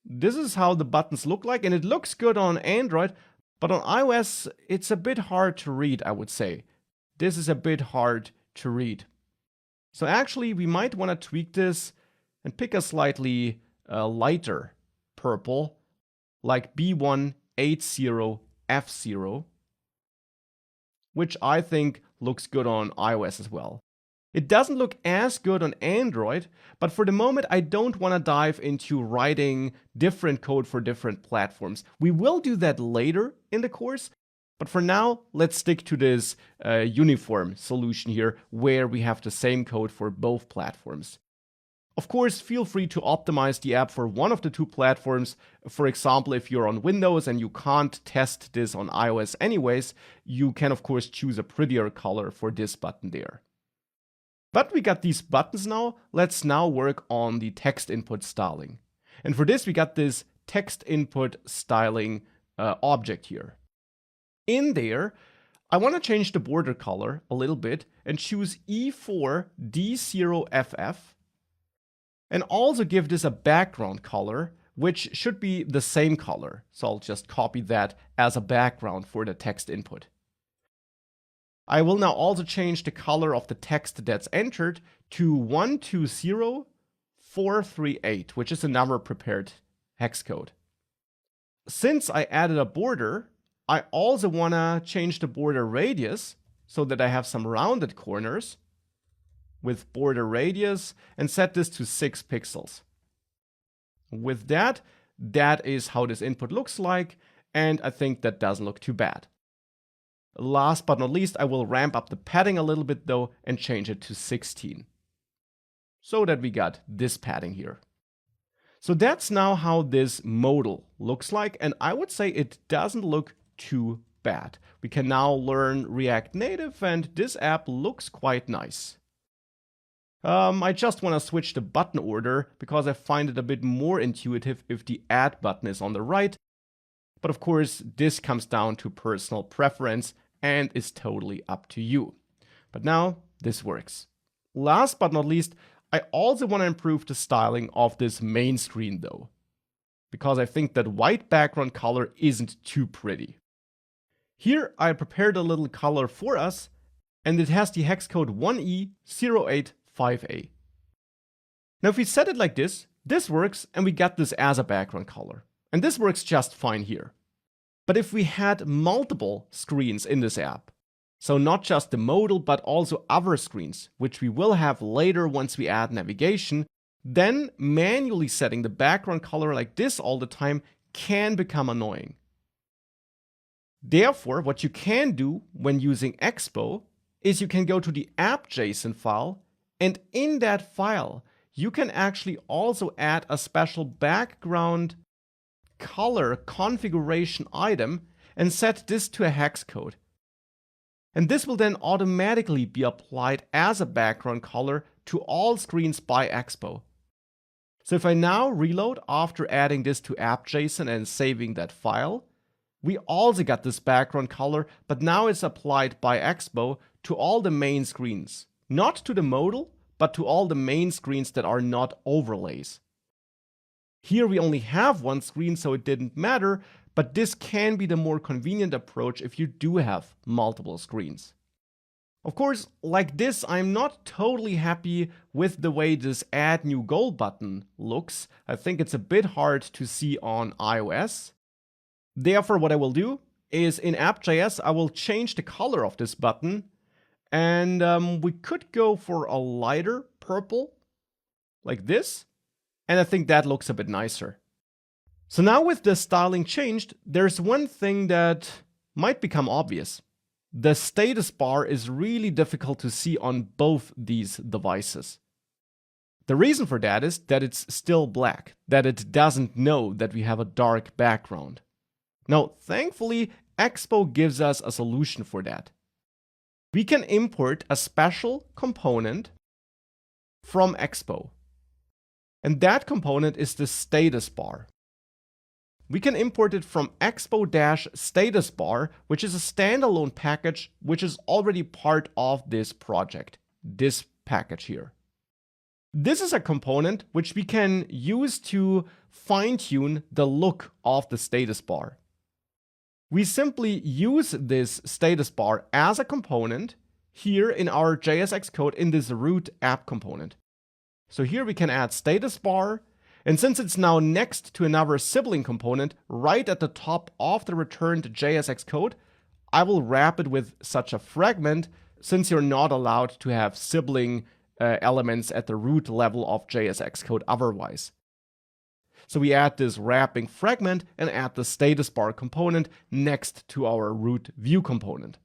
this is how the buttons look like, and it looks good on Android, but on iOS it's a bit hard to read, I would say. This is a bit hard to read. So actually we might want to tweak this and pick a slightly lighter purple, like B180F0, which I think looks good on iOS as well. It doesn't look as good on Android, but for the moment I don't want to dive into writing different code for different platforms. We will do that later in the course, but for now let's stick to this uniform solution here where we have the same code for both platforms. Of course, feel free to optimize the app for one of the two platforms. For example, if you're on Windows and you can't test this on iOS anyways, you can of course choose a prettier color for this button there. But we got these buttons now. Let's now work on the text input styling. And for this, we got this text input styling object here. In there, I want to change the border color a little bit and choose E4D0FF. And also give this a background color, which should be the same color. So I'll just copy that as a background for the text input. I will now also change the color of the text that's entered to 120438, which is another prepared hex code. Since I added a border, I also want to change the border radius so that I have some rounded corners with border radius and set this to 6 pixels. With that, that is how this input looks like, and I think that doesn't look too bad. Last but not least, I will ramp up the padding a little bit though and change it to 16. So that we got this padding here. So that's now how this modal looks like, and I would say it doesn't look too bad. We can now learn React Native, and this app looks quite nice. I just want to switch the button order because I find it a bit more intuitive if the add button is on the right. But of course, this comes down to personal preference and is totally up to you. But now this works. Last but not least, I also want to improve the styling of this main screen though, because I think that white background color isn't too pretty. Here I prepared a little color for us, and it has the hex code 1E085A. Now if we set it like this works, and we get this as a background color. And this works just fine here. But if we had multiple screens in this app, so not just the modal but also other screens, which we will have later once we add navigation, then manually setting the background color like this all the time can become annoying. Therefore, what you can do when using Expo is you can go to the app.json file, and in that file, you can actually also add a special background color configuration item and set this to a hex code. And this will then automatically be applied as a background color to all screens by Expo. So if I now reload after adding this to app.json and saving that file, we also got this background color, but now it's applied by Expo to all the main screens. Not to the modal, but to all the main screens that are not overlays. Here we only have one screen, so it didn't matter, but this can be the more convenient approach if you do have multiple screens. Of course, like this, I'm not totally happy with the way this Add New Goal button looks. I think it's a bit hard to see on iOS. Therefore, what I will do is in app.js, I will change the color of this button, and we could go for a lighter purple, like this, and I think that looks a bit nicer. So now with the styling changed, there's one thing that might become obvious. The status bar is really difficult to see on both these devices. The reason for that is that it's still black, that it doesn't know that we have a dark background. Now, thankfully, Expo gives us a solution for that. We can import a special component from Expo. And that component is the status bar. We can import it from expo-status bar, which is a standalone package which is already part of this project, this package here. This is a component which we can use to fine-tune the look of the status bar. We simply use this status bar as a component here in our JSX code in this root app component. So here we can add status bar, and since it's now next to another sibling component right at the top of the returned JSX code, I will wrap it with such a fragment since you're not allowed to have sibling elements at the root level of JSX code otherwise. So we add this wrapping fragment and add the status bar component next to our root view component.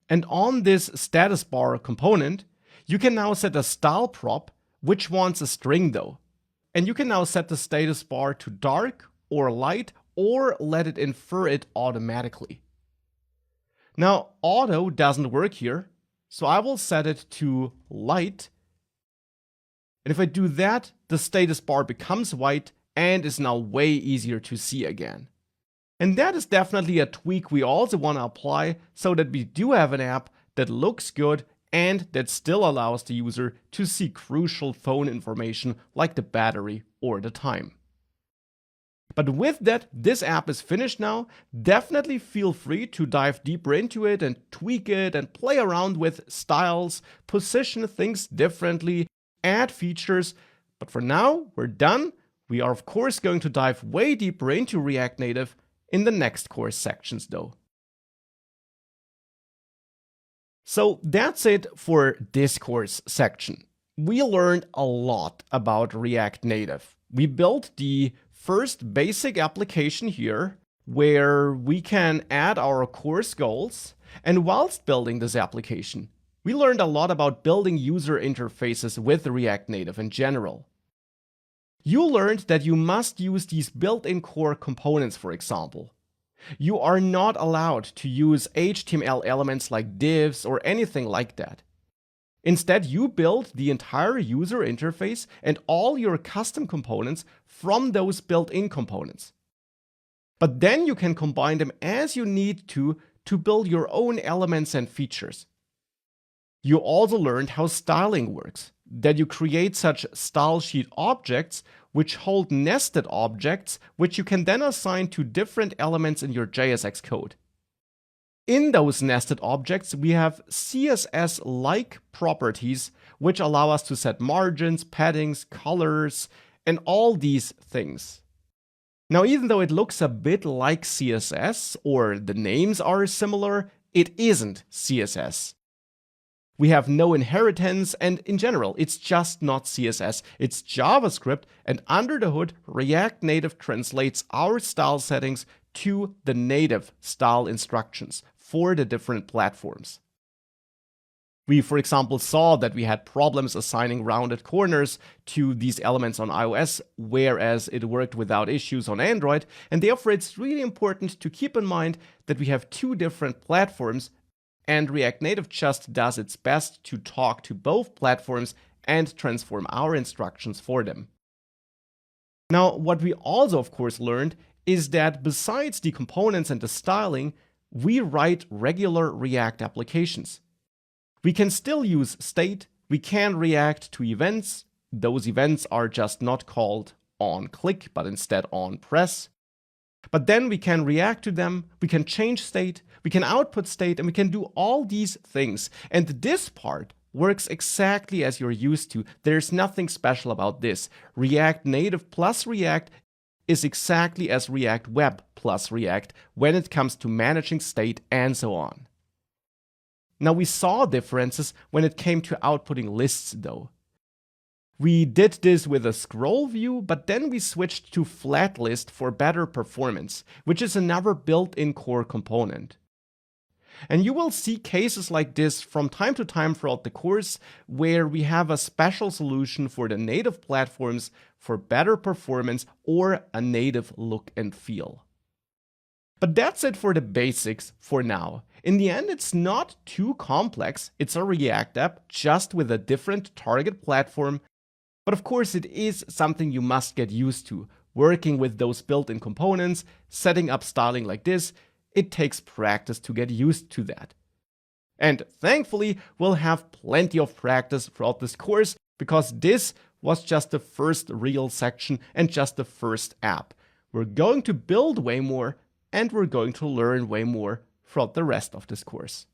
And on this status bar component, you can now set a style prop which wants a string though. And you can now set the status bar to dark or light or let it infer it automatically. Now auto doesn't work here, So I will set it to light. And if I do that, the status bar becomes white and is now way easier to see again. And that is definitely a tweak we also want to apply so that we do have an app that looks good and that still allows the user to see crucial phone information like the battery or the time. But with that, this app is finished now. Definitely feel free to dive deeper into it and tweak it and play around with styles, position things differently, add features. But for now, we're done. We are of course going to dive way deeper into React Native in the next course sections though. So that's it for this course section. We learned a lot about React Native. We built the first basic application here where we can add our course goals. And whilst building this application, we learned a lot about building user interfaces with React Native in general. You learned that you must use these built-in core components, for example. You are not allowed to use HTML elements like divs or anything like that. Instead, you build the entire user interface and all your custom components from those built-in components. But then you can combine them as you need to build your own elements and features. You also learned how styling works, that you create such style sheet objects which hold nested objects which you can then assign to different elements in your JSX code. In those nested objects, we have CSS-like properties which allow us to set margins, paddings, colors, and all these things. Now, even though it looks a bit like CSS, or the names are similar, it isn't CSS. We have no inheritance, and in general, it's just not CSS. It's JavaScript, and under the hood, React Native translates our style settings to the native style instructions for the different platforms. We, for example, saw that we had problems assigning rounded corners to these elements on iOS, whereas it worked without issues on Android, and therefore it's really important to keep in mind that we have two different platforms, and React Native just does its best to talk to both platforms and transform our instructions for them. Now, what we also, of course, learned is that besides the components and the styling, we write regular React applications. We can still use state, we can react to events. Those events are just not called onClick, but instead onPress. But then we can react to them, we can change state, we can output state, and we can do all these things. And this part works exactly as you're used to. There's nothing special about this. React Native plus React is exactly as React Web plus React when it comes to managing state and so on. Now, we saw differences when it came to outputting lists though. We did this with a scroll view, but then we switched to flat list for better performance, which is another built-in core component. And you will see cases like this from time to time throughout the course, where we have a special solution for the native platforms for better performance or a native look and feel. But that's it for the basics for now. In the end, it's not too complex. It's a React app, just with a different target platform. But of course, it is something you must get used to. Working with those built-in components, setting up styling like this, it takes practice to get used to that. And thankfully, we'll have plenty of practice throughout this course, because this was just the first real section and just the first app. We're going to build way more, and we're going to learn way more throughout the rest of this course.